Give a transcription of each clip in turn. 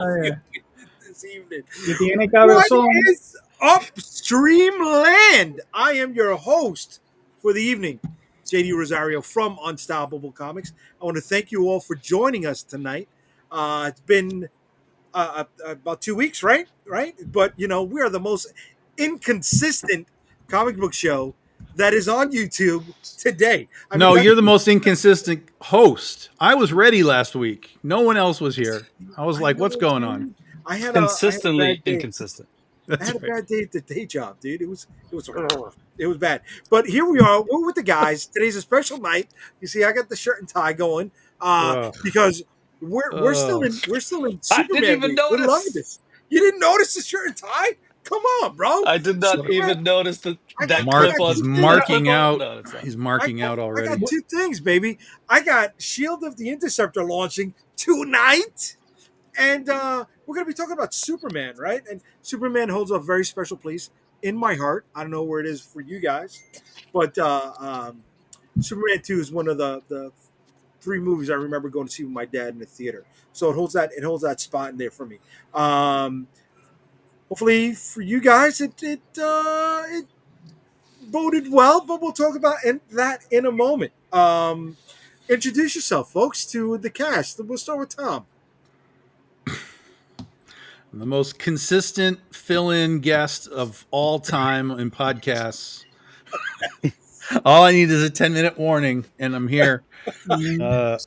Oh, yeah. This evening. ¿Y tiene What cabezón? is Upstream Land? I am your host for the evening, JD Rosario from Unstoppable Comics. I want to thank you all for joining us tonight. It's been about 2 weeks, right? Right? But, we are the most inconsistent comic book show that is on YouTube today. I mean, No, you're the most inconsistent host. I was ready last week. No one else was here. I was I like, what's know, going on? dude. I had a Consistently bad day. inconsistent. I That's had a right. bad day at the day job, dude. It was bad. But here we are. We're with the guys. Today's a special night. You see, I got the shirt and tie going Ugh. because we're still in I didn't Superman even week. We're loving notice. this. You didn't notice the shirt and tie? Come on, bro. I did not Superman. even notice I got that I Mark, clip got on he's two that things. clip marking on. out. No, it's not. He's I marking got out I got already. two things, baby. I got Shield of the Interceptor launching tonight. And we're going to be talking about Superman, right? And Superman holds a very special place in my heart. I don't know where it is for you guys, but Superman 2 is one of the three movies I remember going to see with my dad in the theater. So it holds that spot in there for me. Hopefully for you guys, it boded well, but we'll talk about that in a moment. Introduce yourself, folks, to the cast. We'll start with Tom. The most consistent fill-in guest of all time in podcasts. All I need is a 10-minute warning, and I'm here. Uh,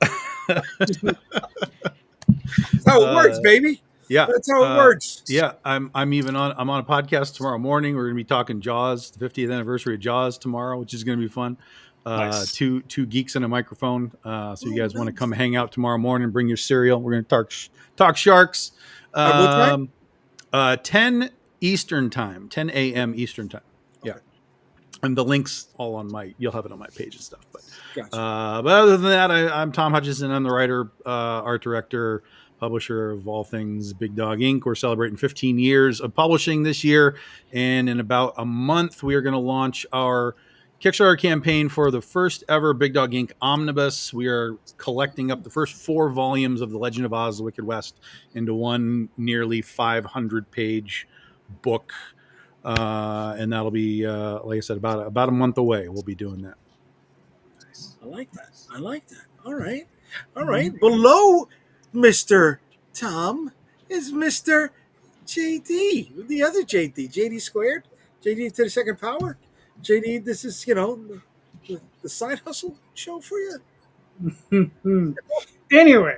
That's how it works, baby. yeah, That's how it works. yeah. I'm on a podcast tomorrow morning. We're going to be talking Jaws, the 50th anniversary of Jaws tomorrow, which is going to be fun. Nice. Two geeks and a microphone. So you guys want to Nice. come hang out tomorrow morning? Bring your cereal. We're going to talk sharks. At what time? 10 Eastern time, 10 a.m. Eastern time. Yeah. Okay. And the links all you'll have it on my page and stuff. Gotcha. But other than that, I'm Tom Hutchison. I'm the writer, art director, publisher of all things Big Dog Inc. We're celebrating 15 years of publishing this year. And in about a month, we are going to launch our Kickstarter campaign for the first ever Big Dog Inc. omnibus. We are collecting up the first 4 volumes of The Legend of Oz, The Wicked West into one nearly 500-page book. And that'll be, like I said, about a month away. We'll be doing that. I like that. All right. Below Mr. Tom is Mr. JD, the other JD, JD squared, JD to the second power. JD, this is the side hustle show for you. Anyway,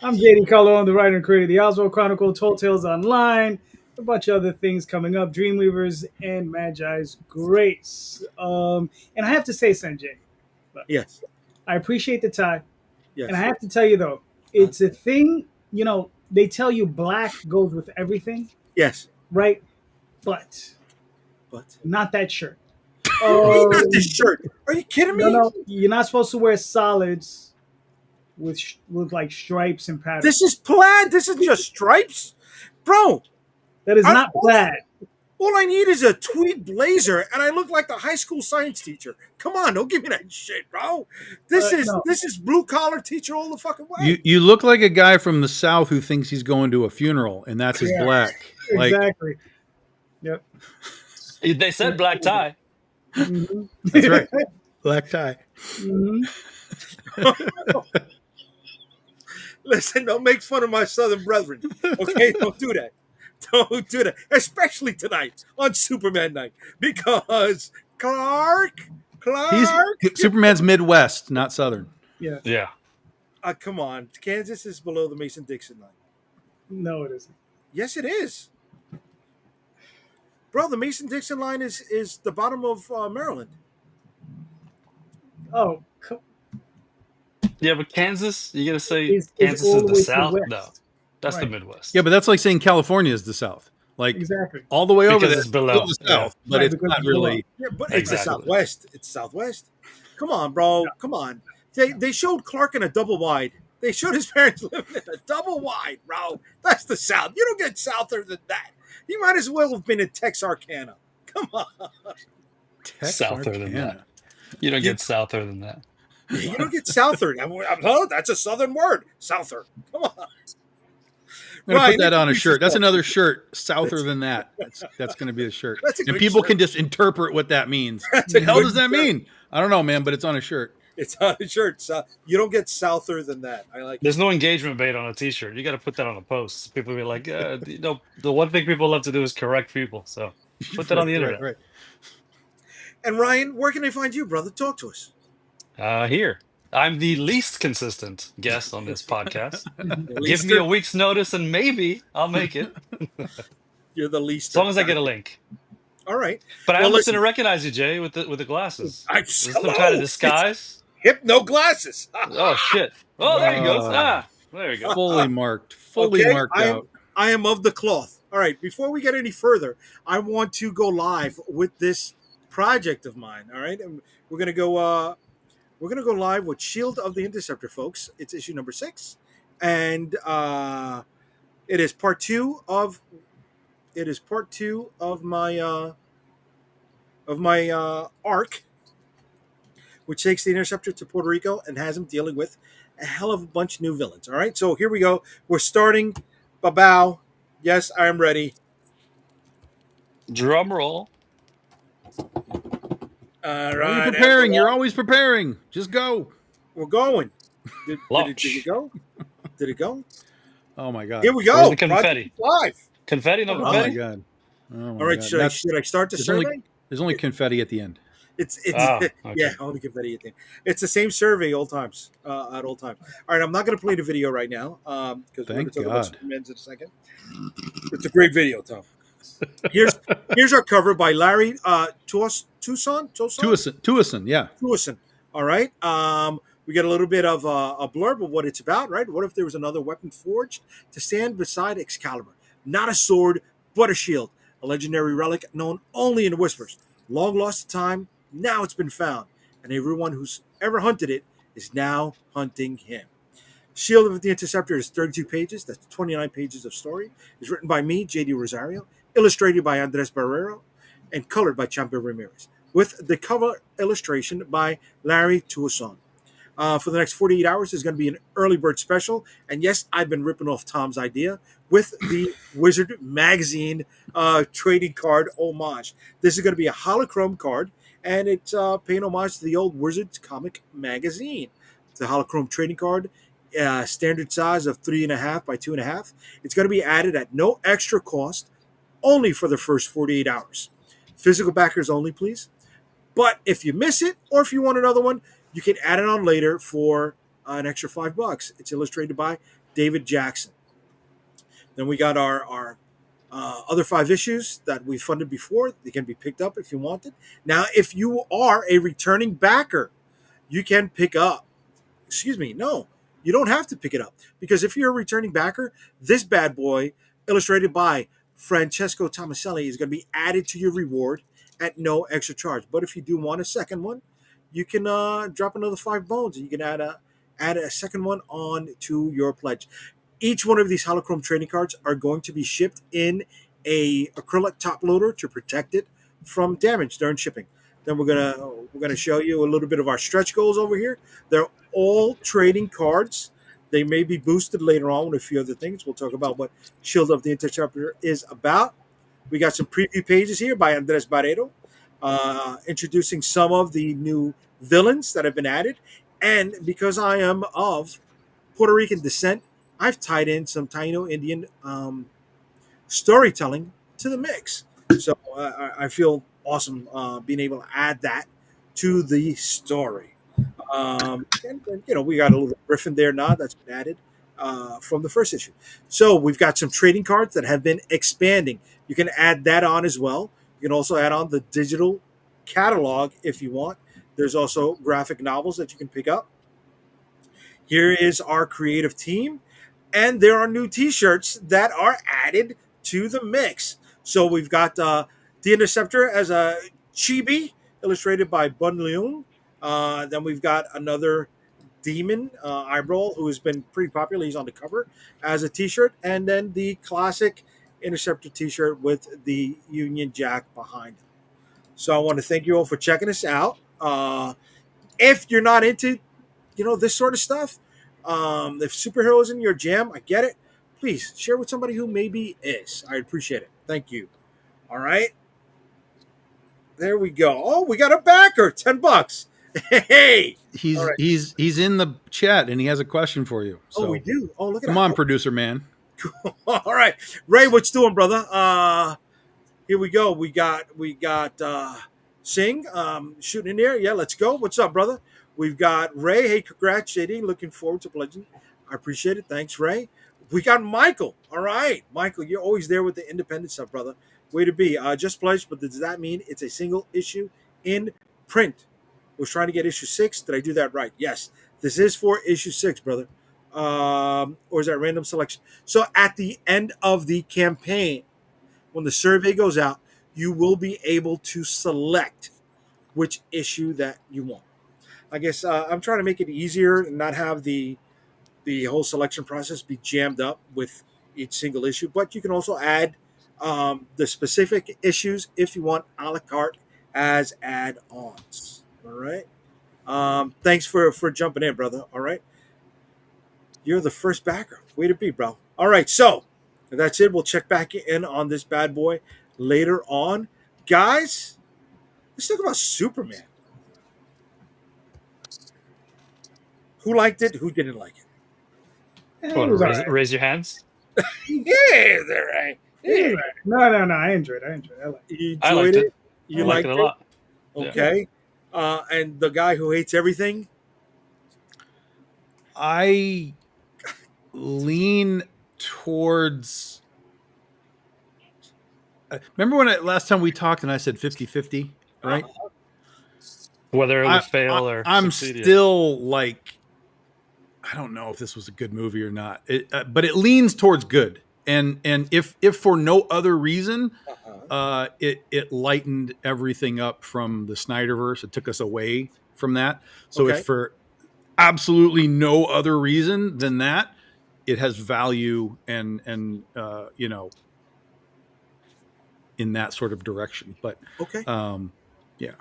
I'm JD Color, the writer and creator of the Oswald Chronicle, Tall Tales Online, a bunch of other things coming up, Dreamweavers and Magi's Grace. And I have to say, Sanjay, Yes. I appreciate the tie. Yes. And I have to tell you, though, it's a thing, they tell you black goes with everything, Yes. right? But But not that shirt. not this shirt. Are you kidding me? No, you're not supposed to wear solids with like stripes and patterns. This is plaid. This isn't just stripes, bro. That is not plaid. All I need is a tweed blazer, and I look like the high school science teacher. Come on, don't give me that shit, bro. This is blue collar teacher all the fucking way. You look like a guy from the South who thinks he's going to a funeral, and that's his black. Exactly. Like, yep. They said black tie. Mm-hmm. That's right. Black tie. Mm-hmm. Listen, don't make fun of my southern brethren. Okay, don't do that. Don't do that. Especially tonight on Superman night. Because Clark. Superman's Midwest, not Southern. Yeah. Yeah. Come on. Kansas is below the Mason-Dixon line. No, it isn't. Yes, it is. Bro, the Mason-Dixon line is the bottom of Maryland. Oh, Yeah, but Kansas, you're gonna say It's Kansas all is the the way to South? west. No, that's the Right. Midwest. Yeah, but that's like saying California is the South. Like exactly. all the way over Because there, it's below. the South, but Right, it's because not it's really. Yeah, but it's the Exactly. Southwest. It's Southwest. Come on, bro. Come on. They showed Clark in a double wide. They showed his parents living in a double wide, bro. That's the South. You don't get souther than that. He might as well have been in Texarkana. Come on. Souther than that. You don't get souther than that. You don't get souther. That's a southern word. Souther. Come on. I'm going to put Ryan, that on a introduce shirt. That's yourself. another shirt. Souther than that. That's going to be a shirt, That's a and good people shirt. can just interpret what that means. That's What a the hell good does that shirt. mean? I don't know, man, but it's on a shirt. It's on a shirt. So you don't get souther than that. I like it. There's no engagement bait on a T-shirt. You got to put that on a post. People be like, the one thing people love to do is correct people. So put that on Right, the right, internet. right. And Ryan, where can they find you, brother? Talk to us. Here, I'm the least consistent guest on this podcast. Give me Leaster, a week's notice, and maybe I'll make it. you're the As leaster. long as I get a link. All right. But I Well, almost listen. didn't recognize you, Jay, with the glasses. Is this some kind of Hello. It's disguise? hypno glasses. Oh shit! Oh, there he goes. There you go. Fully marked. Fully Okay, marked out. I am of the cloth. All right. Before we get any further, I want to go live with this project of mine. All right, and we're gonna go. We're gonna go live with Shield of the Interceptor, folks. It's issue number 6, and it is part two of. It is part two of my arc, which takes the Interceptor to Puerto Rico and has him dealing with a hell of a bunch of new villains. All right, so here we go. We're starting. Babow. Yes, I am ready. Drum roll. All Why are you right, preparing? You're always preparing. Just go. we're going. Did Launch. it go? Did it go? Oh my god. Here we go. Where's the confetti? Project Live. Confetti? No Oh, Oh my confetti? god. Oh my All right, god. should I start the There's survey? only confetti at the end. It's Okay. yeah, only confetti at the end. It's the same survey all times at all times. All right, I'm not going to play the video right now because we're going to Thank talk about God. Superman's in a second. It's a great video, Tom. Here's our cover by Larry Tucson. Tuason, yeah. Lewison. All right. We get a little bit of a blurb of what it's about, right? What if there was another weapon forged to stand beside Excalibur? Not a sword, but a shield. A legendary relic known only in whispers. Long lost to time, now it's been found. And everyone who's ever hunted it is now hunting him. Shield of the Interceptor is 32 pages. That's 29 pages of story. It's written by me, J.D. Rosario, illustrated by Andres Barrero, and colored by Champion Ramirez, with the cover illustration by Larry Tucson. For the next 48 hours, there's going to be an early bird special. And yes, I've been ripping off Tom's idea with the Wizard Magazine trading card homage. This is going to be a holochrome card, and it's paying homage to the old Wizards comic magazine. It's a holochrome trading card, standard size of 3.5 by 2.5. It's going to be added at no extra cost, only for the first 48 hours. Physical backers only, please. But if you miss it, or if you want another one, you can add it on later for an extra $5. It's illustrated by David Jackson. Then we got our other 5 issues that we funded before. They can be picked up if you wanted. Now, if you are a returning backer, you can pick up. Excuse me, no, you don't have to pick it up, because if you're a returning backer, this bad boy, illustrated by Francesco Tomaselli, is going to be added to your reward at no extra charge. But if you do want a second one, you can drop another 5 bones, and you can add a second one on to your pledge. Each one of these holochrome trading cards are going to be shipped in a acrylic top loader to protect it from damage during shipping. Then we're gonna show you a little bit of our stretch goals over here. They're all trading cards. They may be boosted later on with a few other things. We'll talk about what Shield of the Interceptor is about. We got some preview pages here by Andres Barrero, introducing some of the new villains that have been added. And because I am of Puerto Rican descent, I've tied in some Taino Indian storytelling to the mix. So I feel awesome being able to add that to the story. And we got a little Griffin there now that's been added from the first issue. So we've got some trading cards that have been expanding. You can add that on as well. You can also add on the digital catalog if you want. There's also graphic novels that you can pick up. Here is our creative team. And there are new T-shirts that are added to the mix. So we've got the Interceptor as a chibi, illustrated by Bun Leung. Then we've got another demon, Eyebrow, who has been pretty popular. He's on the cover as a T-shirt. And then the classic Interceptor T-shirt with the Union Jack behind it. So I want to thank you all for checking us out. If you're not into, this sort of stuff, if superheroes in your jam, I get it. please share with somebody who maybe is. I appreciate it. Thank you. All right. There we go. Oh, we got a backer. $10. Hey. All right. He's in the chat and he has a question for you. Oh, we So do. Oh, look at come that. on, producer man. All right. Ray, what you doing, brother? Here we go. We got Singh shooting in there. Yeah, let's go. What's up, brother? We've got Ray. Hey, congrats, JD. Looking forward to pledging. I appreciate it. Thanks, Ray. We got Michael. All right, Michael, you're always there with the independent stuff, brother. Way to be. Just pledged, but does that mean it's a single issue in print? Was trying to get issue 6. Did I do that right? Yes. This is for issue 6, brother. Or is that random selection? So at the end of the campaign, when the survey goes out, you will be able to select which issue that you want. I guess I'm trying to make it easier and not have the whole selection process be jammed up with each single issue. But you can also add the specific issues if you want a la carte as add-ons. All right. Thanks for jumping in, brother. All right. You're the first backer. Way to be, bro. All right. So that's it. We'll check back in on this bad boy later on. Guys, let's talk about Superman. Who liked it? Who didn't like it? It Want to was all right. raise your hands? Yeah, they're right. It was Yeah. all right. No. I enjoyed it. I enjoyed it. I liked it. You I enjoyed liked it. it? I You liked liked it a it? lot. Yeah. Okay. And the guy who hates everything? I lean towards. Remember when last time we talked and I said 50-50, right? Whether it would fail or I'm succeed. Yeah. still like, I don't know if this was a good movie or not, but it leans towards good. And if for no other reason, it lightened everything up from the Snyderverse. It took us away from that. So Okay. if for absolutely no other reason than that, it has value and in that sort of direction. But Okay. yeah.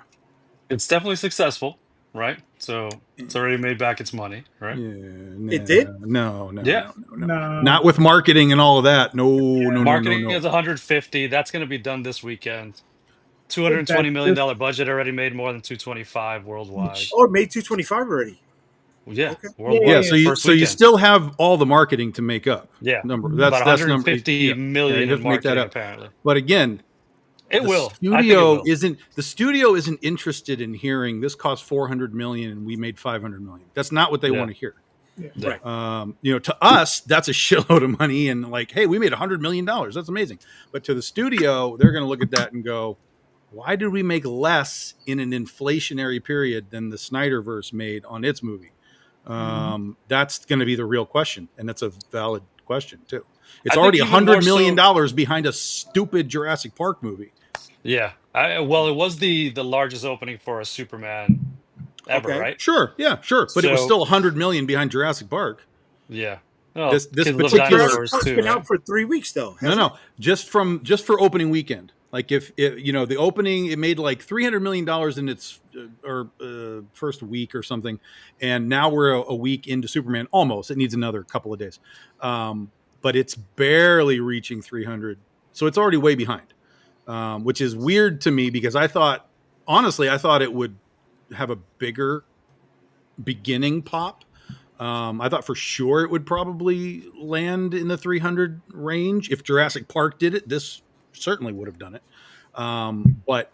It's definitely successful, right? So it's already made back its money, right? Yeah, It did? no, Yeah. No. not with marketing and all of that. No. Marketing is 150. That's going to be done this weekend. That's $220 million budget already made more than 225 worldwide. Oh, it made 225 already. Yeah, Okay. Yeah, worldwide. First so you weekend. still have all the marketing to make up. Yeah, Number about that's number 150 yeah, million you have in to make that marketing, up. apparently. But again, It the will. I think it will. studio isn't interested in hearing this cost 400 million and we made 500 million. That's not what they Yeah. want to hear. Yeah. Right. To us, that's a shitload of money and like, hey, we made $100 million. That's amazing. But to the studio, they're going to look at that and go, why did we make less in an inflationary period than the Snyderverse made on its movie? That's going to be the real question, and that's a valid question too. It's I already think even $100 more million so- behind a stupid Jurassic Park movie. Yeah. Well, it was the largest opening for a Superman ever, Okay. right? Sure, yeah, sure, but it was So- still $100 million behind Jurassic Park. Yeah. Oh, This Kids Love particular- Dinosaurs Park's too, been right? out for 3 weeks, though. No, just for opening weekend. Like if the opening, it made like $300 million in its first week or something, and now we're a week into Superman. Almost, it needs another couple of days, but it's barely reaching 300, so it's already way behind, which is weird to me because I thought it would have a bigger beginning pop. I thought for sure it would probably land in the 300 range. If Jurassic Park did it, this certainly would have done it. But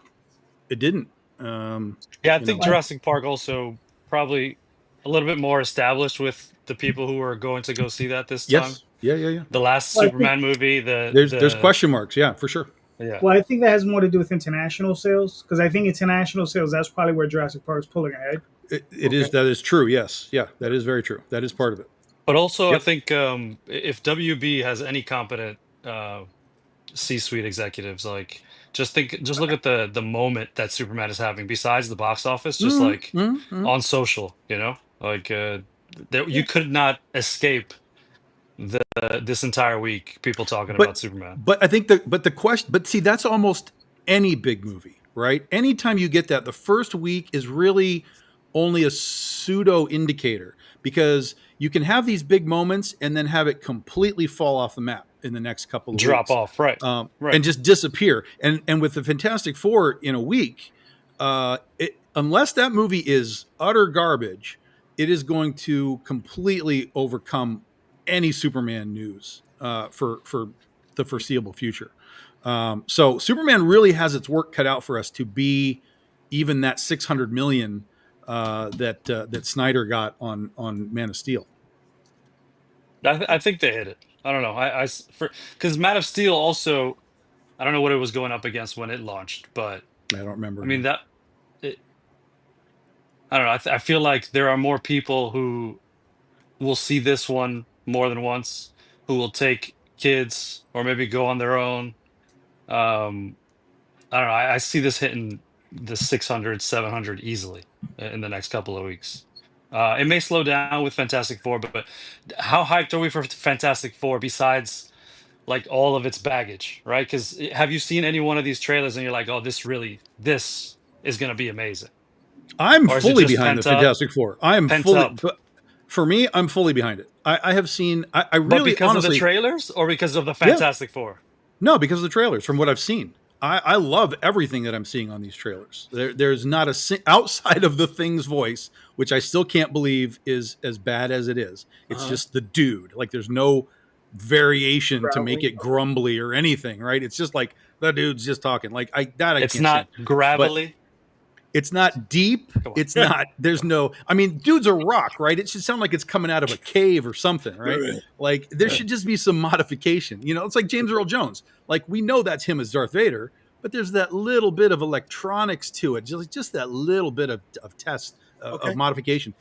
it didn't. Yeah, I think Jurassic Park also probably a little bit more established with the people who are going to go see that this time. Yes. Yeah. The last Well, I think- Superman movie, There's question marks. Yeah, for sure. Yeah. Well, I think that has more to do with international sales because I think international sales, that's probably where Jurassic Park is pulling ahead. It is. That is true. Yes. Yeah. That is very true. That is part of it. But also, I Yep. think if WB has any competent C-suite executives, like just look at the moment that Superman is having. Besides the box office, just like on social, like you could not escape this entire week people talking about Superman. But I think the question. But see, that's almost any big movie, right? Anytime you get that, the first week is really only a pseudo indicator, because you can have these big moments and then have it completely fall off the map in the next couple of Drop weeks, off, right? and Right. just disappear. And with the Fantastic Four in a week, unless that movie is utter garbage, it is going to completely overcome any Superman news for the foreseeable future. So Superman really has its work cut out for us to be even that 600 million that Snyder got on Man of Steel. I think they hit it. I don't know. Because Man of Steel also, I don't know what it was going up against when it launched, but I don't remember. I mean that it, I don't know. I feel like there are more people who will see this one more than once, who will take kids or maybe go on their own. Um, I don't know. I see this hitting the 600, 700 easily in the next couple of weeks. It may slow down with Fantastic Four, but how hyped are we for Fantastic Four besides like all of its baggage, right? Because have you seen any one of these trailers and you're like, oh, this is going to be amazing? I'm Or is it fully just behind the Fantastic Four. I am pent fully, up, but for me, I'm fully behind it. I have seen. I but really, because of the honestly, trailers or because of the yeah, Fantastic Four? no, because of the trailers. From what I've seen, I love everything that I'm seeing on these trailers. There's not outside of the Thing's voice, which I still can't believe is as bad as it is. It's just the dude. Like there's no variation to make Growling. it grumbly or anything, right? It's just like the dude's just talking. Like I It's can't stand. not But gravelly. it's not deep. Come on. It's not. There's no. I mean, dude's a rock, right? It should sound like it's coming out of a cave or something, right? Like there should just be some modification. You know, it's like James Earl Jones. Like we know that's him as Darth Vader, but there's that little bit of electronics to it, just that little bit of test Okay. of modification.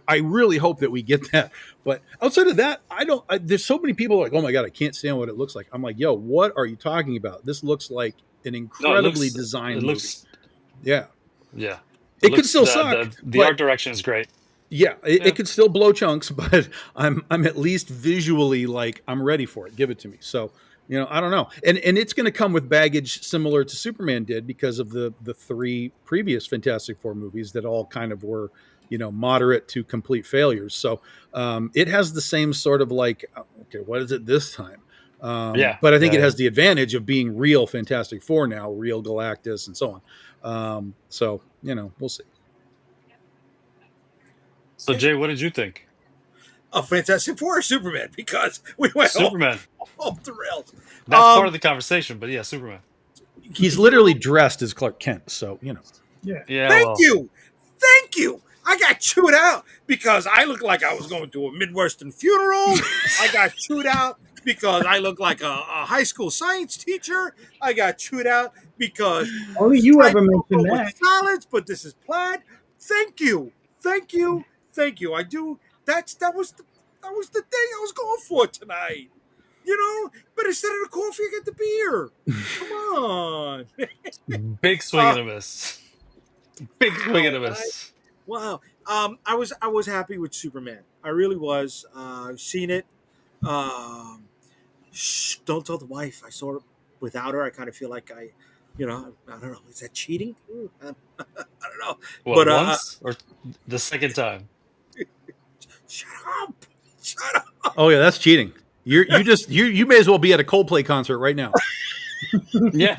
I really hope that we get that. But outside of that, I don't. There's so many people like, oh my god, I can't stand what it looks like. I'm like, yo, what are you talking about? This looks like an No, incredibly designed it movie. looks, Yeah. yeah. It could still suck. The art direction is great. Yeah, Yeah. it could still blow chunks, but I'm at least visually like I'm ready for it. Give it to me. So I don't know, and it's going to come with baggage similar to Superman did because of the three previous Fantastic Four movies that all kind of were moderate to complete failures. So it has the same sort of like, okay, what is it this time? Yeah, But I think it yeah. has the advantage of being real Fantastic Four now, real Galactus, and so on. So we'll see. So Jay, what did you think? A Fantastic Four or Superman, because we went Superman. off the rails. That's part of the conversation, but yeah, Superman. He's literally dressed as Clark Kent, so Yeah. Yeah. Thank you. I got chewed out because I looked like I was going to a Midwestern funeral. I got chewed out because I look like a high school science teacher. I got chewed out because Only you I ever don't mentioned know that. what salads, but this is plaid. Thank you. I do. That was the thing I was going for tonight. But instead of the coffee, I get the beer. Come on. Big swing and a miss. Big swing and a miss. Wow. I was happy with Superman. I really was. I've seen it. Don't tell the wife. I saw it without her. I kind of feel like I don't know. Is that cheating? I don't know. What, But once or the second time? shut up. Shut up. oh yeah, that's cheating. You may as well be at a Coldplay concert right now. Yeah.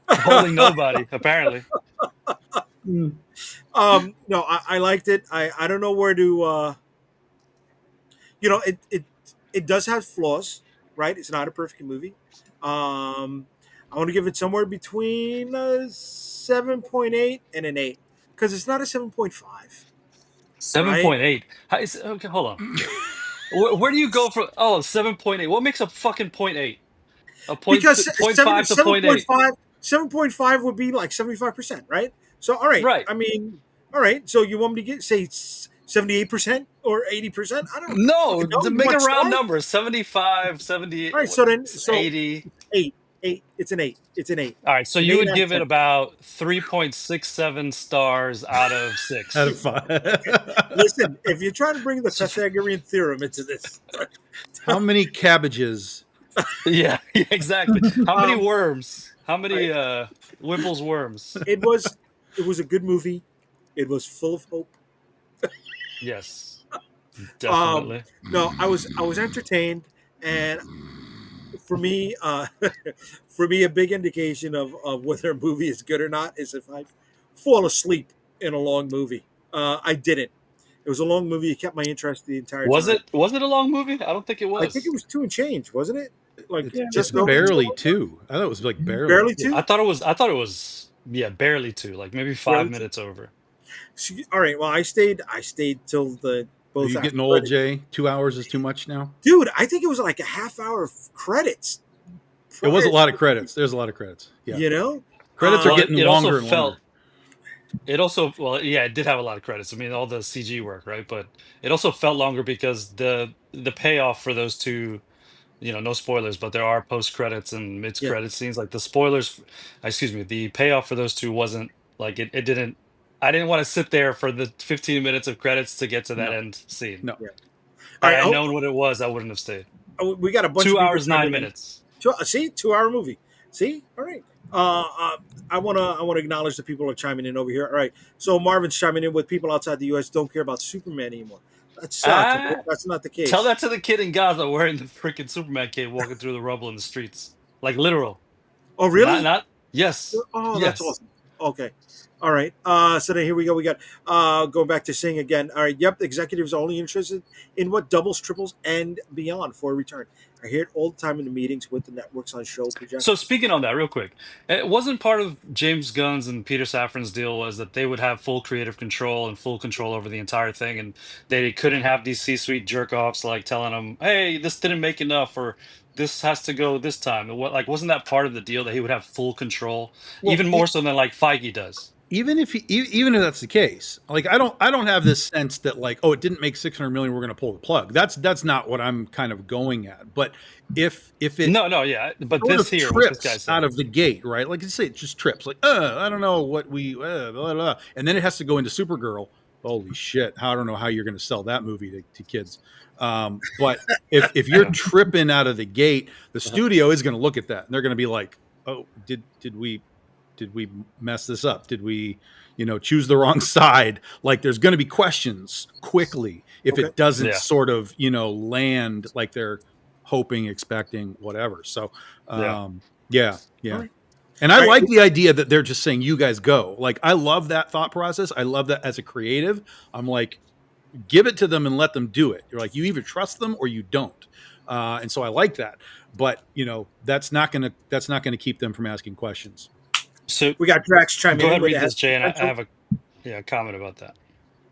Holding nobody, apparently. Mm. No, I liked it. I don't know where to. It does have flaws, right? It's not a perfect movie. I want to give it somewhere between 7.8 and an 8 because it's not a 7.5. 7.8. Okay, hold on. Where do you go from 7.8? What makes a fucking 0.8? A point, Because 0.5 to 0.8. 7.5 would be like 75%, right? So all right. Right. I mean, all right. So you want me to say 78% or 80%? I don't No, fucking know. to You make a want round stars? number, 75, 78, All right, so then 80. 8. It's an 8. It's an 8. All right, so An you 8 would out of give it 10. about 3.67 stars out of 6. Out of 5. Listen, if you're trying to bring the Pythagorean theorem into this, How many cabbages? Yeah, exactly. How many Um, worms? How many Wimple's worms? it was It was a good movie. It was full of hope. Yes, Um, definitely. no, I was entertained, and for me, for me, a big indication of whether a movie is good or not is if I fall asleep in a long movie. I didn't. It was a long movie. It kept my interest the entire time. Was it a long movie? I don't think it I think it was. was two and change, wasn't it? Like It's Yeah, it's just so over barely 2 hours? two. I thought it was like barely. Barely two. I thought it was yeah, barely two, like maybe Barely five two. minutes over. All right. Well, I stayed till the Are both you after getting old, credits. Jay? 2 hours is too much now. Dude, I think it was like a half hour of credits It was prior a to lot of the movie. credits. There's a lot of credits. Yeah, You know, credits are uh, Well, getting longer and longer. it also well yeah, it did have a lot of credits. I mean, all the CG work, right? But it also felt longer because the payoff for those two, no spoilers, but there are post credits and mid yeah, credit scenes. Like the spoilers, excuse me, the payoff for those two wasn't like it didn't. I didn't want to sit there for the 15 minutes of credits to get to that No, end scene. no. yeah. All Had right. I known what it was, I wouldn't have stayed. We got a bunch of Two people hours, nine chiming in. minutes. See, 2 hour movie. See, all right. I wanna acknowledge the people who are chiming in over here. All right. So Marvin's chiming in with people outside the U.S. don't care about Superman anymore. That sucks. Ah, That's not the tell case. that to the kid in Gaza wearing the freaking Superman cape, walking through the rubble in the streets, like literal. Oh, Not really? not. Yes, Oh, that's yes. awesome. Okay. All right. So then here we go. We got going back to Sing again. All right. Yep. Executives are only interested in what doubles, triples, and beyond for a return. I hear it all the time in the meetings with the networks on show So projections. speaking on that, real quick, it wasn't part of James Gunn's and Peter Safran's deal was that they would have full creative control and full control over the entire thing, and they couldn't have these C-suite jerk-offs like telling them, "Hey, this didn't make enough," or "This has to go this time." And what like wasn't that part of the deal that he would have full control, Well, even more so than like Feige does? even if that's the case, like I don't have this sense that like, oh, it didn't make 600 million, we're going to pull the plug. That's not what I'm kind of going at. But if it No, no, yeah, but sort this of here, what this guy trips out said. of the gate, right? Like you say, it just trips. Like, I don't know what we, blah, blah. And then it has to go into Supergirl. Holy shit! I don't know how you're going to sell that movie to kids. But if you're tripping out of the gate, the Uh-huh. studio is going to look at that and they're going to be like, oh, did we mess this up? Did we, choose the wrong side? Like, there's going to be questions quickly if Okay. it doesn't Yeah, sort of, land like they're hoping, expecting, whatever. So, yeah. yeah, All yeah. right. And I All right. like the idea that they're just saying, you guys go. Like, I love that thought process. I love that as a creative. I'm like, give it to them and let them do it. You're like, you either trust them or you don't. And so I like that. But, that's not gonna keep them from asking questions. So We got Drax chiming go in ahead, with read it has this, Jay, and I potential. have a comment about that.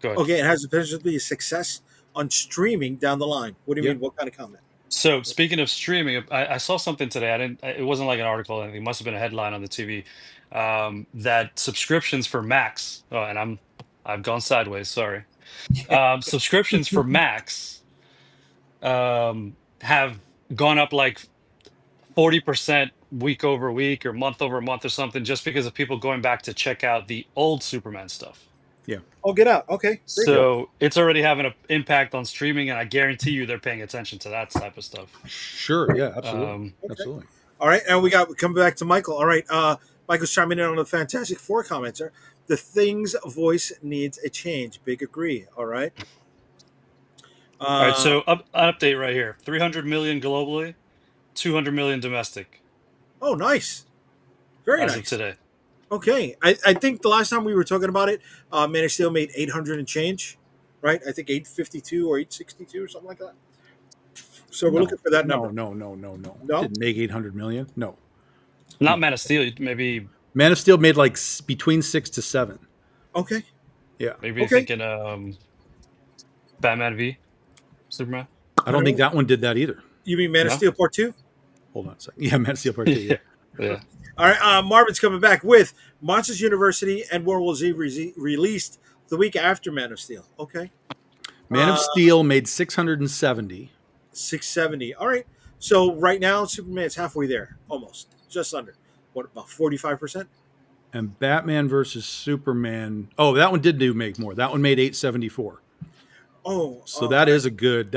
Go ahead. Okay, it has the potential to be a success on streaming down the line. What do you Yep. mean? What kind of comment? So speaking of streaming, I saw something today. I didn't. It wasn't like an article or anything. It must have been a headline on the TV. That subscriptions for Max. Oh, and I've gone sideways. Sorry. Subscriptions for Max have gone up like 40% week over week or month over month or something, just because of people going back to check out the old Superman stuff. Yeah. Oh, get out. Okay, very good. So it's already having an impact on streaming, and I guarantee you they're paying attention to that type of stuff. Sure. Yeah. Absolutely. Um, Okay. Absolutely. All right, and we come back to Michael. All right, Michael's chiming in on the Fantastic Four commenter. The Thing's voice needs a change. Big agree. All right. All right, Uh, so an update right here: 300 million globally, 200 million domestic oh, nice. Very as of nice. today. Okay, I think the last time we were talking about it, Man of Steel made 800 and change, right? I think 852 or 862 or something like that. So we're No. looking for that No. number. No. No. No. No. No. Didn't make 800 million. No. Not No. Man of Steel. Maybe Man of Steel made like between 6 to 7. Okay. Yeah. maybe you're Okay. thinking Batman v Superman. I I don't don't think know. that one did that either. You mean Man of No. Steel Part Two? Hold on a second. Yeah. Man of Steel Part 2. Yeah. Yeah. Yeah. All right. Marvin's coming back with Monsters University and World War Z released the week after Man of Steel. Okay. Man of Steel made 670. 670. All right. So right now, Superman's halfway there, almost, just under. What about 45%? And Batman versus Superman. Oh, that one did make more. That one made 874. Oh, So that is a good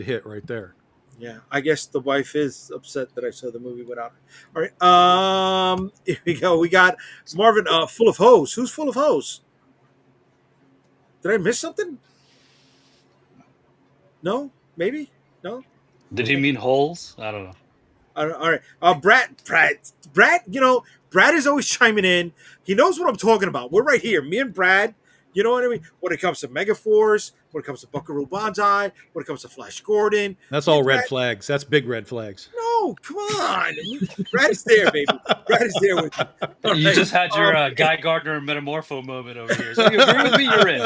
hit right there. Yeah, I guess the wife is upset that I saw the movie without her. All right, here we go. We got Marvin, full of hose. Who's full of hose? Did I miss something? No, maybe no. Did he Okay. mean holes? I don't know. All right. Brad. Brad is always chiming in. He knows what I'm talking about. We're right here, me and Brad. You know what I mean? When it comes to Megaforce, when it comes to Buckaroo Banzai, when it comes to Flash Gordon, That's me all and red Brad. flags. That's big red flags. No, come on. Brad is there, baby. Brad is there with me. All You right. just had your Guy Gardner Metamorpho moment over here. So you agree with me, you're in.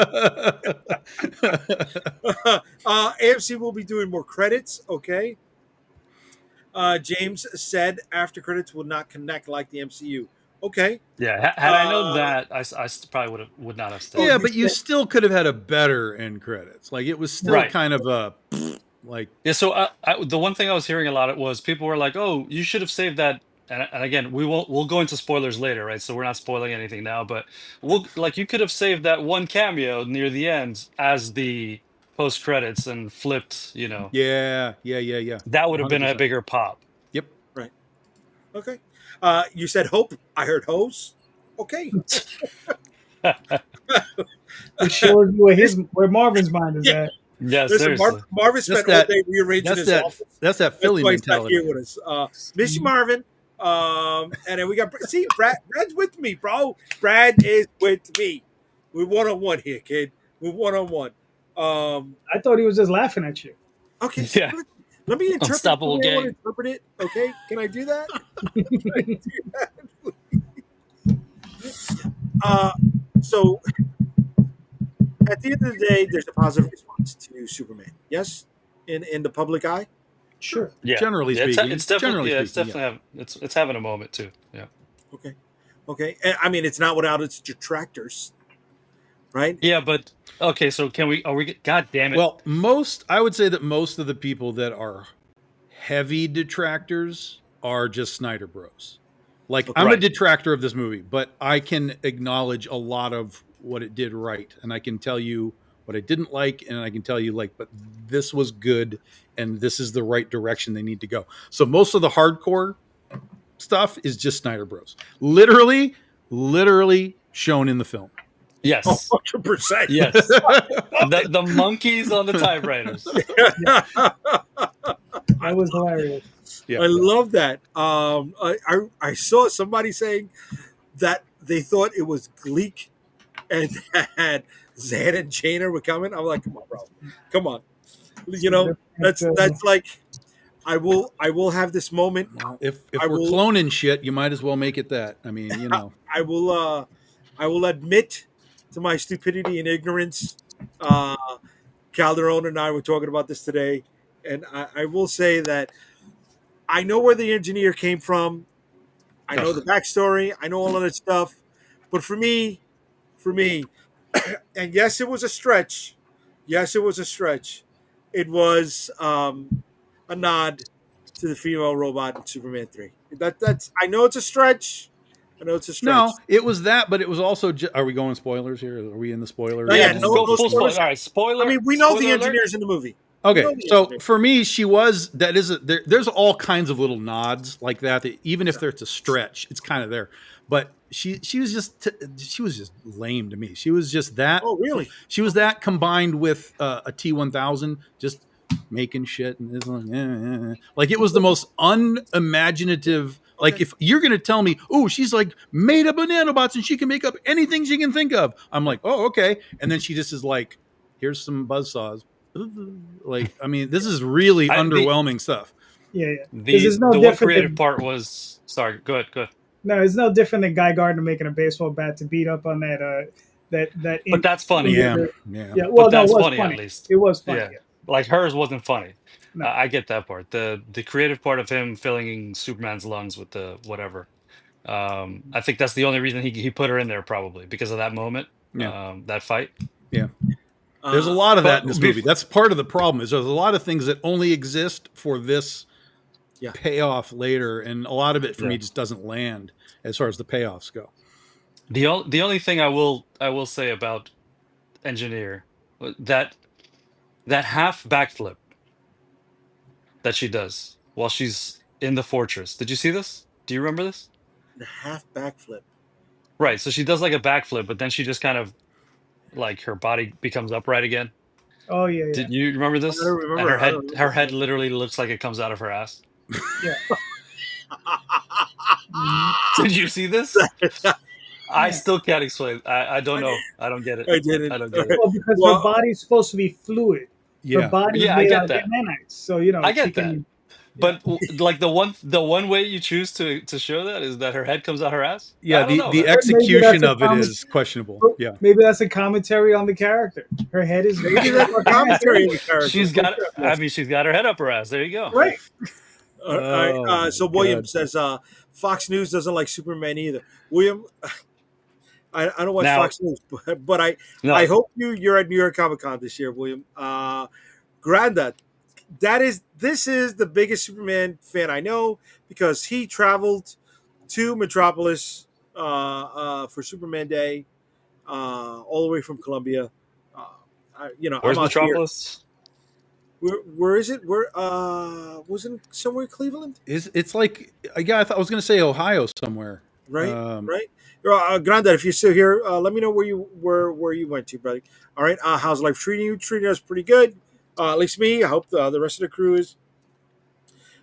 AMC will be doing more credits. Okay. James said after credits will not connect like the MCU. Okay. Yeah, had I known Uh, that, probably would not have oh, stayed. Yeah, you but you said still could have had a better end credits. Like it was still Right. kind of a like Yeah. So the one thing I was hearing a lot of was people were like, "Oh, you should have saved that." And again, we'll go into spoilers later, right? So we're not spoiling anything now, but we'll like you could have saved that one cameo near the end as the post credits and flipped. yeah. That would have been a 100%. bigger pop. Yep. right. Okay. You said hope. I heard hose. Okay. It shows you where This- where Marvin's mind is yeah. at. Yeah, Listen, seriously. Marvin That's spent all that day rearranging that's his that office. that's that That's Philly why he's not mentality. here with us. Miss you, Marvin. And then we got Brad's with me, bro. Brad is with me. We're one on one here, kid. We're one on one. I thought he was just laughing at you. Okay, so Yeah. let me interpret the Unstoppable way I want to gang. interpret it. Okay, can I do that? Uh, so at the end of the day, there's a positive response to Superman. Yes, in the public eye. Sure. Yeah. Generally Yeah, speaking. it's definitely Generally yeah, it's speaking, yeah. definitely it's having a moment too. Yeah. Okay, okay. And, I mean, it's not without its detractors, right? Yeah, but okay, so God damn it. Well, I would say that most of the people that are heavy detractors are just Snyder Bros. Like Okay. I'm a Right. detractor of this movie, but I can acknowledge a lot of what it did right, and I can tell you what I didn't like, and I can tell you like, but this was good, and this is the right direction they need to go. So most of the hardcore stuff is just Snyder Bros. Literally shown in the film. Oh, Yes. 100%. Yes. The monkeys on the typewriters. That was hilarious. Yeah. I love that. I saw somebody saying that they thought it was Gleek and that Zan and Jaina were coming. I'm like, come on, bro, come on. You know, that's like I will have this moment. Well, if I we're will cloning shit, you might as well make it that. I mean, you know. I will admit to my stupidity and ignorance. Uh, Calderon and I were talking about this today, and I will say that I know where the engineer came from. I know the backstory. I know all of that stuff. But for me, and yes, it was a stretch. Yes, it was a stretch. It was a nod to the female robot in Superman 3. That's. I know it's a stretch. I know it's a stretch. No, it was that, but it was also. Are we going spoilers here? Are we in the spoilers? No, Yeah, yeah, just no, go no full spoiler. spoilers. All right, I mean, we know the spoiler alert. engineers in the movie. Okay, so for me, she was that is there's all kinds of little nods like that even if there's a stretch, it's kind of there. But she was just lame to me. She was just that. Oh, really? She was that combined with a T1000 just making shit and it's like it was the most unimaginative. Like Okay. if you're gonna tell me, oh, she's like made up of nanobots and she can make up anything she can think of, I'm like, oh, okay. And then she just is like, here's some buzzsaws. Like, I mean, this is really underwhelming stuff. Yeah. Because it's no the one different creative than part was sorry. Go ahead. Go ahead. no, it's no different than Guy Gardner making a baseball bat to beat up on that But ink. that's funny. Yeah. Yeah. Well, But no, it that's was funny funny. at least. It was funny. Yeah. Yeah. Like hers wasn't funny. No. I get that part. The creative part of him filling Superman's lungs with the whatever. I think that's the only reason he put her in there probably because of that moment. Yeah. That fight. Yeah. There's a lot of that in But this movie. That's part of the problem. Is there's a lot of things that only exist for this payoff later, and a lot of it for me just doesn't land as far as the payoffs go. The only thing I will say about Engineer that half backflip that she does while she's in the fortress. Did you see this? Do you remember this? The half backflip. Right. So she does like a backflip, but then she just kind of like her body becomes upright again. Oh yeah, yeah, Did you remember I don't this? And remember. I don't her remember. head literally looks like it comes out of her ass. yeah. Mhm. Did you see this? I Yeah. still can't explain. I don't I, know. I don't get it. I I didn't. don't All get right. it. Well, because her Well, body's supposed to be fluid. Her Yeah. body's Yeah, I made out get of that. nanites, so I she get that. can. Yeah. But like the one way you choose to show that is that her head comes out her ass. Yeah, I don't the know, the man. But maybe that's execution a of it comment. is questionable. Yeah. Maybe that's a commentary on the character. Her head is maybe made up that's of a commentary her in the character. She's For got. sure. I Yes. mean, she's got her head up her ass. There you go. right. All right. Oh my So William god. says Fox News doesn't like Superman either. William, I don't watch Now, Fox News, but I no, hope you're at New York Comic Con this year, William. Granda, this is the biggest Superman fan I know because he traveled to Metropolis for Superman Day, all the way from Columbia. Uh, I'm where's out here. Metropolis? Where is it? Where wasn't it somewhere in Cleveland? Is it's like yeah, I was going to say Ohio somewhere. Right, Um, right. Granda, if you're still here, let me know where you went to, buddy. All right. How's life treating you? Treating us pretty good. At least me. I hope the rest of the crew is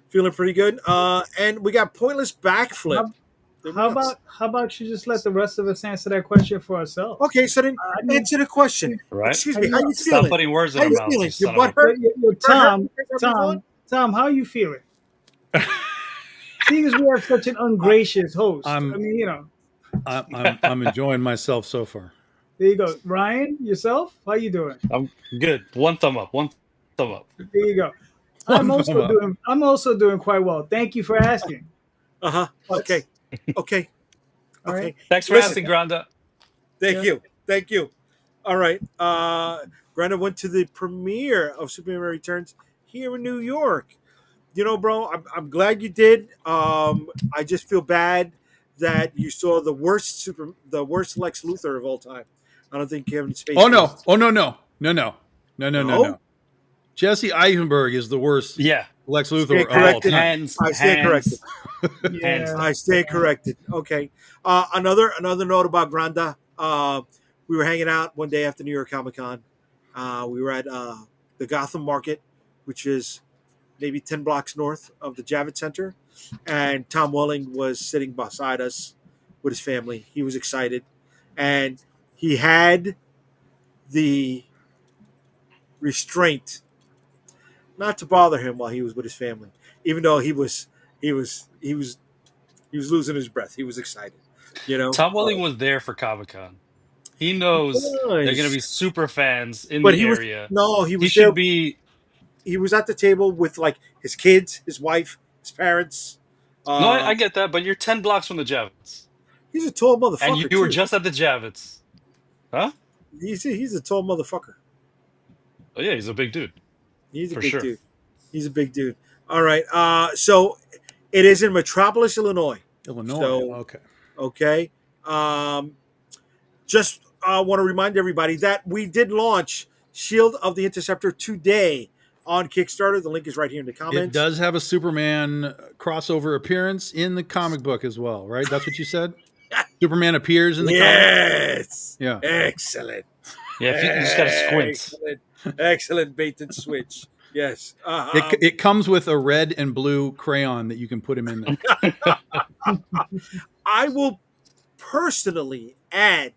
feeling pretty good. And we got pointless backflip. How, There we go. how about you just let the rest of us answer that question for ourselves? Okay, so then I mean, answer the question. Right? Excuse I me. How know. you Stop feeling? putting words in How her you mouth, you feeling? Your son of butt a. hurt? Butt hurt? Tom, how you feeling? Seeing as we have such an ungracious host, I I'm mean, I'm enjoying myself so far. there you go. Ryan, yourself, how you doing? I'm good. One thumb up. One thumb up. There you go. One thumb up. I'm also doing quite well. Thank you for asking. Uh huh. Okay. Okay. All right. Okay. Thanks for Listen. asking, Granda. Thank Yeah. you. Thank you. All right. Granda went to the premiere of Superman Returns here in New York. Bro, I'm glad you did. I just feel bad that you saw the worst Lex Luthor of all time. I don't think Kevin Oh Spacey no! is. Oh no! No! No! No! No! No! No! No, No! Jesse Eisenberg is the worst Yeah. Lex stay Luthor of all corrected. time. Hands, I stand corrected. hands, hands Yeah. I down. stand corrected. Okay. Another note about Granda. We were hanging out one day after New York Comic Con. We were at the Gotham Market, which is maybe 10 blocks north of the Javits Center. And Tom Welling was sitting beside us with his family. He was excited. And he had the restraint not to bother him while he was with his family, even though he was losing his breath. He was excited, you know. Tom Welling was there for Comic Con. He knows they're going to Nice. be super fans in But the area. he He was there. should be. He was at the table with like his kids, his wife, his parents. No, Uh, I get that, but you're 10 blocks from the Javits. he's a tall And motherfucker you were too. just at the Javits. Huh? He's a tall motherfucker. Oh, yeah, he's a big dude. He's a For big sure. dude. He's a big dude. All right. So it is in Metropolis, Illinois. Illinois. So Okay. okay. Just want to remind everybody that we did launch Shield of the Interceptor today on Kickstarter. The link is right here in the It comments. does have a Superman crossover appearance in the comic book as well, right? That's what you said? Superman appears in the comic? Yes. Yeah. Excellent. Yeah, if you just got to squint. Excellent. Excellent bait and switch. Yes. It comes with a red and blue crayon that you can put him in there. I will personally add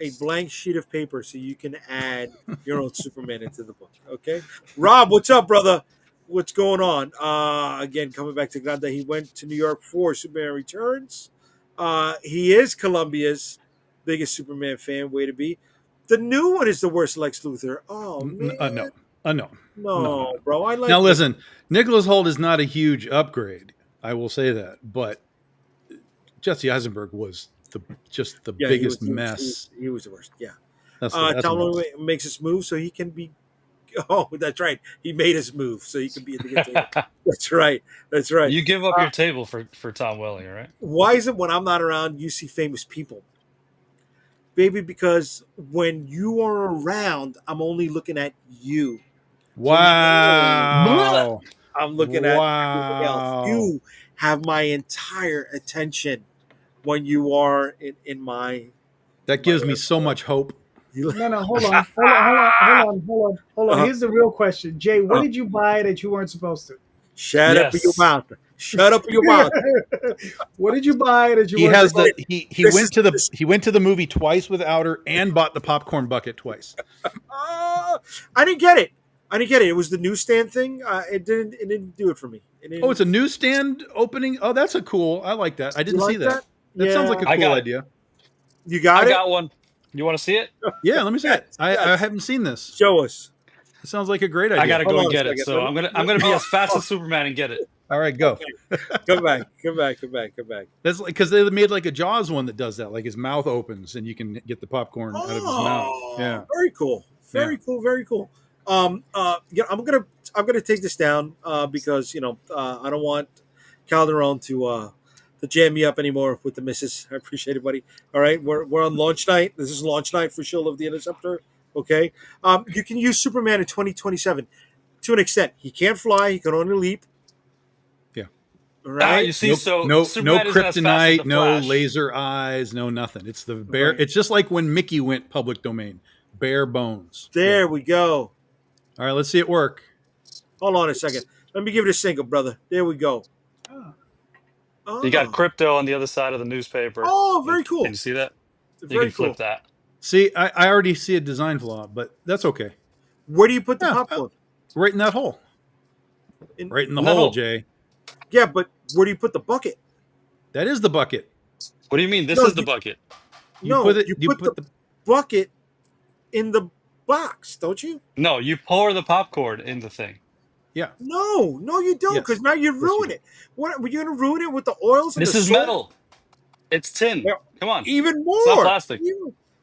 a blank sheet of paper so you can add your own Superman into the book. Okay, Rob, what's up, brother? What's going on? Again, coming back to Granda, he went to New York for Superman Returns. He is Columbia's biggest Superman fan. Way to be. The new one is the worst Lex Luthor. Oh man, No. No. no, bro. I like. Now listen, Nicholas Holt is not a huge upgrade. I will say that, but Jesse Eisenberg was just the Yeah, biggest he was, mess. He was the worst. Yeah. That's Tom what Welling makes us move so he can be. Oh, that's right. He made us move so he can be at the good table. That's right. That's right. You give up your table for Tom Welling, all right? Why is it when I'm not around, you see famous people? Baby, because when you are around, I'm only looking at you. Wow. I'm looking at everything else. Wow. You have my entire attention when you are in my That gives me so much hope. you, No, no, hold on. uh, Here's the real question, Jay. What uh, did you buy that you weren't supposed to? shut up your Yes. mouth. Shut up your mouth. What did you buy that you He weren't has supposed the to? he This went is to the this, he went to the movie twice without her and bought the popcorn bucket twice. I didn't get it. I didn't get it. It was the newsstand thing. It didn't do it for me. It Oh, it's didn't. a newsstand opening. Oh, that's a cool. I like that. I You didn't see like that. that? That sounds like Yeah. a I cool got it. idea. You I got it? got one. You want to see it? Yeah, let me see Yes. it. I Yes. haven't seen this. Show us. It sounds like a great I gotta idea. Hold go and on a get it. second. So I'm gonna be as fast as Superman and get it. All right, go. Okay. Come back. Come back. Come back. Come back. That's like because they made like a Jaws one that does that. Like his mouth opens and you can get the popcorn out of his mouth. Yeah, Very cool. Very Yeah. cool. Very cool. Yeah, I'm gonna take this down because I don't want Calderon to jam me up anymore with the misses. I appreciate it, buddy. All right, we're on launch night. This is launch night for Shield of the Interceptor. Okay, you can use Superman in 2027 to an extent. He can't fly. He can only leap. yeah. All Ah, right. you see, No, so no Superman isn't as fast as the kryptonite, no Flash. laser eyes, no nothing. It's the bare. Right. It's just like when Mickey went public domain, bare bones. There we go. All right, let's see it work. Hold on a second. Let me give it a single, brother. There we go. Oh, Oh, You got crypto on the other side of the newspaper. oh, Can very cool. you see that? You Very can flip cool. that. See, I already see a design flaw, but that's okay. Where do you put the Yeah, popcorn? right in that hole. In, Right in the In the hole, hole. Jay. yeah, but where do you put the bucket? That is the bucket. What do you mean? This No, is the bucket. You No, put it. you You put put the the. bucket in the box, don't you? No, you pour the popcorn in the thing. Yeah. No, you don't, Yes. because now you Yes, you ruin do. it. What were you going to ruin it with the oils and This the is salt? metal. It's tin. Yeah, Come on. even It's not more. plastic.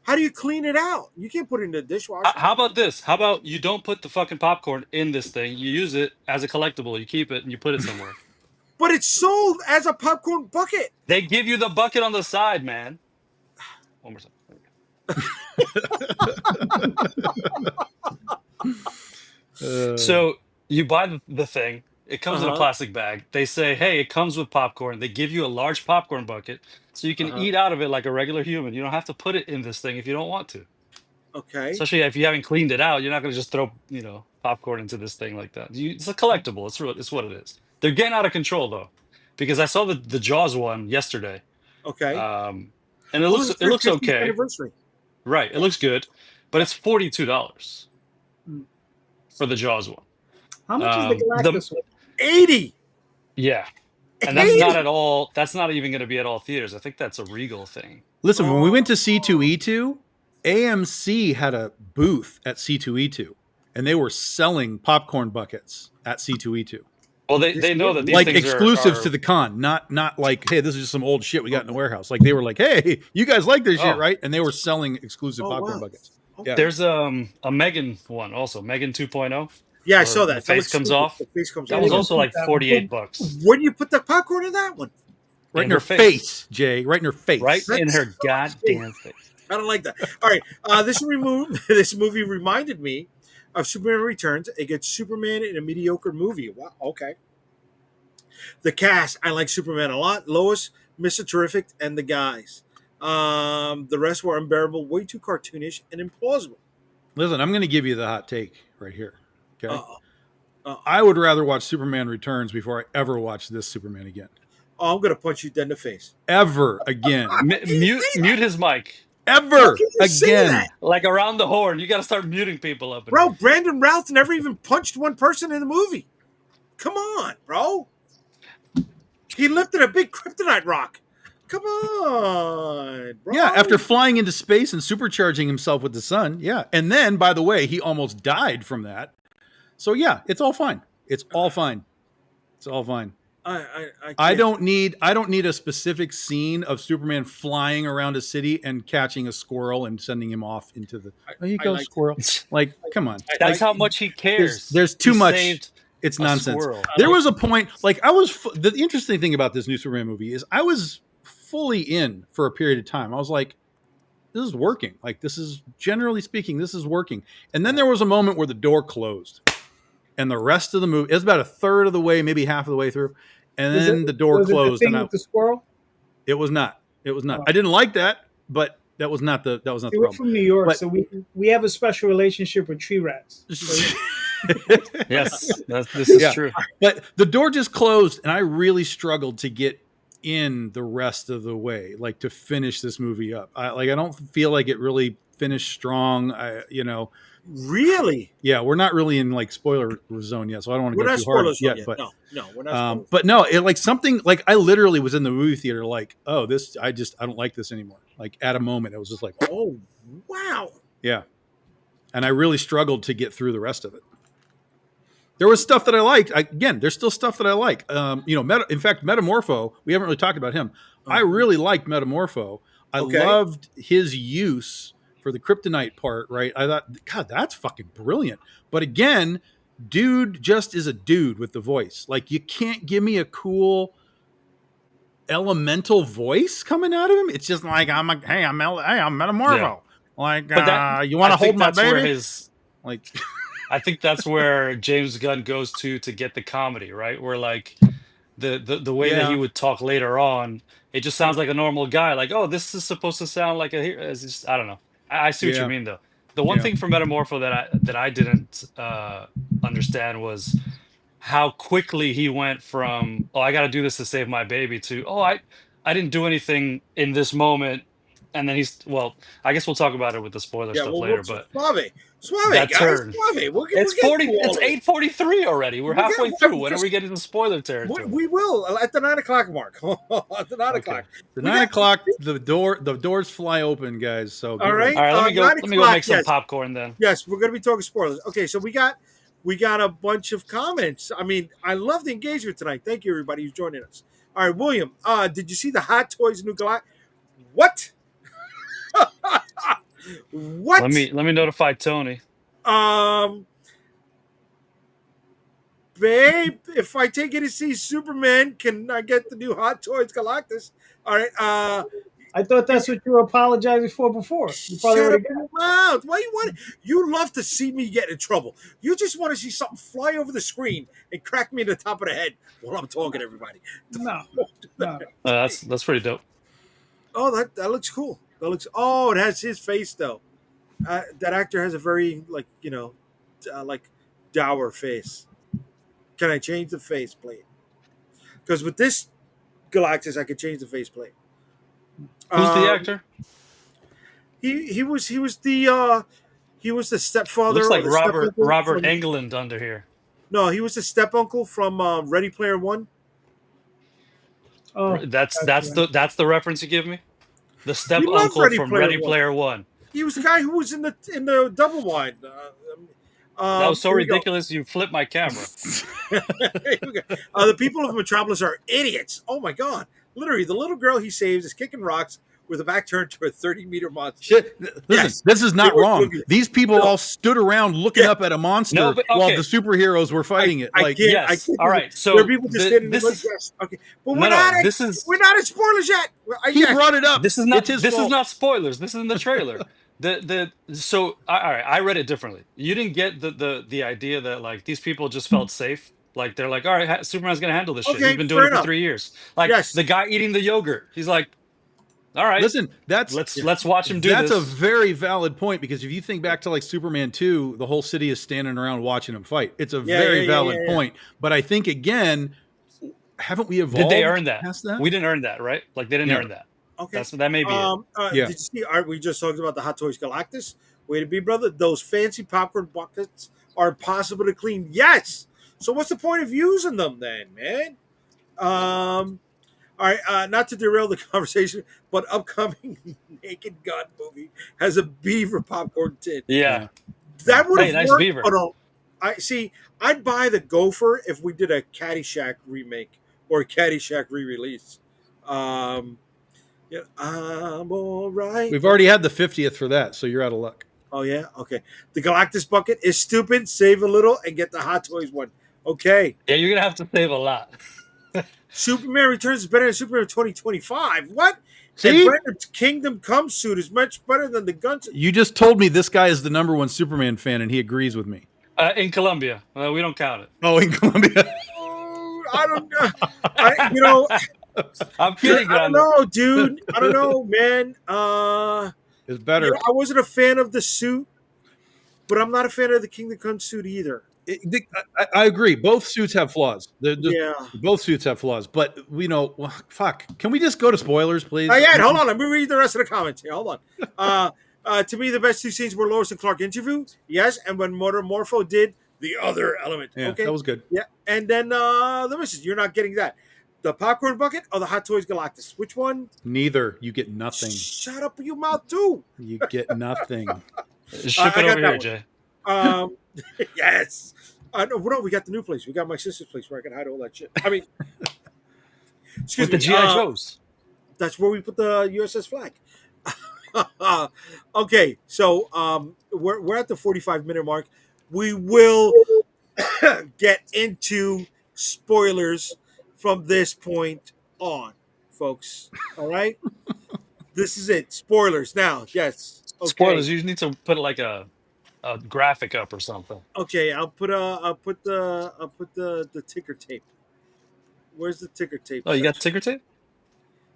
How do you clean it out? You can't put it in the dishwasher. How about this? How about you don't put the fucking popcorn in this thing? You use it as a collectible. You keep it and you put it somewhere. But it's sold as a popcorn bucket. They give you the bucket on the side, man. One more time. So you buy the thing. It comes in a Uh-huh. plastic bag. They say, hey, it comes with popcorn. They give you a large popcorn bucket so you can Uh-huh. eat out of it like a regular human. You don't have to put it in this thing if you don't want to. Okay. Especially if you haven't cleaned it out, you're not going to just throw, popcorn into this thing like that. It's a collectible. It's what it is. They're getting out of control though, because I saw the Jaws one yesterday, Okay. and it Oh, it's looks their 50th okay, anniversary. right? It looks good, but it's $42 mm. for the Jaws one. How much is the The Galactus one? 80. Yeah, and that's 80. not at all. That's not even going to be at all theaters. I think that's a Regal thing. Listen, when we went to Oh. C2E2, AMC had a booth at C2E2, and they were selling popcorn buckets at C2E2, Well, they know that these like things exclusives are to the con, not like, hey, this is just some old shit we got in the warehouse. Like they were like, hey, you guys like this shit, Oh. right? And they were selling exclusive Oh, popcorn wow. buckets. Okay. Yeah. There's a Megan one also, Megan 2.0. Yeah, I where saw that. The face looks comes stupid. off. The face comes That off. was Yeah, also like that one. $48. Where do you put the popcorn in that one? Right in In her her face, Jay. Right in her face. Right in That's- her goddamn face. I don't like that. All right. This movie reminded me of Superman Returns. It gets Superman in a mediocre movie. Wow. Okay. The cast, I like Superman a lot. Lois, Mr. Terrific, and the guys. The rest were unbearable, way too cartoonish and implausible. Listen, I'm going to give you the hot take right here. Okay. Uh, I would rather watch Superman Returns before I ever watch this Superman again. Oh, I'm gonna punch you dead in the face. Ever again. Mute his mic. Ever can you say again. that? Like around the horn. You got to start muting people up. In Bro, here. Brandon Routh never even punched one person in the movie. Come on, bro. He lifted a big kryptonite rock. Come on, bro. Yeah, after flying into space and supercharging himself with the sun. Yeah. And then, by the way, he almost died from that. So yeah, it's all fine. It's all fine. It's all fine. I don't need a specific scene of Superman flying around a city and catching a squirrel and sending him off into the there you go, like- squirrel. Like, come on. That's Like, how much he cares. there's too He much. saved It's a nonsense. squirrel. There was a point, like the interesting thing about this new Superman movie is I was fully in for a period of time. I was like, this is working. Like, this is, generally speaking, this is working. And then there was a moment where the door closed. and the rest of the movie, it's about a third of the way, maybe half of the way through, and Was it then the door was it the closed, and thing with the squirrel? it was not. It was not. Oh. I didn't like that, but that was not the See, we're problem. from New York, But so we have a special relationship with tree rats. So Yes, this is Yeah. true. But the door just closed, and I really struggled to get in the rest of the way, like to finish this movie up. I don't feel like it really finished strong. Really? Yeah, we're not really in like spoiler zone yet, so I don't want to We're go not too hard spoilers yet. yet. But No, we're not spoilers. but no, it like something like I literally was in the movie theater, like, oh, this I don't like this anymore. Like at a moment, it was just like, Oh, wow. yeah, and I really struggled to get through the rest of it. There was stuff that I liked. Again, there's still stuff that I like. In fact, Metamorpho, we haven't really talked about him. I really liked Metamorpho. I Okay. loved his use for the kryptonite part, right? I thought, God, that's fucking brilliant. But again, dude just is a dude with the voice. Like, you can't give me a cool elemental voice coming out of him. It's just like, I'm Metamorpho. Yeah. Like, But you want to hold my where baby? his Like, I think that's where James Gunn goes to get the comedy, right? Where like the way that he yeah, would talk later on, it just sounds like a normal guy. Like, oh, this is supposed to sound like a hero. It's just, I don't know. I see what you yeah, mean though. The one yeah. thing from Metamorpho that I didn't understand was how quickly he went from, oh, I got to do this to save my baby, to, oh, I didn't do anything in this moment. And then well, I guess we'll talk about it with the spoiler Yeah, stuff well, later, but suave, that guys, turn. suave. We'll It's get 40. through all It's of it. 8:43 already. We're We'll halfway get- through. When are just- we getting to spoiler territory? We will at the 9 o'clock mark. At the 9 o'clock. The We 9 o'clock, got- the doors fly open, guys. So get All ready. right. All right, let me go. 9 Let me go o'clock, make some yes. popcorn then. Yes, we're going to be talking spoilers. Okay, so we got a bunch of comments. I mean, I love the engagement tonight. Thank you, everybody who's joining us. All right, William, did you see the Hot Toys new Galactus? What? What? Let me notify Tony. Babe, if I take you to see Superman, can I get the new Hot Toys Galactus? All right. I thought that's what you were apologizing for before. You probably Shut would up have your mouth. Why you love to see me get in trouble. You just want to see something fly over the screen and crack me in the top of the head while I'm talking to everybody. no. That's pretty dope. Oh, that looks cool. It has his face though. That actor has a very like dour face. Can I change the faceplate? Because with this Galactus, I could change the faceplate. Who's the actor? He was the stepfather. Looks like or the Robert step-uncle from- Englund under here. No, he was the step uncle from Ready Player One. Oh, That's gotcha. that's the reference you give me. The step We love uncle Ready from Player Ready One. Player One. He was the guy who was in the double wide. That was so here we go. ridiculous. You flipped my camera. The people of Metropolis are idiots. Oh my god! Literally, the little girl he saves is kicking rocks with a back turned to a 30-meter monster. Shit. Listen, Yes. this is not They were wrong. looking- These people No. all stood around looking Yeah. up at a monster No, but while okay. the superheroes were fighting it. I Like, can't. Yes. I can't. All right. So there are people just standing this there. is Yes. Okay, but no, we're no. not. This is We're not at spoilers yet. he brought it up. this is not It's his this fault. is not spoilers. This is in the trailer. So all right, I read it differently. You didn't get the idea that like these people just felt safe. Like they're like, all right, Superman's gonna handle this shit. Okay, He's been doing fair it for enough. 3 years. Like Yes. the guy eating the yogurt. He's like, all right, Listen, that's let's watch him do that's this. a very valid point, because if you think back to like Superman 2, the whole city is standing around watching him fight. It's a very valid point. But I think again, haven't we evolved? Did they earn that? past that? We didn't earn that, right? Like they didn't Yeah. earn that. Okay. That may be it. Yeah. Did you see? We just talked about the Hot Toys Galactus. Way to be, brother. Those fancy popcorn buckets are impossible to clean. Yes. So what's the point of using them then, man? All right. Not to derail the conversation, but upcoming Naked Gun movie has a beaver popcorn tin. Yeah. That would have Hey, nice worked. beaver. But I see. I'd buy the Gopher if we did a Caddyshack remake or a Caddyshack re-release. Yeah, I'm all right. We've already had the 50th for that, so you're out of luck. Oh yeah, okay. The Galactus bucket is stupid. Save a little and get the Hot Toys one. Okay. Yeah, you're gonna have to save a lot. Superman Returns is better than Superman 2025. What? See? And Brandon's Kingdom Come suit is much better than the guns. You just told me this guy is the #1 Superman fan, and he agrees with me. In Colombia, we don't count it. Oh, in Colombia. Oh, I don't know. You know, I'm yeah, kidding, I don't Grande. know, dude. I don't know, man. It's better. I wasn't a fan of the suit, but I'm not a fan of the Kingdom Come suit either. I agree. Both suits have flaws. Yeah. Both suits have flaws. But well, fuck. Can we just go to spoilers, please? Not yet. Hold on. Let me read the rest of the comments here. Hold on. To me, the best two scenes were Lois and Clark interview. Yes, and when Morpho did the other element. Yeah, Okay. that was good. Yeah, and then the message. You're not getting that. The popcorn bucket or the Hot Toys Galactus? Which one? Neither. You get nothing. Shut up, your mouth too. You get nothing. Ship it I got over that here, one. Jay. Yes. No, we got the new place. We got my sister's place where I can hide all that shit. I mean, excuse With the me. GI Joes. That's where we put the USS flag. Okay, so we're at the 45-minute mark. We will get into spoilers from this point on, folks. All right, this is it. Spoilers now. Yes. Okay. Spoilers. You need to put like a graphic up or something. Okay. I'll put the ticker tape. Where's the ticker tape Oh, you got section? ticker tape?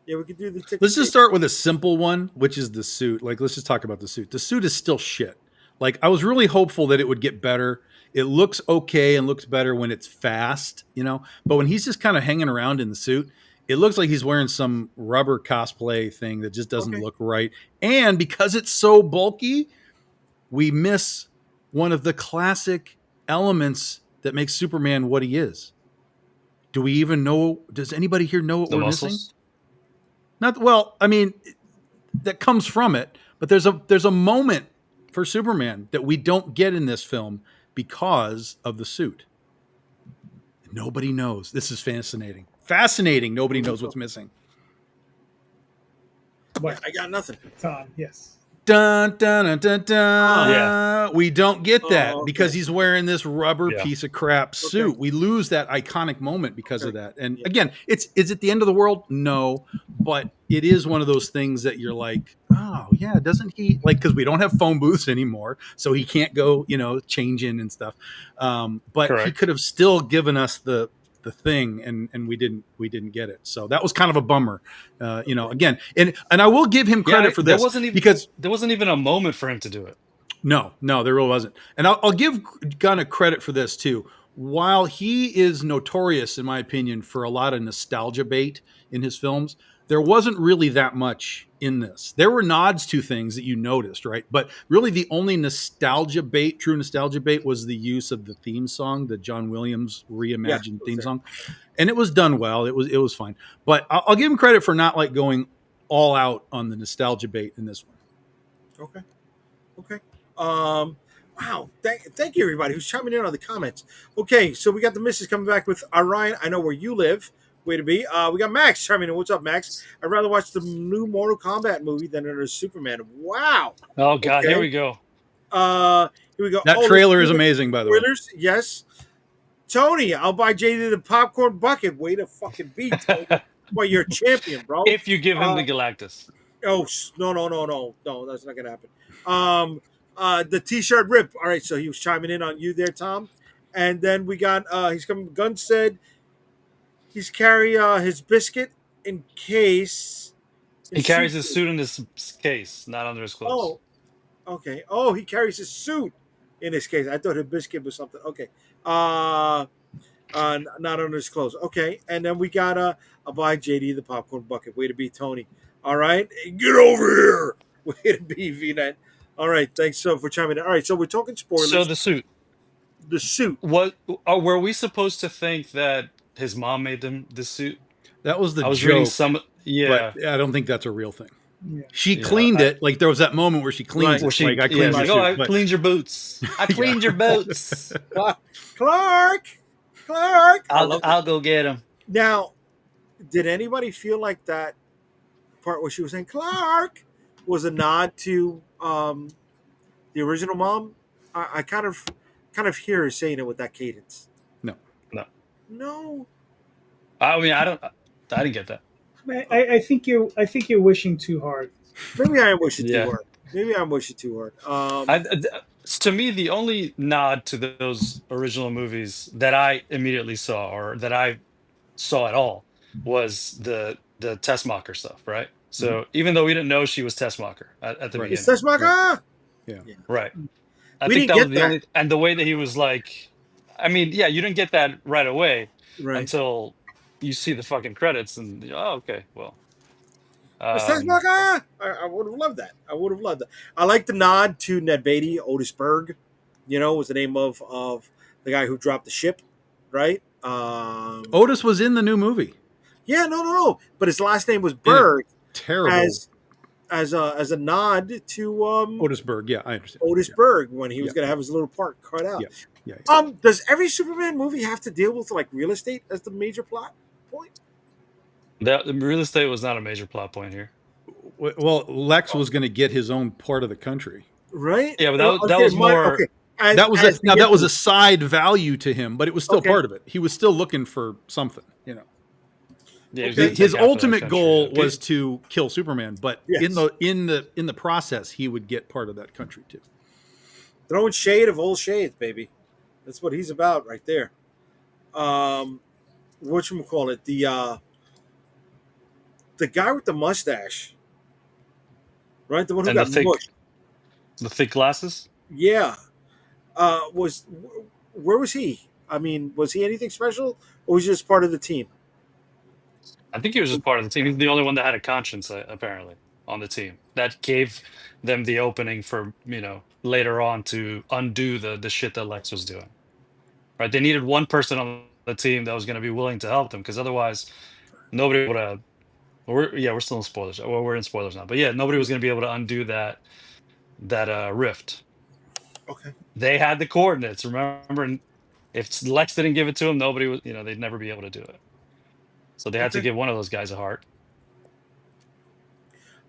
Yeah, we can do the ticker. Let's just tape. start with a simple one, which is the suit. Like, let's just talk about the suit. The suit is still shit. Like, I was really hopeful that it would get better. It looks okay and looks better when it's fast, but when he's just kind of hanging around in the suit, it looks like he's wearing some rubber cosplay thing that just doesn't look right. And because it's so bulky, we miss one of the classic elements that makes Superman what he is. Do we even know? Does anybody here know what The we're muscles? missing? Not well. I mean, that comes from it, but there's a moment for Superman that we don't get in this film because of the suit. Nobody knows. This is fascinating. Fascinating. Nobody knows what's missing. What? I got nothing. Tom, yes. Dun, dun, dun, dun, dun. Yeah. We don't get that okay. because he's wearing this rubber piece of crap suit. Okay. We lose that iconic moment because of that. And again, is it the end of the world? No, but it is one of those things that you're like, oh yeah, doesn't he like, because we don't have phone booths anymore, so he can't go, change in and stuff. But Correct. he could have still given us the thing, and we didn't get it. So that was kind of a bummer, again, and I will give him credit for this because there wasn't even a moment for him to do it. No, there really wasn't. And I'll give Gunn credit for this too. While he is notorious, in my opinion, for a lot of nostalgia bait in his films, there wasn't really that much in this. There were nods to things that you noticed, right? But really the only true nostalgia bait, was the use of the theme song, the John Williams reimagined theme song. And it was done well. It was fine. But I'll give him credit for not like going all out on the nostalgia bait in this one. Okay. Wow. Thank you, everybody who's chiming in on the comments. Okay, so we got the missus coming back with Ryan. I know where you live. Way to be. We got Max chiming in. What's up, Max? I'd rather watch the new Mortal Kombat movie than another Superman. Wow. Oh God, Okay. here we go. Here we go. That trailer is amazing, by the way. Yes. Tony, I'll buy JD the popcorn bucket. Way to fucking be, Tony. Well, you're a champion, bro. If you give him the Galactus. Oh no, that's not gonna happen. The T-shirt rip. All right, so he was chiming in on you there, Tom, and then we got he's coming. Gunn said he's carry his biscuit in case. He carries his suit in his case, not under his clothes. Oh, okay. Oh, he carries his suit in his case. I thought his biscuit was something. Okay. Not under his clothes. Okay, and then we got a buy JD the popcorn bucket. Way to be, Tony. All right, get over here. Way to be, VNet. All right, thanks so for chiming in. All right, so we're talking spoilers. So the suit. The suit. What were we supposed to think that his mom made him this suit? That was the I was joke. reading some. Yeah, but I don't think that's a real thing. Yeah. She cleaned it. Like there was that moment where she cleans it. Where she, like I cleaned your oh, I suit. cleaned your boots. I cleaned your boots. Clark. I'll go get him. Now, did anybody feel like that part where she was saying Clark was a nod to the original mom? I kind of hear her saying it with that cadence. No. I mean, I didn't get that. I think you're wishing too hard. Maybe I am wishing too hard. To me, the only nod to those original movies that I immediately saw, or that I saw at all, was the Tessmacher stuff, right? Mhm. So even though we didn't know she was Tessmacher at the Right. It's beginning, Right. Tessmacher. Yeah. Yeah, right? I we think didn't that was get the that. only, and the way that he was like, I mean, yeah, you didn't get that right away Right. until you see the fucking credits, and oh, okay, well, It's um, Tessmacher. I would have loved that. I would have loved that. I like the nod to Ned Beatty, Otis Berg. Was the name of the guy who dropped the ship, right? Otis was in the new movie Yeah, no. But his last name was in a Berg, terrible as as a nod to Otisburg. Yeah, I understand. Otis Yeah. Berg when he Yeah. was going to have his little part cut out. Yeah. Yeah. Does every Superman movie have to deal with like real estate as the major plot point? that the real estate was not a major plot point here. Well, Lex was going to get his own part of the country. Right? Yeah, but that Okay, was more. okay. As as the That was a infamous. side value to him, but it was still Okay, part of it. He was still looking for something. Yeah, he was okay. gonna take His half of that ultimate country, goal yeah. was to kill Superman, but in Yes. the process, he would get part of that country too. Throwing shade of old shades, baby. That's what he's about right there. Um, whatchamacallit? The guy with the mustache, right? The one who And got mushed. the thick glasses. Yeah. Was where was he? I mean, was he anything special, or was he just part of the team? I think he was just part of the team. He's the only one that had a conscience, apparently, on the team. That gave them the opening for, later on to undo the shit that Lex was doing. Right? They needed one person on the team that was going to be willing to help them, because otherwise nobody would have. We're still in spoilers. Well, we're in spoilers now, but yeah, nobody was going to be able to undo that rift. Okay. They had the coordinates. Remember, and if Lex didn't give it to him, nobody was. They'd never be able to do it. So they had to Okay. give one of those guys a heart.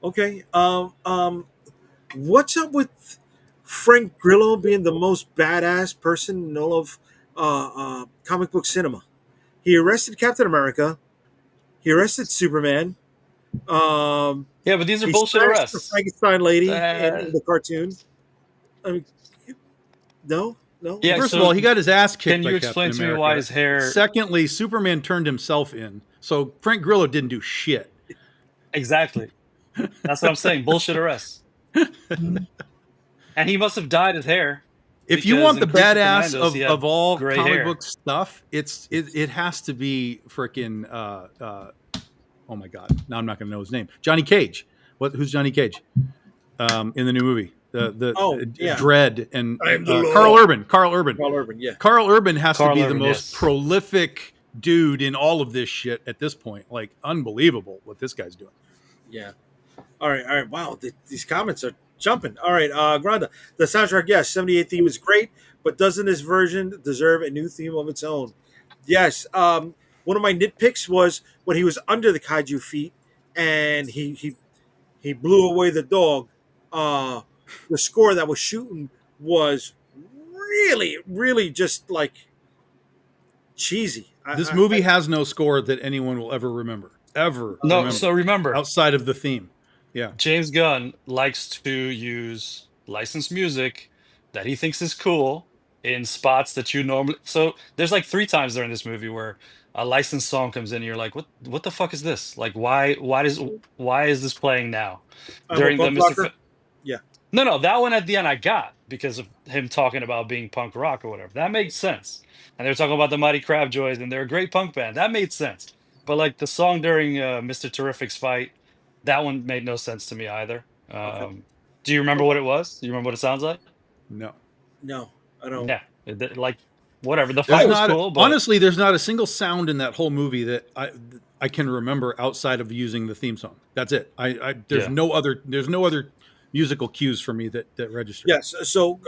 Okay. What's up with Frank Grillo being the most badass person in all of comic book cinema? He arrested Captain America. He arrested Superman. Um, Yeah, but these are he bullshit smashed the arrests. Frankenstein lady in Uh, the cartoon. I mean, no, no. yeah. First of all, So he got his ass can kicked by you Captain explain to me why America. his hair? Secondly, Superman turned himself in, so Frank Grillo didn't do shit. Exactly. That's what I'm saying. Bullshit arrests. And he must have dyed his hair If you because want the in Creature badass Commandos he of had all gray comic hair. book stuff, it has to be freaking oh my god, now I'm not going to know his name. Johnny Cage. Who's Johnny Cage? In the new movie, Oh, the yeah. Dread and I'm the law. Carl Urban. Carl Urban. Carl Urban, yeah. Carl Urban has to Carl be the Urban, most yes. prolific dude in all of this shit at this point. Like unbelievable what this guy's doing. Yeah. All right. Wow, these comments are jumping. All right, Granda. The soundtrack, yes, 78 theme is great, but doesn't this version deserve a new theme of its own? Yes. One of my nitpicks was when he was under the kaiju feet and he blew away the dog. The score that was shooting was really, really just like cheesy. This movie has no score that anyone will ever remember. No, so remember, outside of the theme. Yeah. James Gunn likes to use licensed music that he thinks is cool in spots that you normally. So there's like 3 times during this movie where a licensed song comes in and you're like, what the fuck is this? Like why is this playing now? I'm a During the punk Mr. rocker. Yeah. No, that one at the end I got because of him talking about being punk rock or whatever. That made sense. And they were talking about the Mighty Crab Joys and they're a great punk band. That made sense. But like the song during Mr. Terrific's fight, that one made no sense to me either. Okay. Do you remember what it was? Do you remember what it sounds like? No. No, I don't. Yeah, like whatever. The There's fight was not cool, but honestly there's not a single sound in that whole movie that I can remember outside of using the theme song. That's it. There's Yeah. no other musical cues for me that register. Yes. So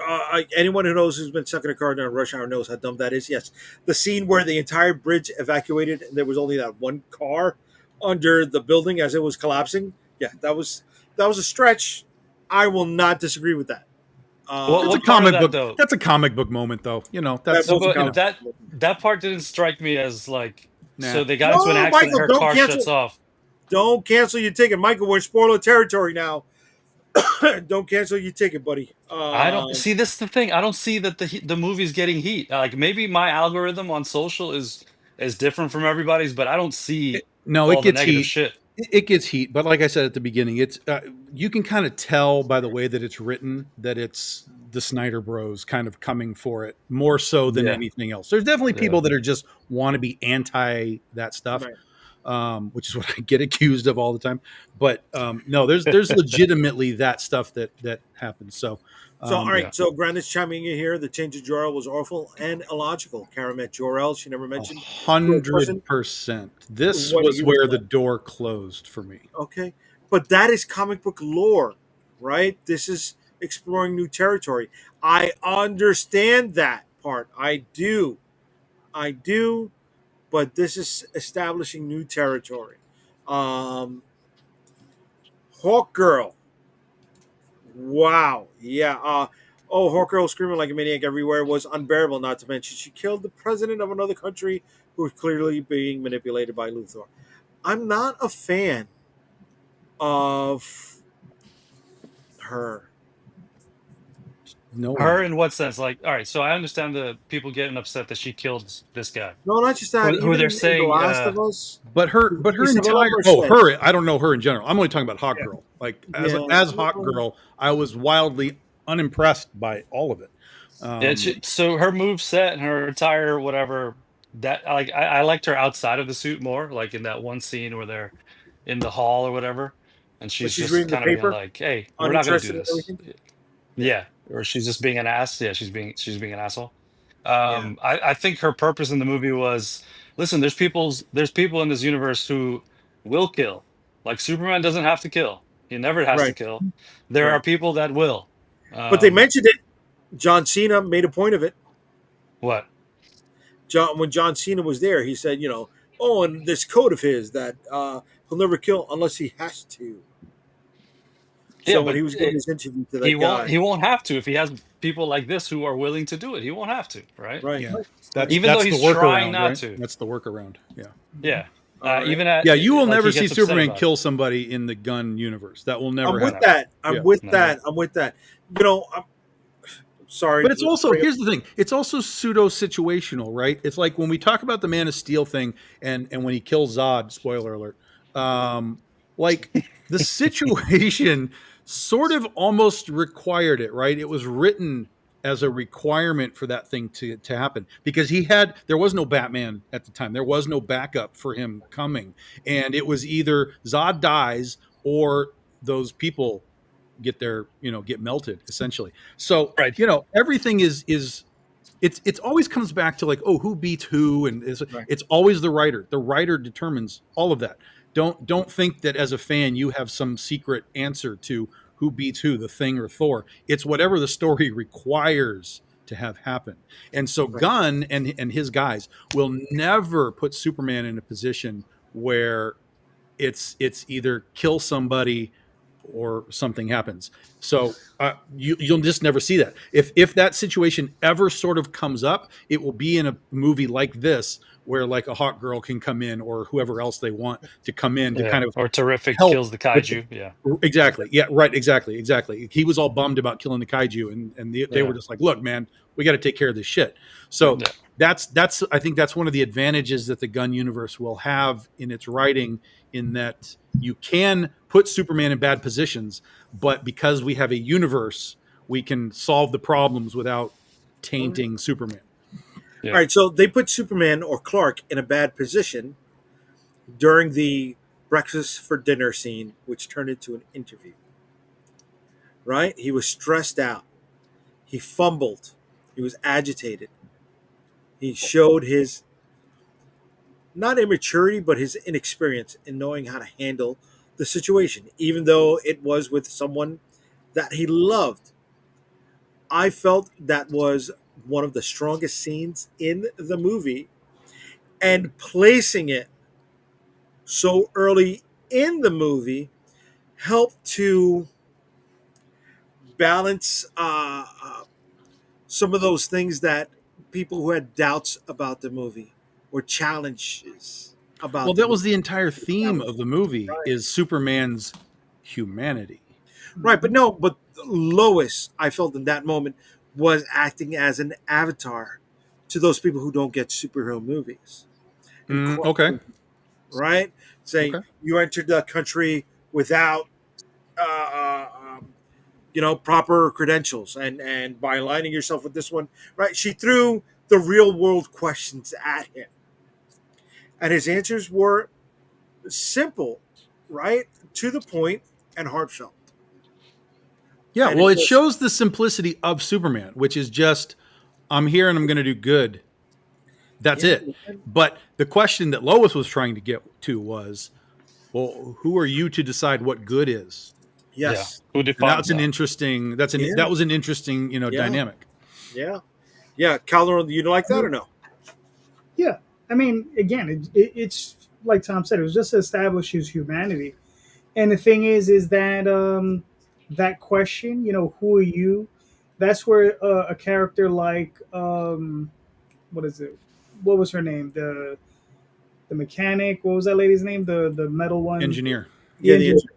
anyone who knows who's been stuck in a car during rush hour knows how dumb that is. Yes, the scene where the entire bridge evacuated and there was only that one car under the building as it was collapsing. Yeah, that was a stretch. I will not disagree with that. Well, That's what a part of comic that, book. though? That's a comic book moment, though. That's That was a But comic that part didn't strike me as like. Nah. So they got into an No, accident. Michael, Her don't car cancel. shuts off. Don't cancel your ticket, Michael. We're in spoiler territory now. Don't cancel your ticket, buddy. I don't Um, see this is the thing. I don't see that the movie's getting heat. Like maybe my algorithm on social is different from everybody's, but I don't see No, it all the gets negative heat. shit. It gets heat, but like I said at the beginning, it's you can kind of tell by the way that it's written that it's the Snyder Bros kind of coming for it more so than Yeah, anything else. There's definitely yeah. people that are just want to be anti that stuff, right. which is what I get accused of all the time. But no, there's legitimately that stuff that happens. So So, all um, right. Yeah. So, Grant chiming in here. The change of Jor-El was awful and illogical. Karen met Jor-El. She never a mentioned to a person 100%. This what was he was where the like. door closed for me. Okay, but that is comic book lore, right? This is exploring new territory. I understand that part. I do. But this is establishing new territory. Um, Hawk Girl. Wow. Yeah. Oh, Hawk Girl screaming like a maniac everywhere was unbearable. Not to mention, she killed the president of another country who was clearly being manipulated by Luthor. I'm not a fan of her. No one Her is. in what sense? Like, all right, so I understand the people getting upset that she killed this guy. No, not just that. Who Even they're in The saying, Last of Us, But her Isabella entire Merced. I don't know her in general. I'm only talking about Hawk Girl. Like Yeah. as Hawk Girl, I was wildly unimpressed by all of it. yeah, Um, so her move set and her attire, whatever. That like I liked her outside of the suit more, like in that one scene where they're in the hall or whatever, and But she's she's just reading the kind of being paper, like, "Hey, we're not gonna do uninterested in this." everything. Yeah. Yeah, or she's just being an ass. Yeah, she's being an asshole. Yeah. I think her purpose in the movie was, listen, there's people in this universe who will kill. Like Superman doesn't have to kill. He never has to Right. kill. There are Right. people that will. But they Um, mentioned it. John Cena made a point of it. what? When John Cena was there, he said, oh, and this code of his that he'll never kill unless he has to. Yeah, So when but he was giving his interview to he that won't. guy, He won't have to if he has people like this who are willing to do it. He won't have to, right? right, yeah, right, Even though that's the he's trying workaround, not right? to. That's the workaround. Yeah, Yeah. all right. Even at yeah. You will like never he see gets upset Superman about it. kill somebody in the gun universe. That will never I'm with happen. No, that. I'm Yeah. with no. that. I'm with that. I'm sorry But it's to also bring up. here's the thing. It's also pseudo situational, right? It's like when we talk about the Man of Steel thing, and when he kills Zod. Spoiler alert. Um, like the situation sort of almost required it, right? It was written as a requirement for that thing to happen because there was no Batman at the time. There was no backup for him coming, and it was either Zod dies or those people get melted essentially. So Right. everything is it's always comes back to like, oh, who beats who, and Right, it's always the writer. The writer determines all of that. Don't think that as a fan you have some secret answer to who beats who, the Thing or Thor. It's whatever the story requires to have happen. And so right, Gunn and his guys will never put Superman in a position where it's either kill somebody or something happens. So you'll just never see that. If that situation ever sort of comes up, it will be in a movie like this, where like a Hawk Girl can come in or whoever else they want to come in to Yeah. kind of Or terrific help kills the with the kaiju. Yeah. exactly. Yeah, right. Exactly. He was all bummed about killing the kaiju, and they were Yeah. just like, "Look, man, we got to take care of this shit." So Yeah. that's I think that's one of the advantages that the Gun universe will have in its writing, in that you can put Superman in bad positions, but because we have a universe, we can solve the problems without all right. tainting Superman. All Yeah. right. So they put Superman or Clark in a bad position during the breakfast for dinner scene, which turned into an interview. Right? He was stressed out. He fumbled. He was agitated. He showed his not immaturity, but his inexperience in knowing how to handle the situation, even though it was with someone that he loved. I felt that was one of the strongest scenes in the movie, and placing it so early in the movie helped to balance some of those things that people who had doubts about the movie or challenges Well, about the that movie. was the entire theme Challenge. of the movie Right. is Superman's humanity. Right, but no, but Lois, I felt in that moment, was acting as an avatar to those people who don't get superhero movies and Okay. question, right? Saying Okay. you entered the country without uh, uh, um, proper credentials, and by aligning yourself with this one, right? She threw the real world questions at him, and his answers were simple, right, to the point, and heartfelt. Yeah. And Well, it it was, shows the simplicity of Superman, which is just, I'm here and I'm going to do good. That's yeah, it. But the question that Lois was trying to get to was, well, who are you to decide what good is? Yeah. yes, Who And defines that's an that? interesting. yeah, That was an interesting, yeah, dynamic. yeah, yeah. Calderon, you like that or no? Yeah, I mean, again, it's like Tom said, it was just to establish his humanity. And the thing is that that question, who are you? That's where a character like what is it? What was her name? The mechanic. What was that lady's name? The metal one. Engineer. The Yeah, the engineer. answer.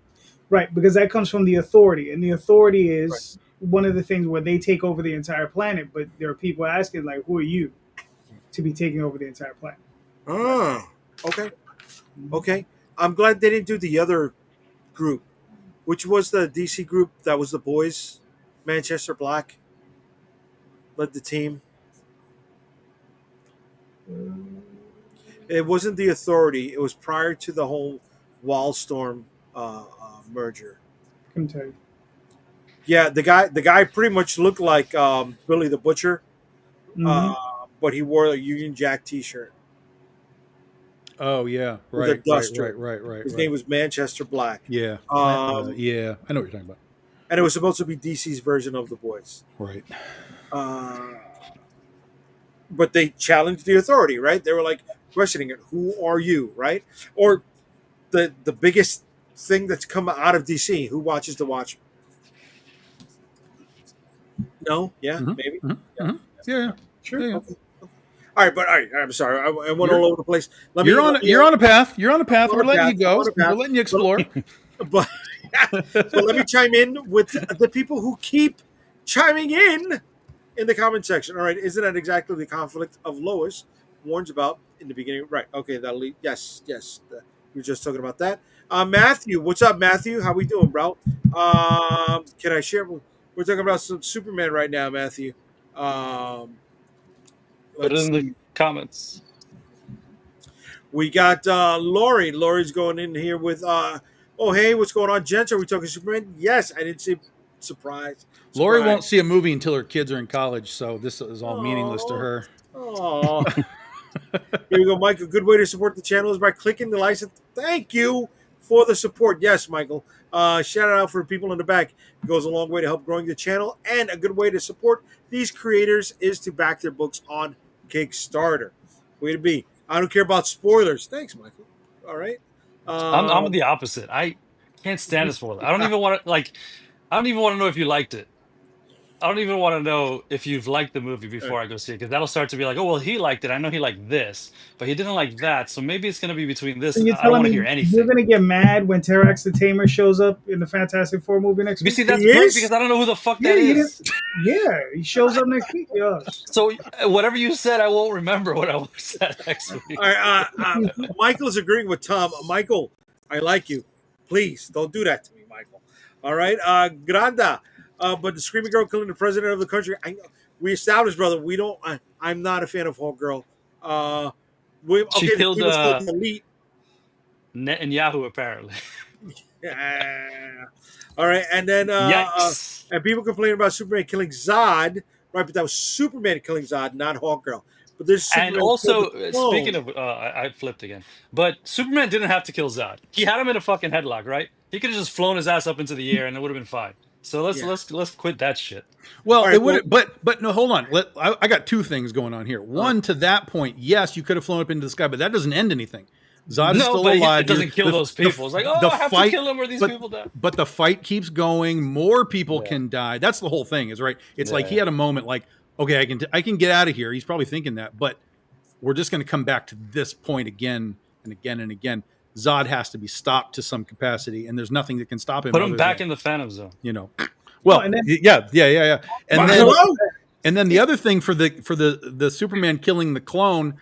Right, because that comes from the authority, and the authority Right. is one of the things where they take over the entire planet. But there are people asking like, who are you to be taking over the entire planet? Ah, okay, okay. I'm glad they didn't do the other group, which was the DC group that was the boys. Manchester Black led the team. It wasn't the authority. It was prior to the whole Wildstorm merger. Couldn't tell you. Yeah, the guy pretty much looked like Billy the Butcher, Hmm. but he wore a Union Jack T-shirt Oh yeah. with a Right. Right. duster. Right. Right. Right. His name Right. was Manchester Black, Yeah. um, Yeah. I know what you're talking about. and it was supposed to be DC's version of the boys. Right. Uh, but they challenged the authority, right? They were like questioning it. Who are you, right? Or the biggest thing that's come out of DC. Who watches the Watchmen? No, yeah, Mm-hmm. maybe. Mm-hmm. Yeah. Mm-hmm. Yeah. Yeah. Sure. Yeah. Yeah. Okay. All right, but all right. I'm sorry. I went You're all over the place. Let me. you're on Let a, me. you're on a path. You're on a I'm path. on We're a letting path. you I'm go. on a We're path. letting you But explore. but but let me chime in with the people who keep chiming in the comment section. All right, isn't that exactly the conflict of Lois warns about in the beginning? Right. Okay. That'll lead. Yes. Yes. We were just talking about that. Matthew, what's up, Matthew? How we doing, bro? Can I share? We're talking about some Superman right now, Matthew. Um, Put it let's in the see. comments. We got Lori. Lori's going in here with oh hey, what's going on, gents? Are we talking Superman? Yes, I didn't see surprise. Lori Surprise. won't see a movie until her kids are in college, so this is all meaningless to Oh, her. oh. Here we go, Mike. A good way to support the channel is by clicking the license. Thank you for the support. Yes, Michael. Shout out for people in the back. It goes a long way to help growing the channel, and a good way to support these creators is to back their books on Kickstarter. Way to be. I don't care about spoilers. Thanks, Michael. All right. I'm Um, the opposite. I can't stand a spoiler. I don't even want to like. I don't even want to know if you liked it. I don't even want to know if you've liked the movie before I go see it, because that'll start to be like, oh well, he liked it. I know he liked this, but he didn't like that. So maybe it's gonna be between this. So you're I don't telling want to hear me you're anything. gonna get mad when Terrax the Tamer shows up in the Fantastic Four movie next But week? see, he that's great because is. I don't know who the fuck Yeah, that you didn't. is. Yeah, he shows up next week. Yes. So whatever you said, I won't remember what I said next All week. right, Michael's agreeing with Tom. Michael, I like you. Please don't do that to me, Michael. All right, Granda. But the screaming girl killing the president of the country. We established, brother. We don't. I'm not a fan of Hawk Girl. She Okay, the killed team is called the Elite. Netanyahu apparently. Yeah. All right, and then Yikes. and people complaining about Superman killing Zod, right? But that was Superman killing Zod, not Hawk Girl. But this And Superman killed the also, speaking clone. of, I flipped again. But Superman didn't have to kill Zod. He had him in a fucking headlock, right? He could have just flown his ass up into the air, and it would have been fine. So let's Yeah. let's quit that shit. Well, All it right. would, Well, but no, hold on. I got two things going on here. uh, One, to that point, yes, you could have flown up into the sky, but that doesn't end anything. Zod is No, still but it alive. doesn't kill those people. It's like, oh, The I have to fight, kill him, or these but people die. but the fight keeps going. More people Yeah, can die. That's the whole thing, is right. It's like he yeah. had a moment, like, okay, I can get out of here. He's probably thinking that, but we're just going to come back to this point again and again and again. Zod has to be stopped to some capacity, and there's nothing that can stop him Put him other back than, in the Phantom Zone. you know. Oh, Well, and then yeah. But And then hello. the other thing for the Superman killing the clone.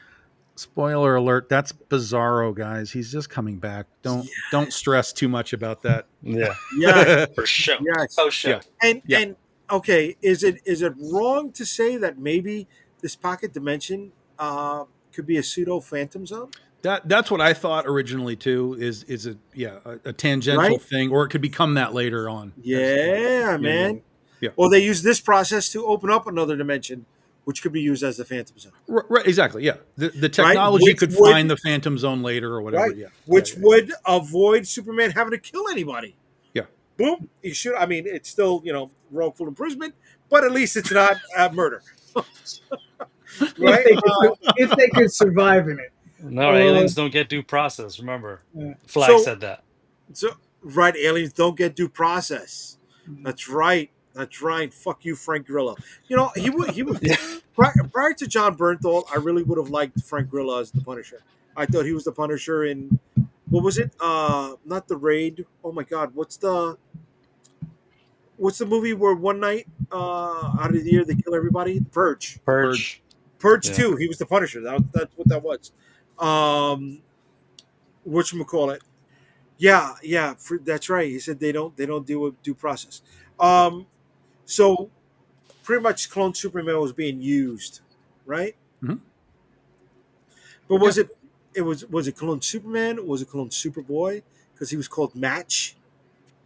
Spoiler alert, that's Bizarro, guys. He's just coming back. Don't stress too much about that. Yeah, Yes, for sure. yes. Oh, Yeah. show. Yeah. And okay, is it wrong to say that maybe this pocket dimension could be a pseudo phantom zone, That's what I thought originally too. Is a tangential right? thing, or it could become that later on. Absolutely. Yeah, Yeah, yeah, man. yeah. Or they use this process to open up another dimension, which could be used as the phantom zone, Right, exactly. Yeah. The right? technology Which could would find the Phantom Zone later or whatever. right, Yeah. Yeah. which Yeah. would avoid Superman having to kill anybody. Yeah. Boom. You should. I mean, it's still wrongful imprisonment, but at least it's not murder, if right? they could survive in it. No, Uh, aliens don't get due process. Remember, yeah. Flag So said that. So right, aliens don't get due process. That's right. That's right. Fuck you, Frank Grillo. He would Yeah, prior to John Bernthal, I really would have liked Frank Grillo as the Punisher. I thought he was the Punisher in what was it? Not the Raid. Oh my God, what's the movie where one night out of the year they kill everybody? The Purge. Purge. Purge. Purge Yeah, 2. He was the Punisher. That's what that was. Um, whatchamacallit? Yeah, yeah, that's right. He said they don't deal with due process. Um, so pretty much clone Superman was being used, right? Mhm. But Yeah. was it clone Superman? Or was it clone Superboy? Because he was called Match.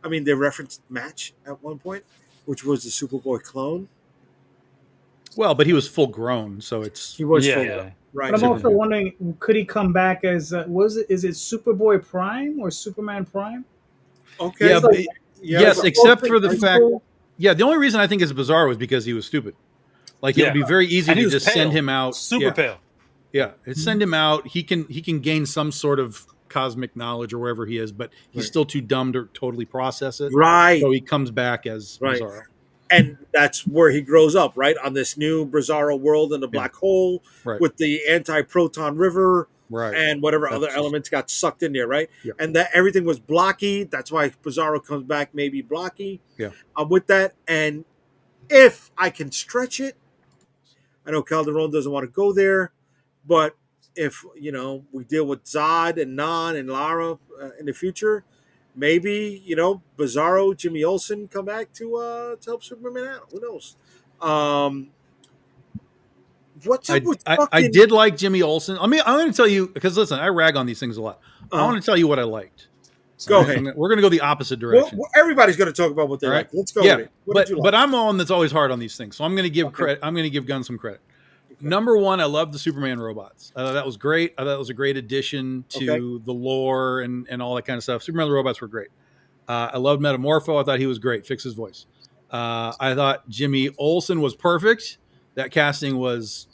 I mean, they referenced Match at one point, which was the Superboy clone. Well, but he was full grown, so it's He was yeah, full, yeah. right? but I'm typical. also wondering, could he come back as is it Superboy Prime or Superman Prime? Yeah. Okay, It's like yeah, it's Yes, an except ultimate for the fact. evil. Yeah, the only reason I think it's bizarre was because he was stupid. Like it would Yeah. be very easy And to he was just send pale, him out. super Yeah. pale. Yeah. Send him out. He can gain some sort of cosmic knowledge or wherever he is, but he's right, still too dumb to totally process it. right, So he comes back as right. Bizarro. And that's where he grows up, right? On this new Bizarro world in the Yeah. black hole Right. with the anti-proton river Right. and whatever other That's elements got sucked in there, right? yeah. And that everything was blocky. That's why Bizarro comes back maybe blocky. Yeah. I'm with that. And if I can stretch it, I know Calderon doesn't want to go there, but if we deal with Zod and Nan and Lara in the future, maybe Bizarro, Jimmy Olsen come back to help Superman out. Who knows? Um, what's up with I fucking? did like Jimmy Olsen. I'm going to tell you because listen, I rag on these things a lot. I Uh, want to tell you what I liked. All Go right, ahead. we're going to go the opposite Well, direction. everybody's going to talk about what they All right. like. Let's go with Yeah, it. What did you like? but I'm the one that's always hard on these things, so I'm going to give Okay. credit. I'm going to give Gunn some credit. Okay. Number one, I love the Superman robots. I thought that was great. I thought it was a great addition to Okay. the lore and all that kind of stuff. Superman robots were great. I loved Metamorpho. I thought he was great. Fix his voice. I thought Jimmy Olsen was perfect. That casting was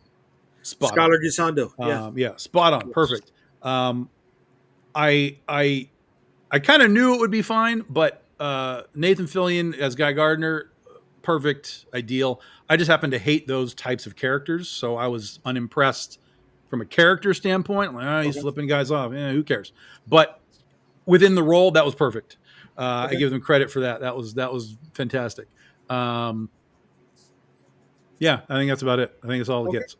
spot on. Scholar Gisando. Yeah. Yeah, spot on, Yes. perfect. I I I kind of knew it would be fine, but Nathan Fillion as Guy Gardner, perfect, ideal. I just happen to hate those types of characters, so I was unimpressed from a character standpoint. Like, he's Okay. flipping guys off. Who cares? But within the role, that was perfect. I Okay. give them credit for that. That was fantastic. Yeah, I think that's about it. I think that's all it Okay. gets.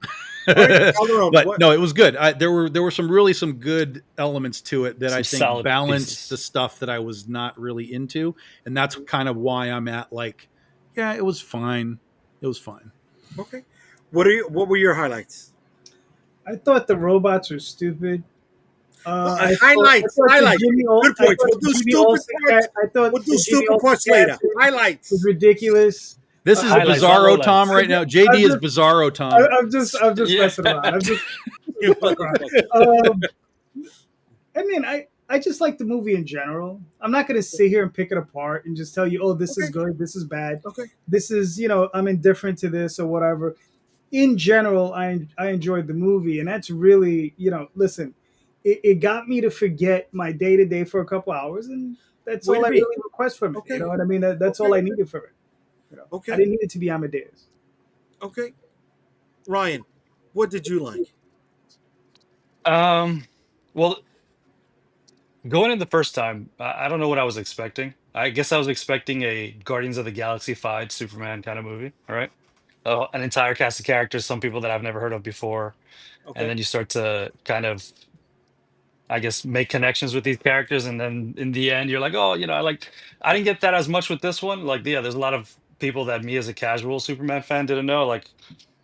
All right. Calderon. But What? no, it was good. There were some good elements to it that I Some think solid balanced the pieces. stuff that I was not really into, and that's kind of why I'm at like, yeah, it was fine. It was fine. Okay. What were your highlights? I thought the robots were stupid. I Highlights. thought Highlights. Good I points. thought We'll the do Jimmy stupid Olsen parts. I thought We'll do the Jimmy stupid Olsen parts later. casting was Highlights. ridiculous. This is Highlights, not Bizarro Tom lowlights. right now. JD is I'm Bizarro Tom. I'm just Yeah. messing around. I'm just You fucking around. motherfucker. I mean, I just like the movie in general. I'm not going to sit here and pick it apart and just tell you, oh, this is Okay. good, this is bad, Okay. this is I'm indifferent to this or whatever. In general, I enjoyed the movie, and that's really listen, it got me to forget my day to day for a couple hours, and that's Way all to I be. really request from it. Okay. You know what I mean? That's all Okay. I needed from it. I Okay. didn't need it to be Amadeus. Okay. Ryan, what did you like? Well, going in the first time, I don't know what I was expecting. I guess I was expecting a Guardians of the Galaxy 5 Superman kind of movie, all right? An entire cast of characters, some people that I've never heard of before, and Okay. then you start to kind of, I guess, make connections with these characters, and then in the end, you're like, oh, I didn't get that as much with this one. Like, yeah, there's a lot of people that me as a casual Superman fan didn't know. Like,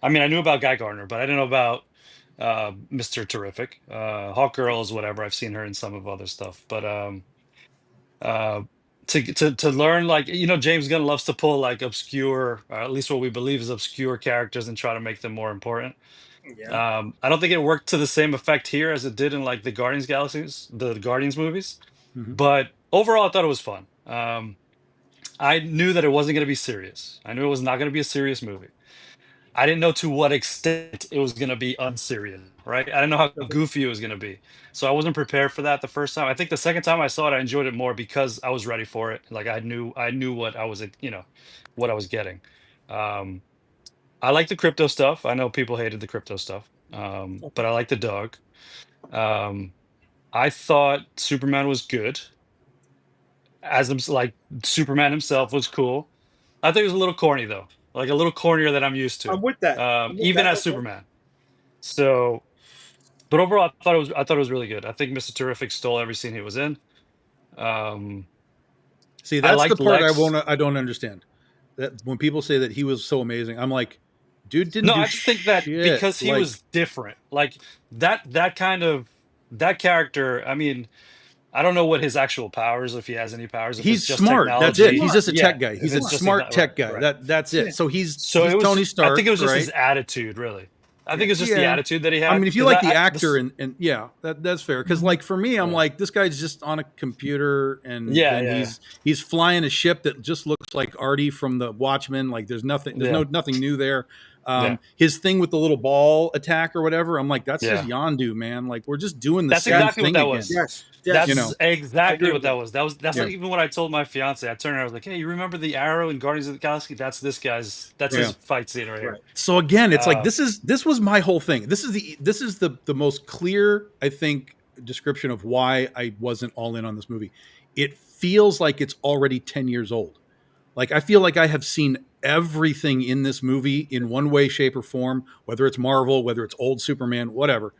I mean, I knew about Guy Gardner, but I didn't know about Mr. Terrific, Hawk Girls, whatever. I've seen her in some of other stuff, but uh, to learn, like, James Gunn loves to pull like obscure, or at least what we believe is obscure characters, and try to make them more important. Yeah. I don't think it worked to the same effect here as it did in like the Guardians movies, Mhm. but overall, I thought it was fun. I knew that it wasn't going to be serious. I knew it was not going to be a serious movie. I didn't know to what extent it was going to be unserious, right? I didn't know how Okay. goofy it was going to be. So I wasn't prepared for that the first time. I think the second time I saw it, I enjoyed it more because I was ready for it. Like I knew what I was, what I was getting. Um, I like the crypto stuff. I know people hated the crypto stuff, but I like the dog. Um, I thought Superman was good, like Superman himself was cool. I think it was a little corny though, like a little cornier than I'm used to, I'm with that. I'm with even that. as Okay. Superman. So, but overall, I thought it was really good. I think Mr. Terrific stole every scene he was in. Um, See, I that's the liked part Lex. I don't understand. That when people say that he was so amazing, I'm like, dude didn't No, do I just think that shit. because he Like was different, like that kind of that character. I mean, I don't know what his actual powers, if he has any powers, if it's he's just smart. That's it. technology. He's Smart. just a Yeah, tech guy. if He's a it's Smart. just smart right, tech guy. right. That's Yeah. it. So So he's it Tony was. I think Stark, it was just his right? attitude, really. I think Yeah. it's just the Yeah. attitude that he I had. mean, if you Because like the I actor this, and yeah, that's fair. Because like for me, I'm yeah, like this guy's just on a computer, and yeah, then yeah, he's flying a ship that just looks like Artie from the Watchmen. Like there's yeah, nothing new there. yeah, His thing with the little ball attack or whatever, I'm like that's just yeah. Yondu, man. Like we're just doing the That's same Yes. exactly what thing that again. was. Yes. You Yes. That's know, I exactly agree what with that that. was. That's yeah, like even what I told my fiance. I turned around, I was like, "Hey, you remember the arrow in Guardians of the Galaxy? That's this guy's. That's yeah. his fight scene right here." Right. So again, it's like Uh, this was my whole thing. This is the most clear, I think, description of why I wasn't all in on this movie. It feels like it's already 10 years old. Like I feel like I have seen everything in this movie in one way, shape, or form, whether it's Marvel, whether it's old Superman, whatever.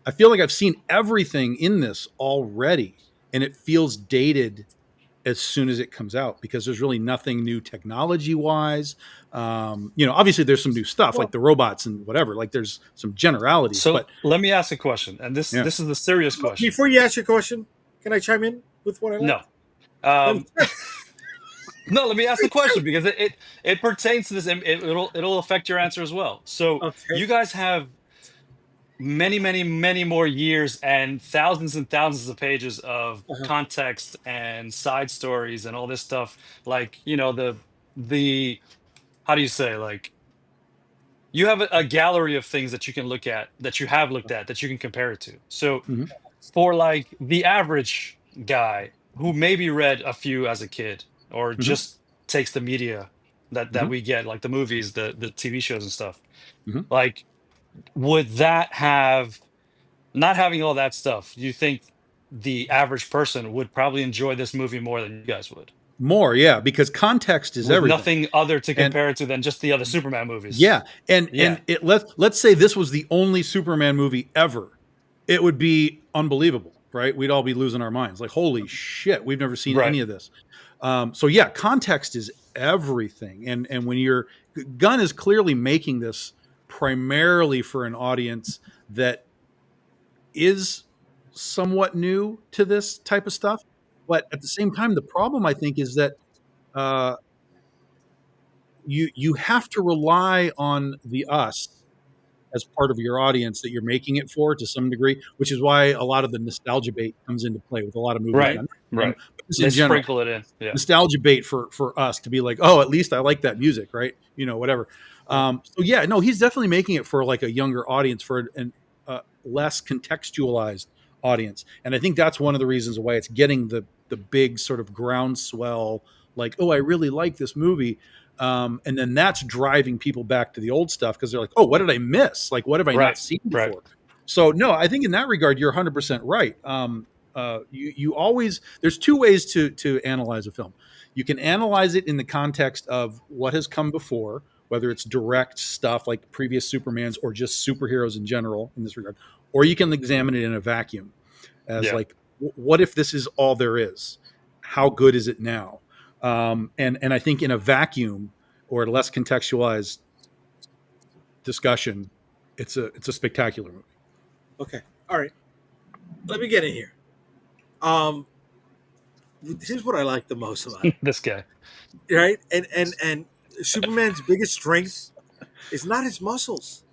I feel like I've seen everything in this already, and it feels dated as soon as it comes out because there's really nothing new technology wise. Obviously there's some new stuff like Well, the robots and whatever. Like there's some generalities, so but let me ask a question, and this yeah, this is the serious question. before you ask your question, can I chime in with what I No, like? Let me, um, no. Let me ask the question because it pertains to this, and it'll affect your answer as well. So okay. you guys have many, many, many more years and thousands of pages of Uh-huh. context and side stories and all this stuff. Like, the how do you say, like, you have a gallery of things that you can look at, that you have looked at, that you can compare it to. So hmm for like the average guy who maybe read a few as a kid, or hmm just takes the media that hmm we get, like the movies, the TV shows and stuff, hmm like, would that have, not having all that stuff, do you think the average person would probably enjoy this movie more than you guys would, more, yeah, because context is with everything. nothing other to And compare it to than just the other Superman movies? yeah, and Yeah, it let's say this was the only Superman movie ever, it would be unbelievable, right? We'd all be losing our minds, like holy shit, we've never seen right. any of this. So yeah, context is everything, and when you're Gunn is clearly making this primarily for an audience that is somewhat new to this type of stuff, but at the same time, the problem I think is that uh, you have to rely on the us as part of your audience that you're making it for to some degree, which is why a lot of the nostalgia bait comes into play with a lot of movies. Right, Not him, right. but just They in general, sprinkle it in. Yeah. nostalgia bait for us to be like, oh, at least I like that music, right? Whatever. Right. So yeah, no, he's definitely making it for like a younger audience, for an less contextualized audience, and I think that's one of the reasons why it's getting the big sort of groundswell, like, oh, I really like this movie. And then that's driving people back to the old stuff because they're like, oh, what did I miss? Like, what have I not Right, seen right. before? So, no, I think in that regard, you're 100% right. You always, there's two ways to analyze a film. You can analyze it in the context of what has come before, whether it's direct stuff like previous Supermans or just superheroes in general in this regard, or you can examine it in a vacuum as Yeah. like, what if this is all there is? How good is it now? And I think in a vacuum or a less contextualized discussion, it's a spectacular movie. Okay. All right. Let me get in here. Um, here's what I like the most about it, This guy. right? And Superman's biggest strength is not his muscles;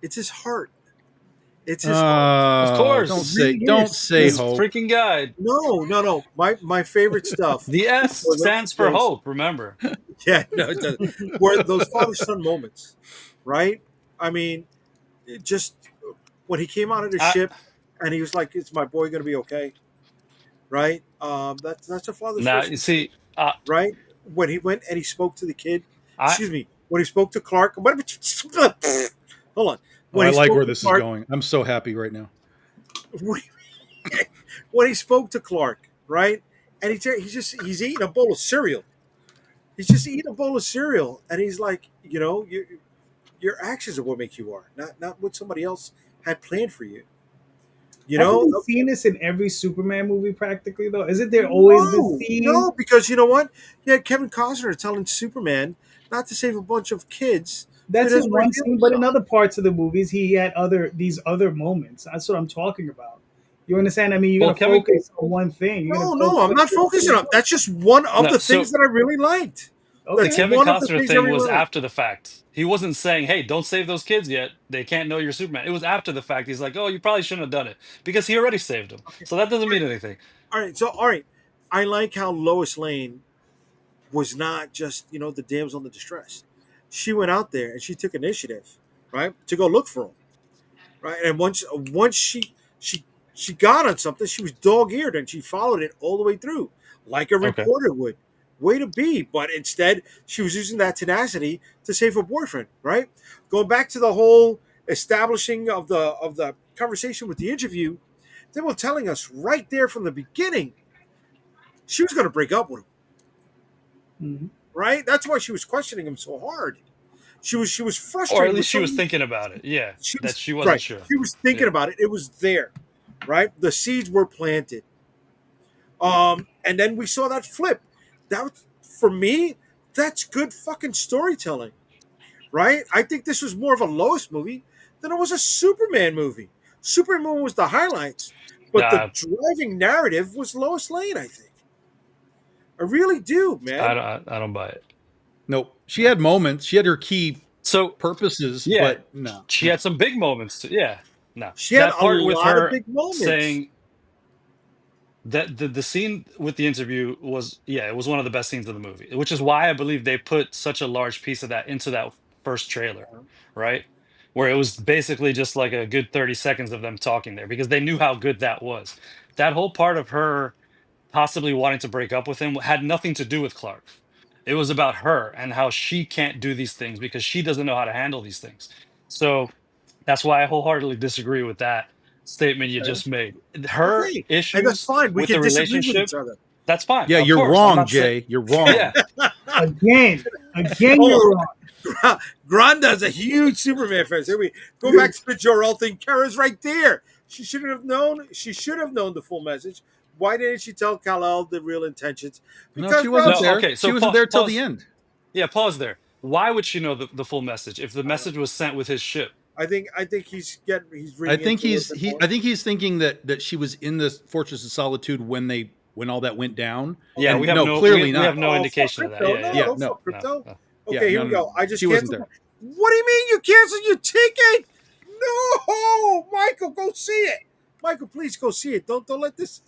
it's his heart. It's his heart. Of Don't It course. say really don't is. say This hope. freaking guy. No, no, no. My favorite stuff The S were stands for those. hope, remember. Yeah, no, it doesn't. Were those father son moments, right? I mean, it just when he came out of the I ship and he was like, "Is my boy going to be okay?" Right? That's a father's now first you instinct, see right? When he went and he spoke to the kid, I excuse me, when he spoke to Clark, hold on, Oh, when I he like spoke where to this is Clark, going. I'm so happy right now. when he spoke to Clark, right? And he's eating a bowl of cereal. He's just eating a bowl of cereal, and he's like, your actions are what make you are, not what somebody else had planned for you. You Haven't know, we seen this in every Superman movie practically though? Isn't there always this no, scene? no, because you know what? You had Kevin Costner telling Superman not to save a bunch of kids so he That's in doesn't one reveal scene, but in himself. other parts of the movies, he had these other moments. That's what I'm talking about. You understand? I mean, you're well gonna Kevin focus on one thing. You're gonna No, no, focus I'm on not certain focusing things. on. That's just one of no, the so things that I really liked. the That's Okay. Kevin one of the Costner things I thing really was liked. after the fact. He wasn't saying, "Hey, don't save those kids yet. They can't know you're Superman." It was after the fact. He's like, "Oh, you probably shouldn't have done it because he already saved them." Okay. So that doesn't mean anything. All right. So, all right. I like how Lois Lane was not just the damsel in the distress. She went out there and she took initiative, right, to go look for him, right. And once she got on something, she was dog eared and she followed it all the way through, like a Okay. reporter would. Way to be, but instead she was using that tenacity to save her boyfriend, right? Going back to the whole establishing of the conversation with the interview, they were telling us right there from the beginning she was going to break up with him, Mhm. right? That's why she was questioning him so hard. She was Or at frustrated with least she was something. thinking about it. Yeah, She that was she wasn't right. sure. She was thinking Yeah. about it. It was there, right? The seeds were planted. And then we saw that flip. That was, for me, that's good fucking storytelling, right? I think this was more of a Lois movie than it was a Superman movie. Superman was the highlights, but the Nah, driving narrative was Lois Lane. I think. I really do, man. I don't buy it. Nope. She had moments. She had her key So purposes, yeah, but no, she no. had some big moments too. Yeah, no, She had that a part with lot of her big moments. saying that the scene with the interview was, yeah, it was one of the best scenes of the movie, which is why I believe they put such a large piece of that into that first trailer, right? Where it was basically just like a good 30 seconds of them talking there because they knew how good that was. That whole part of her possibly wanting to break up with him had nothing to do with Clark. It was about her and how she can't do these things because she doesn't know how to handle these things. So that's why I wholeheartedly disagree with that statement you Okay. just made. Her Okay, and that's issues fine. We with can the disagree with relationship, each other. that's fine. Yeah, Of you're course. I'm wrong, not saying, Jay. You're yeah. wrong. Again, again, Hold you're on. wrong. Granda's a huge Superman fan. Here we go back to the Jor-El thing. Kara's right there. She should have known. She should have known the full message. Why didn't she tell Kal-El the real intentions? No, she Because bro, wasn't No, there. okay. She So wasn't there till the pause. end. Yeah, pause there. Why would she know the full message if the I don't know. message was sent with his ship? I think he's I reading think into it a little bit more. I think he's thinking that she was in the Fortress of Solitude when all that went down. Yeah, Okay. And no, we clearly we have not. no Oh, fuck indication of that. crypto. Yeah, yeah, No, Yeah, yeah. don't no. fuck No, crypto. no. Yeah, Okay, here no, we no, no. go. I just She wasn't canceled. there. What do you mean you canceled your ticket? No, Michael, go see it. Michael, please go see it. Don't let this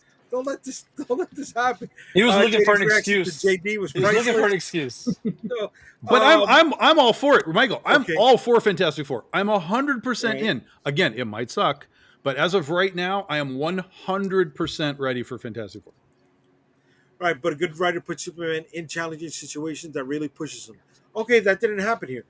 happen. He was looking for JD's an reaction to excuse. JD was He was looking for an priceless. excuse. No, But I'm all for it, Michael. I'm okay, all for Fantastic Four. I'm 100% right, in. Again, it might suck, but as of right now, I am 100% ready for Fantastic Four. right. But a good writer puts Superman in challenging situations that really pushes him. Okay, that didn't happen here.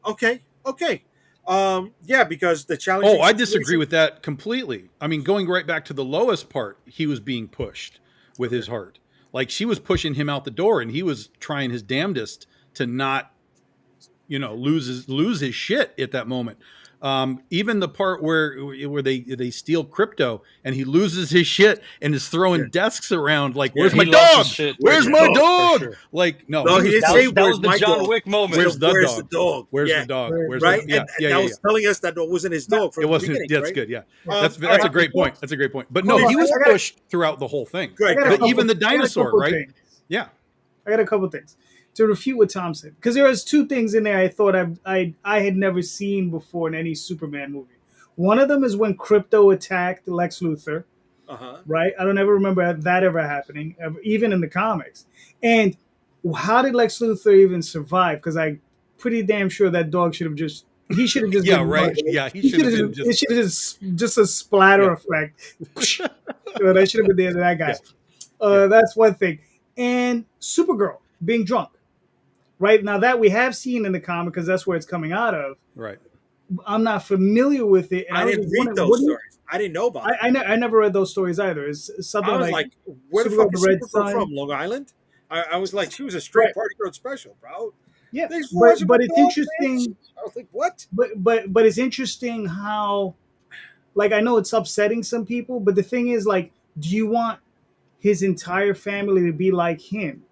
Okay, okay. Yeah, because the challenging Oh, I disagree situation. with that completely. I mean, going right back to the lowest part, he was being pushed with Okay. his heart. Like she was pushing him out the door, and he was trying his damnedest to not, lose his shit at that moment. Even the part where they steal crypto and he loses his shit and is Yeah. throwing desks around like, Yeah. "Where's my He lost his dog? shit. Where's Where's the my Yeah, dog? for dog?" sure. Like, no, No, he he was didn't That say was pushed. that where's was the my John dog. Wick moment. Where's So the where's the dog? dog? Where's Yeah. the dog? Where's Where's the the Right. dog? yeah, And yeah, that yeah, was yeah. telling us that it wasn't his Now, dog It from the wasn't. beginning, That's right? good. Yeah, now, that's all that's a right, great before, point. That's a great point. But no, hold on, he was I got, pushed throughout the whole thing. Good. I got a Good. couple, Even the I got a dinosaur, couple right? things. Yeah, I got a couple things to refute what Tom said because there was two things in there I thought I had never seen before in any Superman movie. One of them is when Crypto attacked Lex Luthor, Uh huh. right? I don't ever remember that ever happening, even in the comics. And how did Lex Luthor even survive? Because I pretty damn sure that dog should have just he should have just yeah, been right. murdered. Yeah, he He should should have have been it just should have just a splatter yeah, effect. That should have been the end of that yeah, guy. yeah. That's one thing. And Supergirl being drunk. Right now that we have seen in the comic because that's where it's coming out of. Right. I'm not familiar with it, and I I was didn't just read wondering, those what do you? stories. I didn't know about that. I never read those stories either. It's I something was like like, where the Supergirl, fuck the is Red Supergirl Sun, from? Long Island? I was like, she was a straight right? party girl special, bro. Yeah, Thanks for watching my but it's dog, bitch. interesting. I was like, what? But it's interesting how, like, I know it's upsetting some people, but the thing is, like, do you want his entire family to be like him?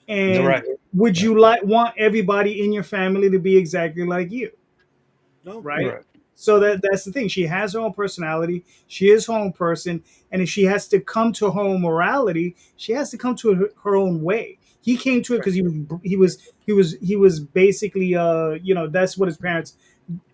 You're And right. would Right. you like want everybody in your family to be exactly like you? No. Right? Right. So that's the thing. She has her own personality. She is her own person, and if she has to come to her own morality, she has to come to her own way. He came to it Right. because he was basically that's what his parents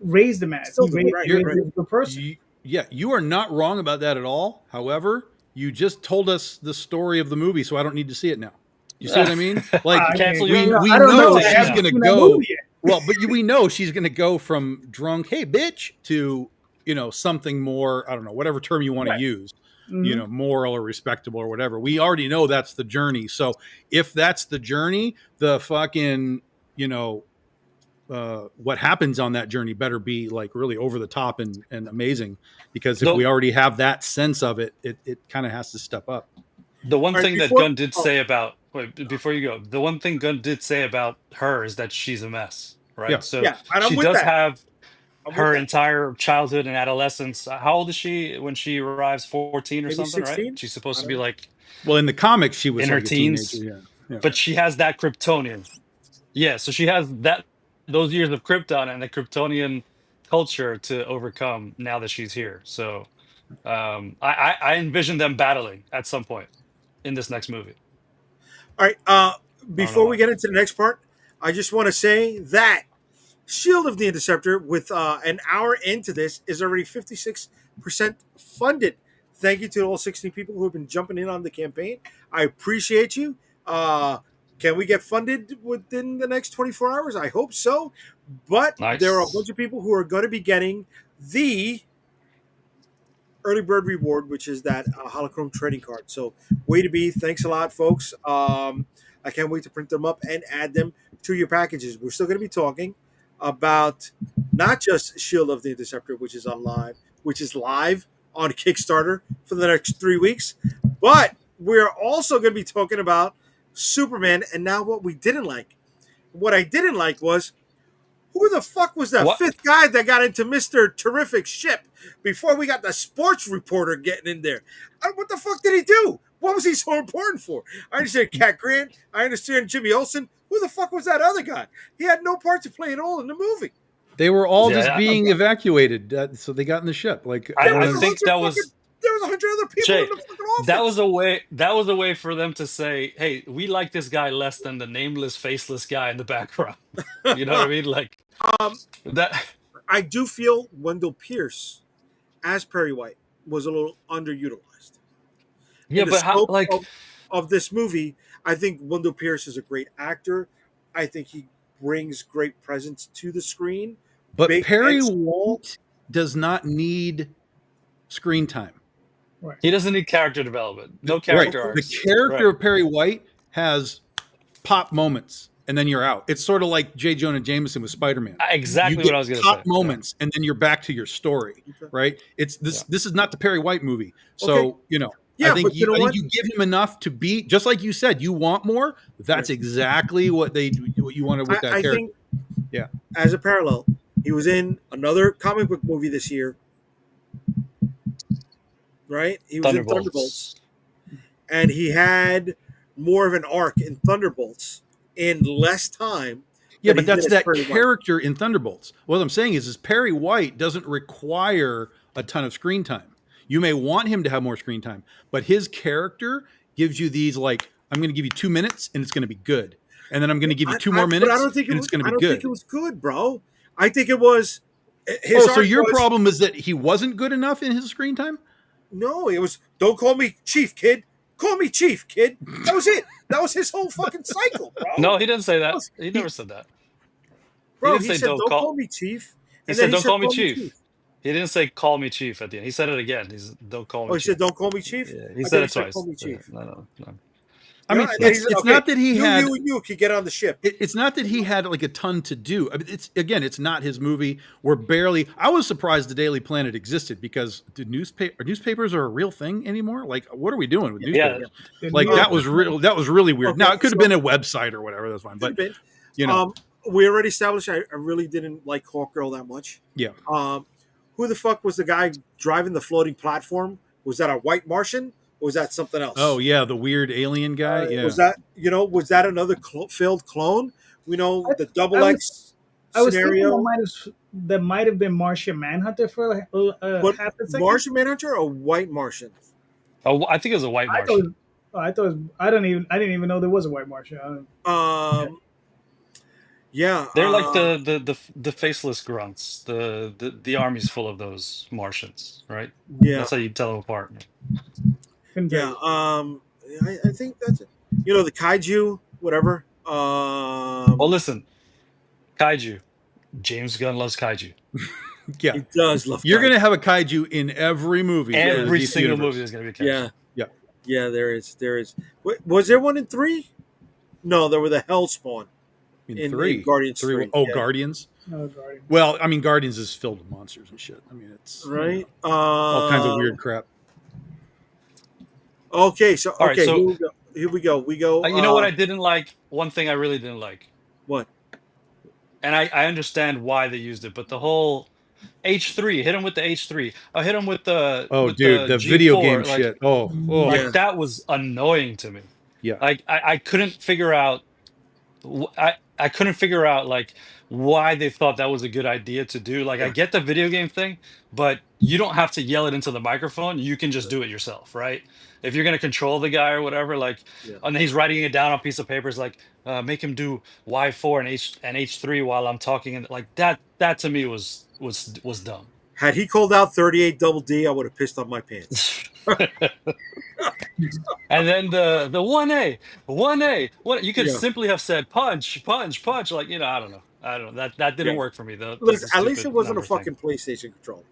raised him as. Still do. Right. You're Raised Right. him as a person. you, yeah, you are not wrong about that at all. However, you just told us the story of the movie, so I don't need to see it now. You see what I mean? Like I Cancel mean, your we I don't know. know I invitation she's haven't now. gonna seen that movie go yet. well, but we know she's gonna go from drunk, hey bitch, to something more. I don't know, whatever term you want to Right. use. Hmm. Moral or respectable or whatever. We already know that's the journey. So if that's the journey, the fucking what happens on that journey better be like really over the top and amazing, because if The we already have that sense of it, it kind of has to step up. the one All right. thing that Before. Gunn did Oh, say about before you go, the one thing Gunn did say about her is that she's a mess, Yeah. right? So yeah. And I'm she with does that. have I'm with her that. entire childhood and adolescence. How old is she when she arrives? 14 or Maybe something, right? 16. She's I supposed to don't be know. like Well, in the comics she was in her like a teenager. teens, Yeah. Yeah. but she has that Kryptonian. Yeah, so she has those years of Krypton and the Kryptonian culture to overcome now that she's here. So I envision them battling at some point in this next movie. All right. I don't know Before we why. get into the next part, I just want to say that Shield of the Interceptor, with an hour into this, is already 56% funded. Thank you to all 16 people who have been jumping in on the campaign. I appreciate you. Can we get funded within the next 24 hours? I hope so. But there are a Nice. bunch of people who are going to be getting the early bird reward, which is that holochrome trading card. So, way to be. Thanks a lot, folks. I can't wait to print them up and add them to your packages. We're still going to be talking about not just Shield of the Interceptor, which is live on Kickstarter for the next 3 weeks, but we're also going to be talking about Superman and now what we didn't like. What I didn't like was, who the fuck was that What? fifth guy that got into Mr. Terrific ship before we got the sports reporter getting in there? What the fuck did he do? What was he so important for? I understand Cat Grant. I understand Jimmy Olsen. Who the fuck was that other guy? He had no part to play at all in the movie. They were all Yeah, just being evacuated, so they got in the ship. Like I There don't I was a think understand. hundred that fucking. was There was 100 other people in Jay. the fucking That was office. a way. That was a way for them to say, "Hey, we like this guy less than the nameless, faceless guy in the background." You know what I mean? Like um, that. I do feel Wendell Pierce as Perry White was a little underutilized Yeah, in the but how? scope Like, of this movie. I think Wendell Pierce is a great actor. I think he brings great presence to the screen, But big Perry and small. White does not need screen time. Right. he doesn't need character development. No Right. character Okay. The arcs. character Right. of Perry White has pop moments. and then you're out. It's sort of like J. Jonah Jameson with Spider-Man. You Exactly get what I was going to hot say. moments, and then you're back to your story, Okay. right? It's this. Yeah. This is not the Perry White movie, Okay. so I Yeah, think but you know I think what? you give him enough to be just like you said. You want more. That's exactly what you wanted with that I character. think Yeah. as a parallel, he was in another comic book movie this year, right? He was in Thunderbolts, Thunderbolts. and he had more of an arc in Thunderbolts in less time Yeah, than but he did that's as that Perry White. character in Thunderbolts. What I'm saying is Perry White doesn't require a ton of screen time. You may want him to have more screen time, but his character gives you these like, I'm going to give you 2 minutes and it's going to be good, and then I'm going to give you two more But I minutes don't think it and was. it's going to I be don't think it good. was good, bro. I think it was his Oh, so arc your was problem is that he wasn't good enough in his screen time? no. It was don't call me Chief, kid. Call me Chief, kid. That was it. That was his whole fucking cycle, bro. No, he didn't say That that. was, He never said that. He bro. didn't He say said don't don't call. call me Chief, He and then said he don't said call me call me Chief. chief. He didn't say call me chief at the end. He said it again. He's don't call Oh, me he said chief. don't call me Chief. Yeah, he I said thought he it said call twice. me Yeah, Chief. no. I mean, And then he it's said, it's okay, not that he had you can get on the ship. it's not that he had like a ton to do. I mean, it's not his movie. We're barely. I was surprised the Daily Planet existed because the newspapers are a real thing anymore. Like, what are we doing with Yeah, newspapers? The New Like York that was real. That was really weird. Okay, Now it could have so been a website or whatever. That's fine. could But have been. you know, We already established I really didn't like Hawkgirl that much. yeah. Who the fuck was the guy driving the floating platform? Was that a white Martian or was that something Oh else? yeah, the weird alien guy. Yeah. Was that was that another failed clone? We I, know the I double was X I was thinking scenario, that might have been Martian Manhunter for but half a second. Martian Manhunter or white Martian? oh, I think it was a white I thought. Martian. I thought. I didn't even know there was a white Martian. Um, yeah, They're like the faceless grunts. The army's full of those Martians, right? yeah, That's how you tell them apart. Couldn't tell yeah. you. I think that's it. The kaiju, whatever. Well, listen, kaiju. James Gunn loves kaiju. Yeah. He does love. You're kaiju. gonna have a kaiju in every movie in the Every DC single universe. movie is gonna be a kaiju. Yeah, Yeah. yeah. There is. Was there one in 3? No, there were the Hellspawn In three. Guardians 3. Oh, yeah. Guardians. No, sorry. Well, I mean, Guardians is filled with monsters and shit. I mean, it's Right. all kinds of weird crap. Okay, so All right, okay, so here we go. Here we go. We go. you know what I didn't like? One thing I really didn't like, What? and I understand why they used it, but the whole H3, hit him with the H3. I hit him Oh, with dude, the the video game G4. shit. Oh, Yeah. Like that was annoying to me. yeah. Like I couldn't figure out. I couldn't figure out like why they thought that was a good idea to do. Like I Yeah. get the video game thing, but you don't have to yell it into the microphone. You can just do it yourself, right? If you're gonna control the guy or whatever, like, Yeah. and he's writing it down on a piece of paper, it's like make him do Y4 and H3 while I'm talking, and like that. That to me was dumb. Had he called out 38 double D, I would have pissed on my pants. And then the 1A, what you could Yeah. simply have said punch, punch, punch. Like, I don't know. That didn't Yeah. work for me though. Look, The at least it stupid wasn't a number thing. fucking PlayStation controller.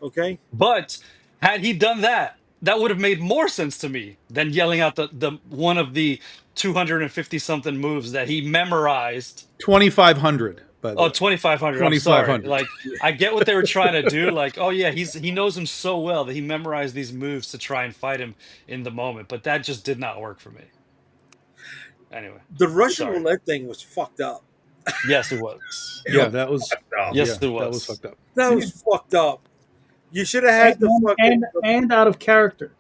Okay. But had he done that, that would have made more sense to me than yelling out the one of the 250 something moves that he memorized. 2,500 by the Oh, way. 2,500. I'm sorry. 2,500. Like, I get what they were trying to do. Like, oh yeah, he knows him so well that he memorized these moves to try and fight him in the moment. But that just did not work for me. Anyway, The Russian sorry. roulette thing was fucked up. Yes, it was. Yeah, that was. Yes, yeah, it was. That was fucked up. That was fucked up. You should have had the fucking. and out of character,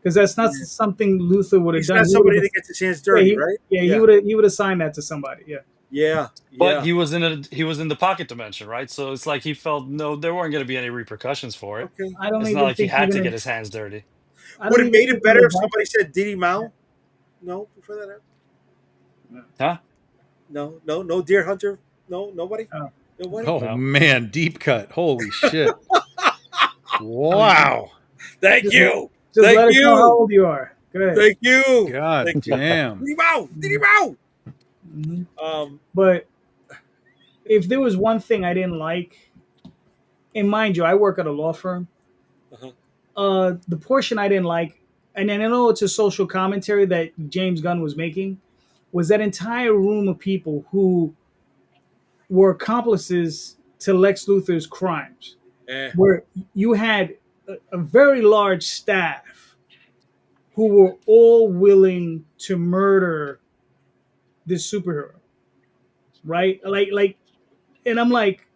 because that's not something Luther would have He's done. not He somebody would've- that gets his hands dirty, he, right? Yeah, he would have signed that to somebody. Yeah. Yeah. But he was in the pocket dimension, right? So it's like he felt there weren't going to be any repercussions for it. Okay. I don't It's not even like he think had to even get his hands dirty. I Would don't it even made it think better even if somebody said Diddy Mao? No, before that. Huh? No, Deer Hunter. No, nobody. Oh. Nobody. Oh No. man, deep cut. Holy shit! Wow. Thank Just- you. Just Thank let us know you. how old you are. Good. Thank you. God Thank you. damn. Diddy Mao. Diddy Mao. Mhm. But if there was one thing I didn't like, and mind you, I work at a law firm. The portion I didn't like, and I know it's a social commentary that James Gunn was making, was that entire room of people who were accomplices to Lex Luthor's crimes, Eh. where you had a very large staff who were all willing to murder this superhero, right? And I'm like,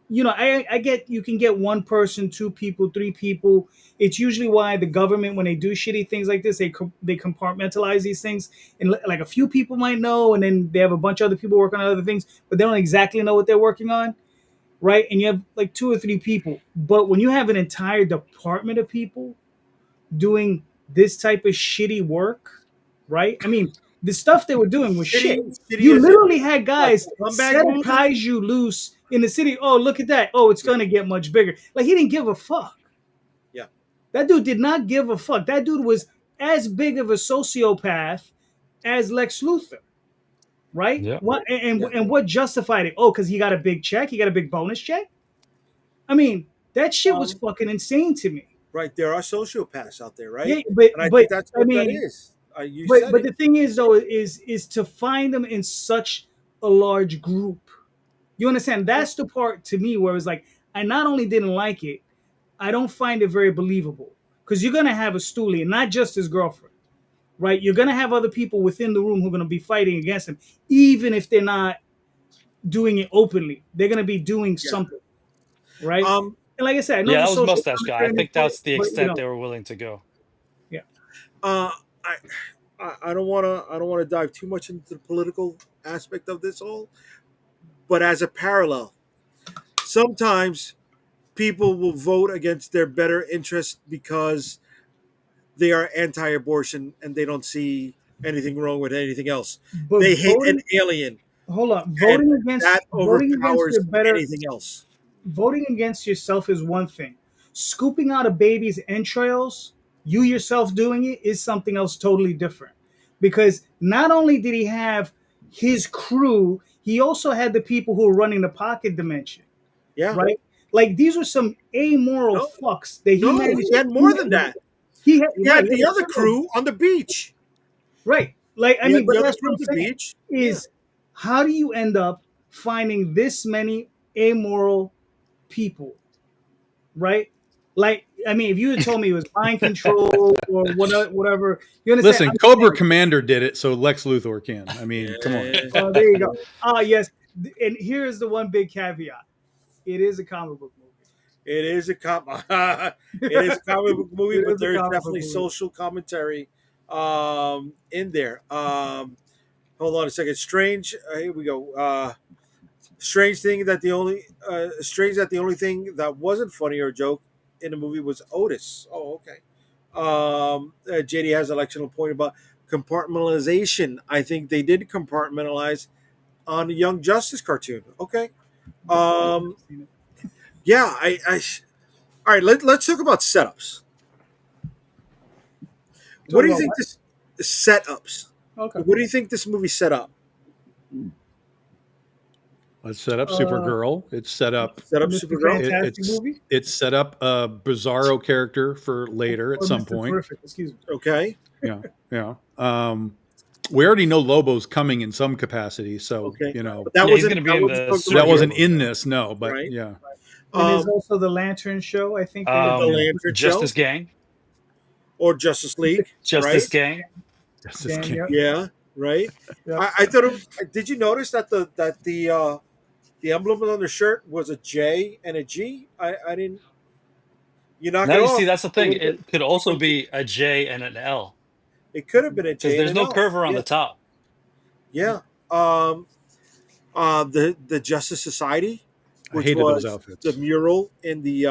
I get you can get one person, two people, three people. It's usually why the government, when they do shitty things like this, they compartmentalize these things, and like a few people might know, and then they have a bunch of other people working on other things, but they don't exactly know what they're working on, right? And you have like two or three people, but when you have an entire department of people doing this type of shitty work, right? I mean, the stuff they were doing was shit. Shitty You as in literally had like guys scumbag set a moves. kaiju loose in the city. Oh, look at that. Oh, it's going to get much bigger. Like, he didn't give a fuck. Yeah. That dude did not give a fuck. That dude was as big of a sociopath as Lex Luthor, right? Yeah. Yeah. And what justified it? Oh, because he got a big check. He got a big bonus check. I mean, that shit was Um, fucking insane to me. right. There are sociopaths out there, right? Yeah, but And I but think that's I what that mean, is. You but said but it. the thing is though is to find them in such a large group. You understand? That's the part to me where it's like I not only didn't like it, I don't find it very believable because you're gonna have a stoolie, and not just his girlfriend, right? You're gonna have other people within the room who are gonna be fighting against him, even if they're not doing it openly. They're gonna be doing Yeah. something, right? Um. And like I said, I know Yeah, the that was social Mustache Guy. I commentary, think that's the but extent they were willing to go. yeah. Uh. I. I don't want to. I don't want to dive too much into the political aspect of this all. But as a parallel, sometimes people will vote against their better interest because they are anti-abortion and they don't see anything wrong with anything else. But They hate an alien, hold on, and that voting against overpowers your better anything else. voting against yourself is one thing. Scooping out a baby's entrails, you yourself doing it, is something else totally different. Because not only did he have his crew, he also had the people who were running the pocket dimension, Yeah. right? Like these were some amoral No, fucks that he no, managed. he had more than that. He had He right, had the other crew on the beach. right. Like I He had mean, the but other that's crew what on I'm the saying beach. Yeah. is how do you end up finding this many amoral people, right? Like, I mean, if you had told me it was mind control or whatever, you understand? Listen, I'm Cobra saying, Commander did it, so Lex Luthor can. I mean, come on. Yeah. there you go. Ah, yes. And here's the one big caveat: it is a comic book It is a movie. it is a comic book movie, It but is a there is comic book definitely movie. social commentary in there. Hold on a second. Strange. Here we go. Strange that the only thing that wasn't funny or a joke in the movie was Otis. Oh, okay. JD has an excellent point about compartmentalization. I think they did compartmentalize on the Young Justice cartoon. Okay. Um, yeah. All right. Let's talk about setups. What Talk do you about think what? this setups? Okay. What do you think this movie set up? Let's set up Uh, Supergirl. It's set up. Set up Mr. Supergirl. Fantastic It's movie set up a Bizarro character for later at or some Mr. point. Terrific? Excuse me. Okay. Yeah, yeah. We already know Lobo's coming in some capacity, so Okay. you know But that Yeah, he's wasn't going to be in the talked that about here, wasn't Supergirl movie. in this. No, but right? yeah. And there's Um, also the Lantern Show. I think the Yeah. Lantern Justice Show Gang. or Justice League, right? Justice Gang. That's just Dan, yep, Yeah, right. yep. I thought. Did you notice that the emblem on the shirt was a J and a G? I didn't. You knock Now it you see, off. that's the thing. It could also be a J and an L It could have been a because J and there's an no L. curve around Yeah, the top. yeah. The Justice Society, I which hated those was the outfits. mural in the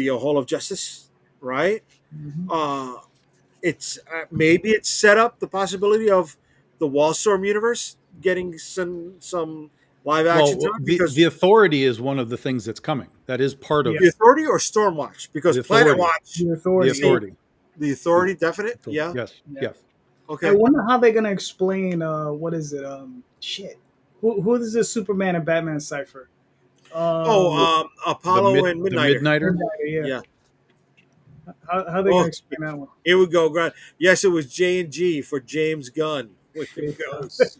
Hall of Justice, right? Mhm. Uh, it's maybe it's set up the possibility of the Wallstorm universe getting some live action Well, time because the Authority is one of the things that's coming. That is part of the Yes, Authority or Stormwatch because the Planet Authority. Watch the The Authority. Yeah, Authority. the Yeah. Authority definite yeah Yes. yeah. Yeah. I okay wonder how they're gonna explain. What is it? Shit. Who is this Superman and Batman cipher? Um, Apollo and The Midnighter Midnighter. Midnighter, yeah. yeah How they gonna Oh, explain that one? here we go. Yes, it was J&G for James Gunn. Here There it you go. goes.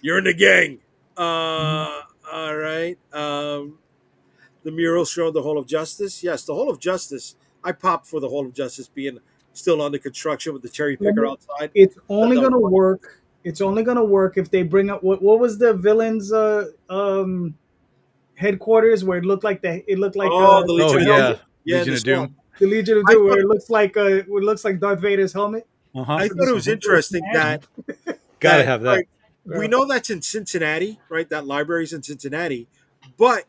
You're in the gang. Mhm. All right. The mural showed the Hall of Justice. Yes, the Hall of Justice. I popped for the Hall of Justice being still under construction with the cherry Let picker me- outside. It's Thought only that was gonna funny. work. It's only gonna work if they bring up what was the villain's headquarters where it looked like Oh, the Oh Legion a of Doom. helmet. yeah, Yeah, in Legion the of swamp. Doom. The Legion of I Doom, where thought it looks like Darth Vader's helmet. Uh huh. I But it's thought it was really interesting smashed. Got to that have all that. right, we know that's in Cincinnati, right? That library's in Cincinnati, but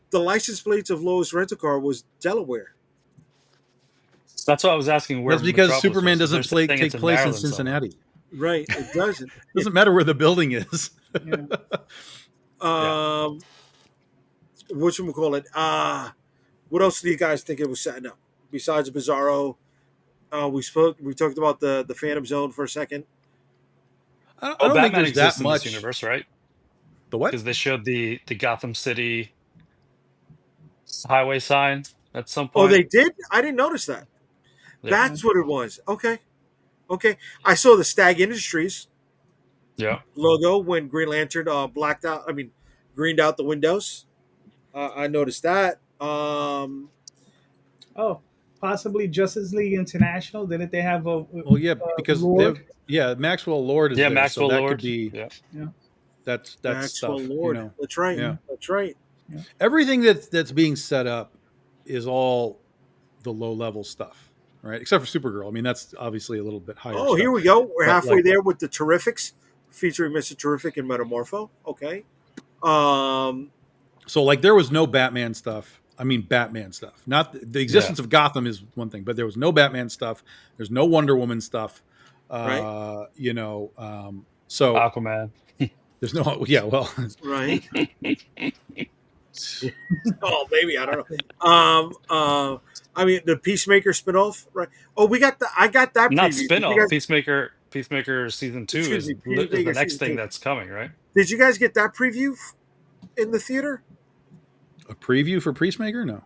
the license plates of Lowe's Rental Car was Delaware. That's why I was asking where That's because Metropolis Superman was, because they're doesn't play saying it's take in place in Maryland somehow. Cincinnati. Right. It doesn't. Doesn't matter where the building is. Yeah. Yeah. Um, what should we call it? What else do you guys think it was setting up besides Bizarro? We talked about the Phantom Zone for a second. I Oh, don't think Batman there's that exists in this much. universe, right? The what? Because they showed the Gotham City highway sign at some Oh, point. they did? I didn't notice that. Yeah. That's what it was. Okay. Okay. I saw the Stag Industries Yeah. logo when Green Lantern greened out the windows. I noticed that. Oh, possibly Justice League International. Didn't they have Well, yeah, a because they Lord? have, yeah, Maxwell Lord is Yeah, there, so Maxwell that could Lord. be Yeah. Yeah, that's Maxwell stuff, Lord. That's right. Yeah, yeah, That's right. yeah. everything that's being set up is all the low level stuff, right? Except for Supergirl. I mean, that's obviously a little bit higher Oh, here stuff. we go. We're But halfway like, there with the Terrifics, featuring Mr. Terrific and Metamorpho. Okay. Um, so like there was no Batman stuff. I mean, Batman stuff. Not the Yeah. existence of Gotham is one thing, but there was no Batman stuff. There's no Wonder Woman stuff. right, So Aquaman. there's no, yeah, well, right. Oh, maybe I don't know. I mean the Peacemaker spinoff, right? Oh, I got that Not preview. Did you spin-off. guys? Peacemaker season 2 Excuse me, is the Peacemaker next season thing two. that's coming, right? Did you guys get that preview in the theater? a preview for Peacemaker? No.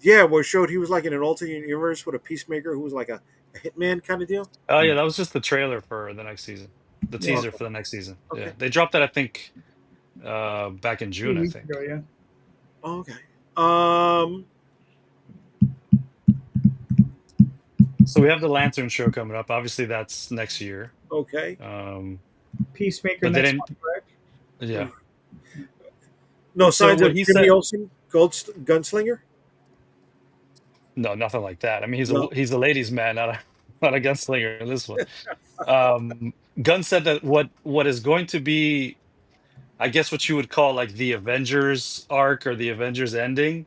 Yeah, where it showed he was like in an alternate universe with a Peacemaker who was like a hitman kind of deal. Oh yeah, No. that was just the trailer for the next season. The Yeah, teaser Okay, for the next season. Yeah. okay, They dropped that I think back in a few June, I weeks ago. think. Yeah. okay. Um, So we have the Lantern show coming up. Obviously that's next year. okay. Um Peacemaker but they next didn't. month, right? Yeah. No So signs what of he Jimmy said, Olsen, Gunslinger. no, nothing like that. I mean, No. he's a ladies' man, not a not a gunslinger in this one. Gunn said that what is going to be, I guess, what you would call like the Avengers arc or the Avengers ending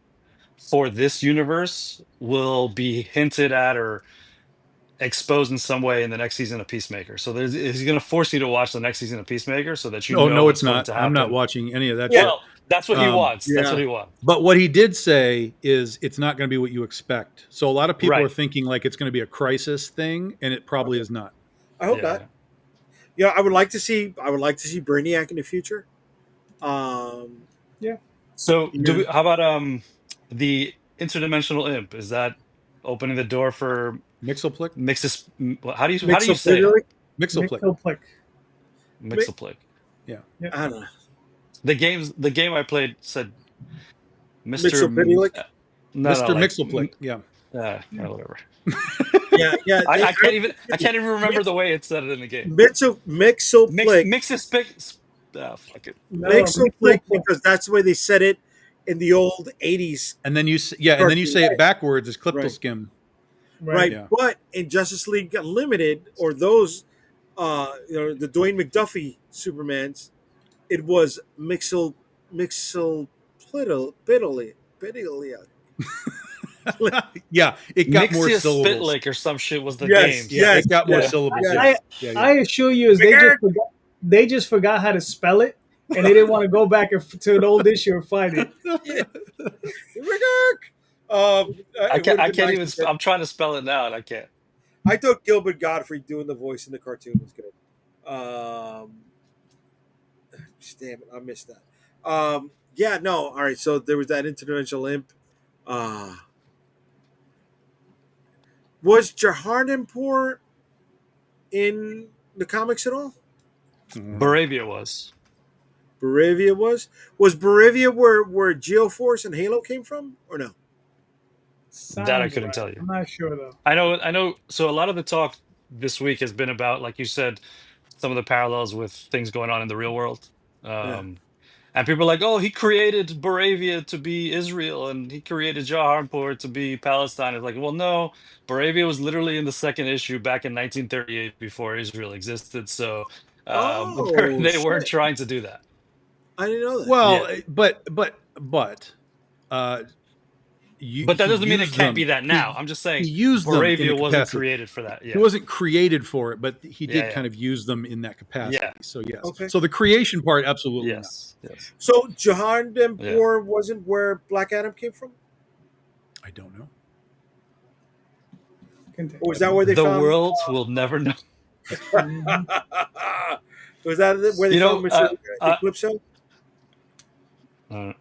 for this universe will be hinted at or exposed in some way in the next season of Peacemaker. So he's going to force you to watch the next season of Peacemaker so that you No, know no, it's what's going not. to I'm not happen. watching any of that Yeah, shit. Well, that's what he Um, wants. That's what yeah. he wants. but what he did say is it's not going to be what you expect. So a lot of people are Right. thinking like it's going to be a crisis thing, and it probably Okay. is not. I hope not. Yeah. Yeah, I would like to see. I would like to see Brainiac in the future. Um, Yeah. So do yeah. we? How about the interdimensional imp? Is that opening the door for Mixoplick, mixes? How do you say it? Mixoplick. Mixoplick. Mixoplick. Mixoplick. Yeah, Yeah. I don't know. The game I played said Mister. Mixopidilic. No, Mr. like Mixoplick. Yeah, whatever. Yeah, yeah. I can't even remember the way it said it in the game. Mixoplick. Fuck it. No, Mixoplick Mixoplick. because that's the way they said it in the old '80s and then and then you cartoon. say it backwards as Right, Cliptoskim. Right. right. Yeah, But in Justice League Unlimited or those, the Dwayne McDuffie Supermans, it was Mixoplidilia. yeah. It got more Mixia syllables. Spitlick or some shit was the Yes, game. Yeah, yes, it got more yes, Yeah. syllables. yes. Yeah, I yeah, I yeah. assure you, is McGurk. they just forgot how to spell it, and they didn't want to go back to an old issue and find it. Yeah. McGurk. It would I have been can't nice. even. I'm trying to spell it now and I can't. I thought Gilbert Godfrey doing the voice in the cartoon was good. Damn it, I missed that. Yeah, no, all right. So there was that interdimensional imp. Uh, Was Jaharnanpur in the comics at all? Baravia was. Baravia was. Was Baravia where Geoforce and Halo came from, or no? That I Sounds couldn't right. tell you. I'm not sure though. I know. So a lot of the talk this week has been about, like you said, some of the parallels with things going on in the real world. Yeah. Um, and people are like, oh, he created Baravia to be Israel and he created Jaharpur to be Palestine. It's like, well, no, Baravia was literally in the second issue back in 1938 before Israel existed. So Oh they weren't shit! trying to do that. I didn't know that. Yeah. Well, but uh, But that he doesn't mean it used can't be them. that now. I'm just He saying used them in a Baravia wasn't capacity. created for that. He Yeah. wasn't created for it, but he Yeah. did Yeah. kind of use them in that capacity. Yeah. So yes. Okay. So the creation part, absolutely not. Yes. Yes. So Yeah. Jaharnanpur wasn't where Black Adam came from, I don't know. Continue. or was that where they The found? world will never know. Mhm. Was that where they You found know, Mr. Eclipso? uh,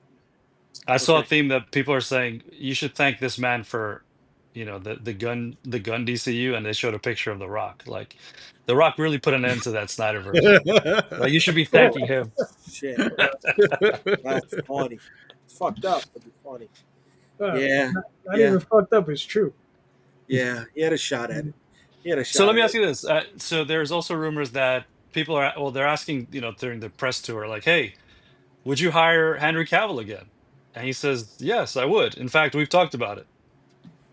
I saw a Okay. theme that people are saying you should thank this man for, the gun DCU, and they showed a picture of The Rock. Like, The Rock really put an end to that Snyderverse. Like, you should be thanking him. Shit, that's funny. It's fucked up, but it's funny. Yeah, Not yeah, even fucked up. It's true. yeah. He had a shot at it. He had a So shot let at me ask it. you this. So there's also rumors that people are, well, they're asking, during the press tour, like, hey, would you hire Henry Cavill again? And he says, yes, I would. In fact, we've talked about it.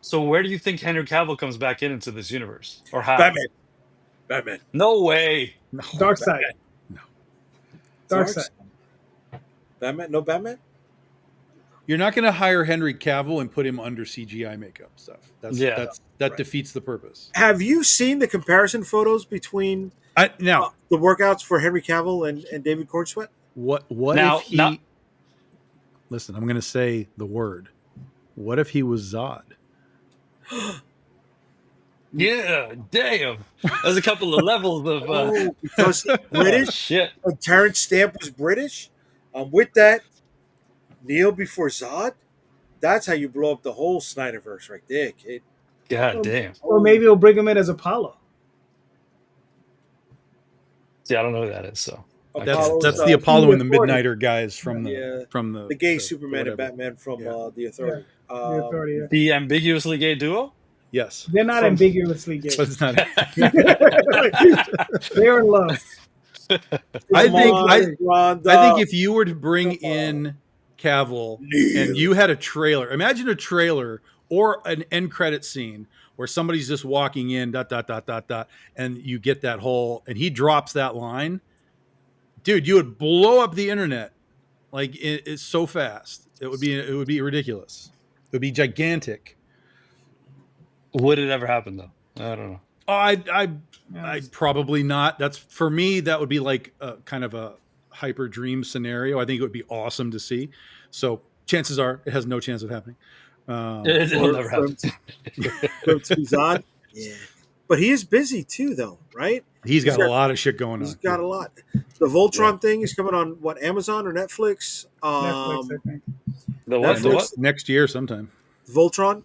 So where do you think Henry Cavill comes back into this universe, or how? Batman. Batman. No way. No, Dark side. no. Dark Dark side. side. Batman. No Batman. You're not going to hire Henry Cavill and put him under CGI makeup stuff. Yeah. That Right. defeats the purpose. Have you seen the comparison photos between Now, the workouts for Henry Cavill and David Cornsweet? what Now, if he? not Listen, I'm going to say the word. What if he was Zod? Yeah, damn. There's a couple of levels of Oh, because he's oh British. shit. Terrence Stamp was British. With that, Neil before Zod. That's how you blow up the whole Snyderverse, right there, kid. God damn. Or maybe we'll bring him in as Apollo. See, I don't know who that is, so I That's can't. Apollo's the Apollo and the Authority. Midnighter guys from yeah, the gay the Superman and whatever. Batman from Yeah. the Authority. The Authority. Yeah. The ambiguously gay duo? Yes, They're not From- ambiguously gay. but it's not. They're in love. I Come think on, I Rhonda. think if you were to bring in Cavill Neil. and you had a trailer, imagine a trailer or an end credit scene where somebody's just walking in, dot dot dot dot dot, and you get that whole, and he drops that line, dude, you would blow up the internet like it's so fast. It would be ridiculous. It would be gigantic. Would it ever happen though? I don't know. Oh, I'd probably not. That's for me. That would be like a kind of a hyper dream scenario. I think it would be awesome to see. So chances are it has no chance of happening. It'll never happen. From Zod. Yeah, but he is busy too, though, right? He's got a lot of shit going He's on. got a lot. The Voltron thing is coming on what, Amazon or Netflix? Netflix, I think. The what? The Netflix. what? Next year sometime. Voltron,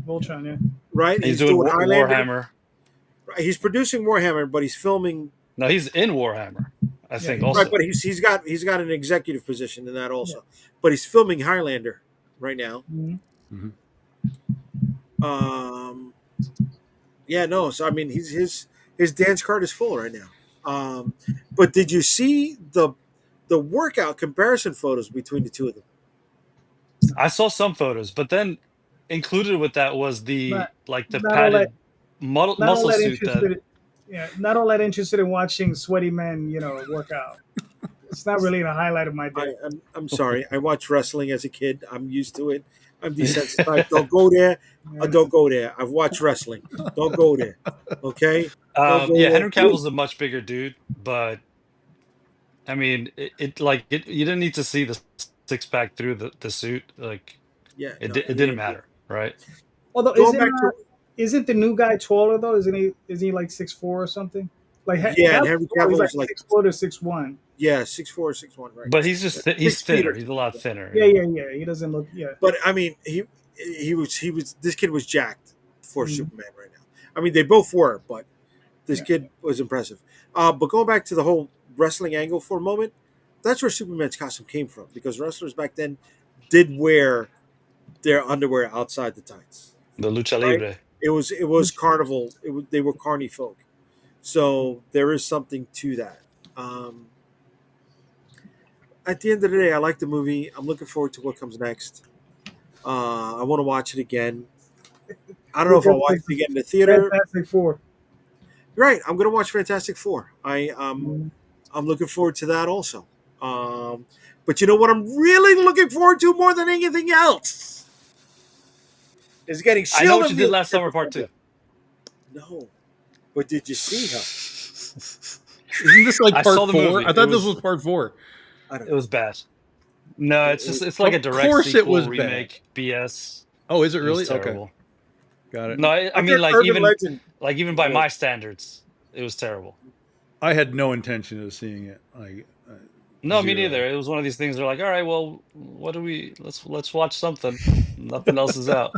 Voltron, yeah. right? He's doing Highlander. Warhammer. Right, he's producing Warhammer, but he's filming. No, he's in Warhammer. I think Yeah. also. Right, but he's got an executive position in that also. But he's filming Highlander right now. Mhm. Yeah, no. So I mean, his dance card is full right now. But did you see the workout comparison photos between the two of them? I saw some photos, but then included with that was the Not- the not all padded that- Not all muscle that suit that. interested. Yeah, not all that interested in watching sweaty men, work out. It's not really the highlight of my day. I'm sorry. I watched wrestling as a kid. I'm used to it. I'm desensitized. Don't go there. Don't go there. I've watched wrestling. Don't go there. Okay. Yeah, Henry Cavill's a much bigger dude, but I mean, you didn't need to see the six pack through the suit. Like, Yeah. it no, didn't matter, right? Although Going back to isn't the new guy taller though? Isn't he like 6'4" or something? Like Yeah, and Henry Cavill he's is like 6'4" to 6'1". 6'4", 6'1", right? But he's just he's 6 feet thinner. or He's a lot thinner. Yeah. He doesn't look. Yeah. But I mean, he was this kid was jacked for Mhm. Superman right now. I mean, they both were, but this Yeah. kid was impressive. But going back to the whole wrestling angle for a moment, that's where Superman's costume came from because wrestlers back then did wear their underwear outside the tights, The lucha right? libre. It was carnival. They were carny folk, so there is something to that. Um, at the end of the day, I like the movie. I'm looking forward to what comes next. I want to watch it again. I don't know Look if I'll up watch this it again in the theater. Fantastic Four. Right, I'm gonna watch Fantastic Four. Mhm. I'm looking forward to that also. Um, but you know what I'm really looking forward to more than anything else is getting I know Shield what of you the did last summer, part Interceptor. two. No, but did you see her? Isn't this like I saw part the four? movie. I thought this was part four. I don't It know. was bad. No, It, it's it just was it's like a Of direct course, it sequel was bad. remake BS. Oh, is it It was really? Okay, terrible. got it. No, I I've mean heard Urban Legend. like even by Was, my standards, it was terrible. I had no intention of seeing it. Like No, me zero. neither. It was one of these things. They're like, all right, well, what do we? Let's watch something. Nothing else is out.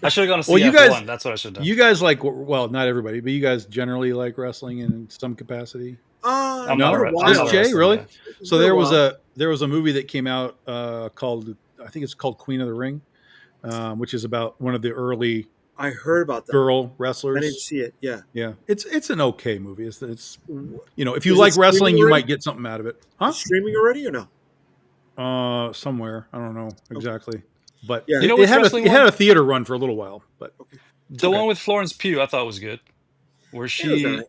I should have gone to Well, see F1. That's what I should have done. you guys like, well, not everybody, but you guys generally like wrestling in some capacity. I'm it's not been a a No, I'm just not a while. Jay, wrestling really. guy. It's So been a while. there was a movie that came out called, I think it's called Queen of the Ring, which is about one of the early I heard about that. girl I didn't wrestlers. see it. Yeah. Yeah, it's an okay movie. It's if you Is it like streaming wrestling, you already? might get something out of it, Is huh? it streaming already or no? Somewhere I don't know Okay. exactly, but Yeah. You know it which had wrestling it had one? a theater run for a little while. But Okay. The Okay. one with Florence Pugh, I thought was good. Where Yeah, it was all she, right.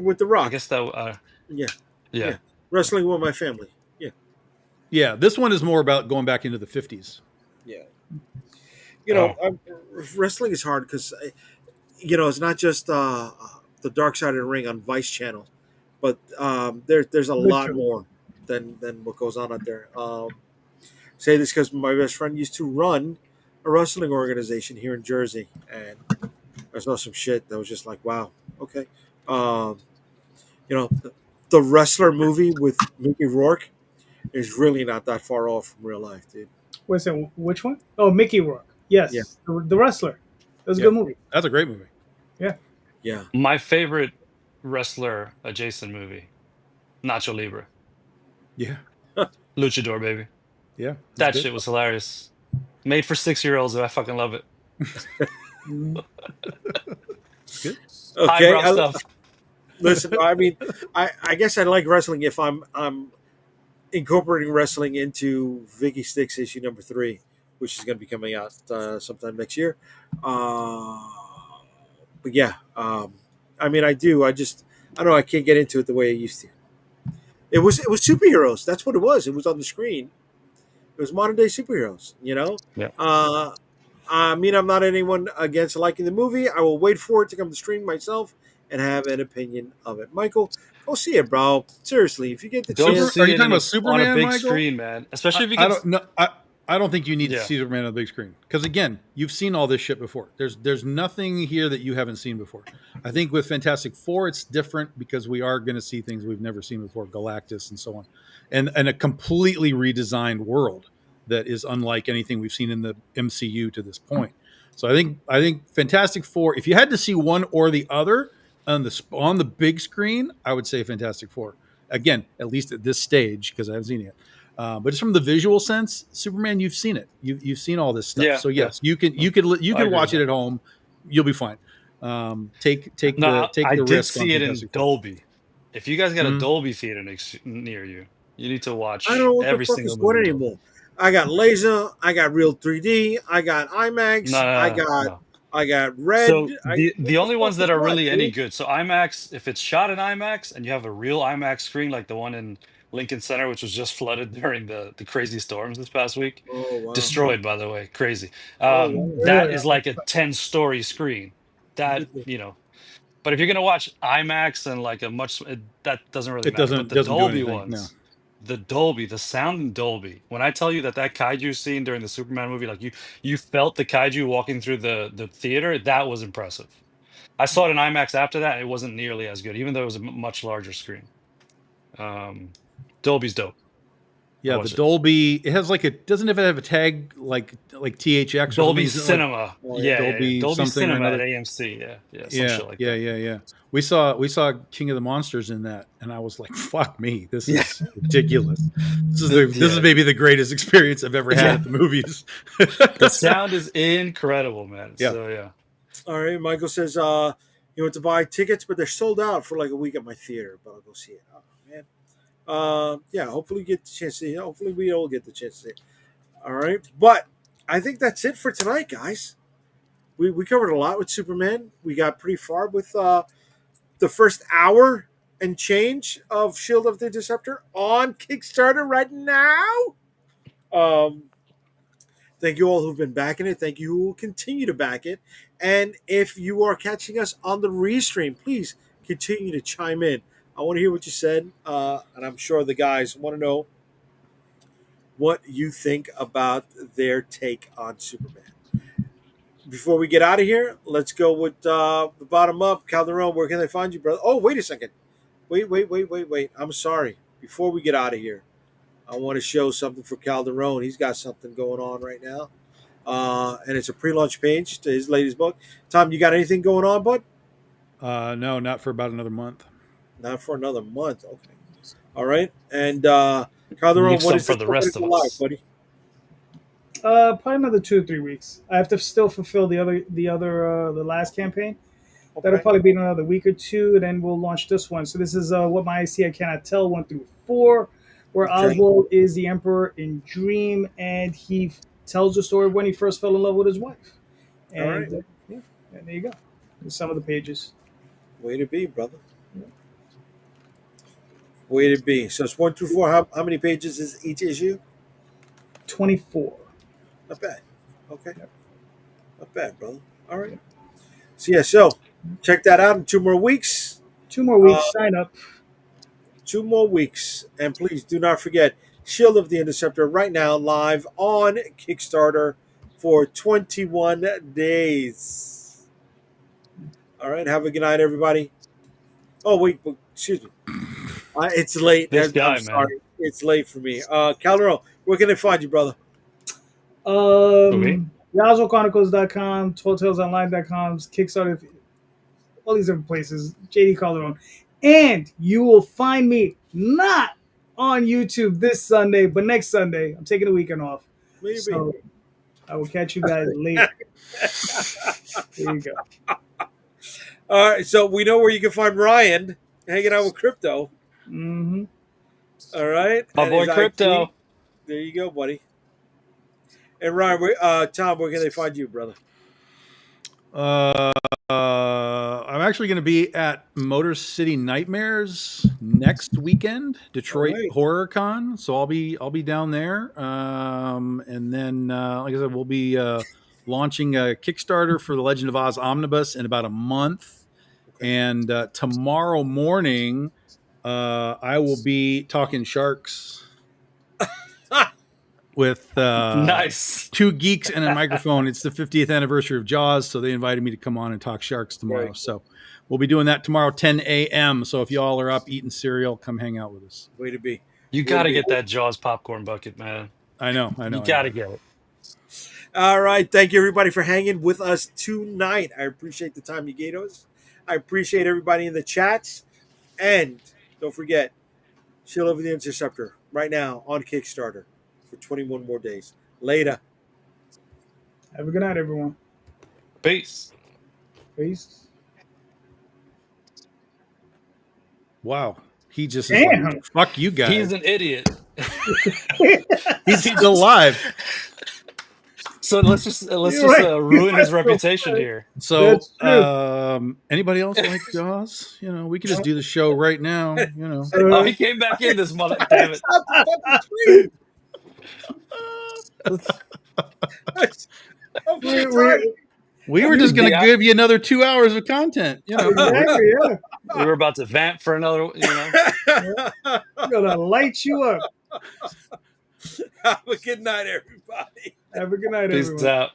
With The I Rock. guess that, Yeah. yeah. Yeah. Wrestling with my family. Yeah. yeah, this one is more about going back into the 50s. Yeah. Oh, Wrestling is hard because it's not just the Dark Side of the Ring on Vice Channel, but there's a lot Literally. more than what goes on out there. Say this because my best friend used to run a wrestling organization here in Jersey, and I saw some shit that was just like, wow, okay. Um, the wrestler movie with Mickey Rourke is really not that far off from real life, dude. What's it? Which one? Oh, Mickey Rourke. Yeah, Yes, the wrestler. It was a Yeah, good movie. that's a great movie. Yeah. yeah. my favorite wrestler adjacent movie, Nacho Libre, Yeah, Luchador, baby. yeah, it's That good. shit was hilarious. Made for 6-year-olds, and I fucking love it. Mhm. It's good. Okay. Highbrow stuff. Listen, I mean, I guess I like wrestling if I'm incorporating wrestling into Vicky Sticks issue number 3, which is going to be coming out sometime next year. Uh, but yeah, I mean, I do. I don't know. I can't get into it the way I used to. It was superheroes. That's what it was. It was on the screen. It was modern day superheroes. Yeah. I mean, I'm not anyone against liking the movie. I will wait for it to come to stream myself and have an opinion of it. Michael, go see it, bro. Seriously, if you get the Go chance. Are see you it talking about on a Superman, big Michael? screen, man. Especially if you I can. don't know. I don't think you need to Yeah. see Superman on the big screen because again, you've seen all this shit before. There's nothing here that you haven't seen before. I think with Fantastic Four, it's different because we are going to see things we've never seen before, Galactus and so on, and a completely redesigned world that is unlike anything we've seen in the MCU to this point. So I think Fantastic Four. If you had to see one or the other on the big screen, I would say Fantastic Four. Again, at least at this stage, because I haven't seen it yet. But just from the visual sense, Superman, you've seen it. You've seen all this stuff. Yeah, So yeah. yes, you I can agree with watch it that. at home. You'll be fine. Take No, the take I the did risk on see it in Fantastic Four. Dolby. If you guys got a Mhm. Dolby theater near you, you need to I don't watch know what the every fuck single is what movie in Dolby. anymore. I got laser. I got real 3D. I got No, IMAX. no, I no, got no. I got red. So the What the the only fuck ones is that are what, really any dude? good. So IMAX, if it's shot in IMAX and you have a real IMAX screen like the one in Lincoln Center, which was just flooded during the crazy storms this past week, Oh wow. destroyed by the way, crazy. Oh wow. That Really? is like a 10-story screen. That Goodness. but if you're gonna watch IMAX and like that doesn't really It matter. But the doesn't do Dolby anything. No. ones, the Dolby, the sound in Dolby. When I tell you that kaiju scene during the Superman movie, like you felt the kaiju walking through the theater, that was impressive. I saw it in IMAX after that. It wasn't nearly as good, even though it was a much larger screen. Um, Dolby's dope. Yeah, the watched it. Dolby. It has like doesn't it have a tag like THX or something? Dolby Isn't it like Cinema. Oh yeah. Yeah. Dolby Dolby something or Cinema at another? AMC. Yeah, some Yeah, shit like yeah, that. yeah, yeah. We saw King of the Monsters in that, and I was like, "Fuck me, this Yeah. is ridiculous. This is Yeah. maybe the greatest experience I've ever had Yeah. at the movies." The sound is incredible, man. Yeah. So yeah. All right. Michael says he went to buy tickets, but they're sold out for like a week at my theater. But I'll go see it. Oh man. Yeah. Hopefully we get the chance to. Hopefully we all get the chance to see it. All right. But I think that's it for tonight, guys. We covered a lot with Superman. We got pretty far with the first hour and change of Shield of the Interceptor on Kickstarter right now. Um, Thank you all who've been backing it. Thank you who will continue to back it. And if you are catching us on the restream, please continue to chime in. I want to hear what you said, and I'm sure the guys want to know what you think about their take on Superman. Before we get out of here, let's go with the bottom up. Calderon, where can they find you, brother? Oh, wait a second. Wait. I'm sorry. Before we get out of here, I want to show something for Calderon. He's got something going on right now. And it's a pre-launch page to his latest book. Tom, you got anything going on, bud? No, not for about another month. Not for another month. Okay. All right. And Leave Calderon, what some is for this the book going rest to of go live, us. buddy? Probably another 2 or 3 weeks. I have to still fulfill the last campaign. That'll Okay. probably be in another week or two. Then we'll launch this one. So this is what my I cannot tell 1 through 4, where Okay. Oswald is the Emperor in Dream, and he tells the story of when he first fell in love with his wife. All right. And yeah, and there you go. There's some of the pages. Way to be, brother. Way to be. So it's 1 through 4. How many pages is each issue? 24. Not bad. Okay. Yep. Not bad, brother. All right. Yep. So check that out in 2 more weeks. 2 more weeks. Sign up. 2 more weeks. And please do not forget Shield of the Interceptor right now live on Kickstarter for 21 days. All right. Have a good night, everybody. Oh, wait. Excuse me. It's late. This I'm guy, sorry. man. It's late for me. Calderon, where can they find you, brother? YasroChronicles.com, TallTalesOnline.com, Kickstarter, all these different places. JD Calderon. And you will find me not on YouTube this Sunday, but next Sunday. I'm taking a weekend off. Maybe. So I will catch you guys later. There you go. All right. So we know where you can find Ryan hanging out with Crypto. Mm-hmm. All right. My And boy his IG. Crypto. There you go, buddy. And Ryan, Tom, where can they find you, brother? I'm actually going to be at Motor City Nightmares next weekend, Detroit All right. Horror Con. So I'll be down there. And then, like I said, we'll be launching a Kickstarter for the Legend of Oz Omnibus in about a month. Okay. And tomorrow morning, I will be talking sharks with Nice. 2 geeks and a microphone. It's the 50th anniversary of Jaws, so they invited me to come on and talk sharks tomorrow. Right. So we'll be doing that tomorrow, 10 a.m. So if you all are up eating cereal, come hang out with us. Way to be. You gotta get that Jaws popcorn bucket, man. I know. You gotta get it. All right. Thank you, everybody, for hanging with us tonight. I appreciate the time you gave us. I appreciate everybody in the chats. And don't forget, Shield of the Interceptor right now on Kickstarter for 21 more days. Later. Have a good night, everyone. Peace. Peace. Wow. He just is Damn. like, fuck you guys. He's an idiot. He's still alive. So let's just right. ruin his You're so reputation right. here. So That's true. anybody else like Jaws? We could just do the show right now. Oh, he came back in this mother. Damn it. Stop the fucking I'm We- sorry. We were just going to Yeah. give you another 2 hours of content. Exactly, yeah. We were about to vamp for another, I'm gonna light you up. Have a good night, everybody. Have a good night, Peace everyone. out.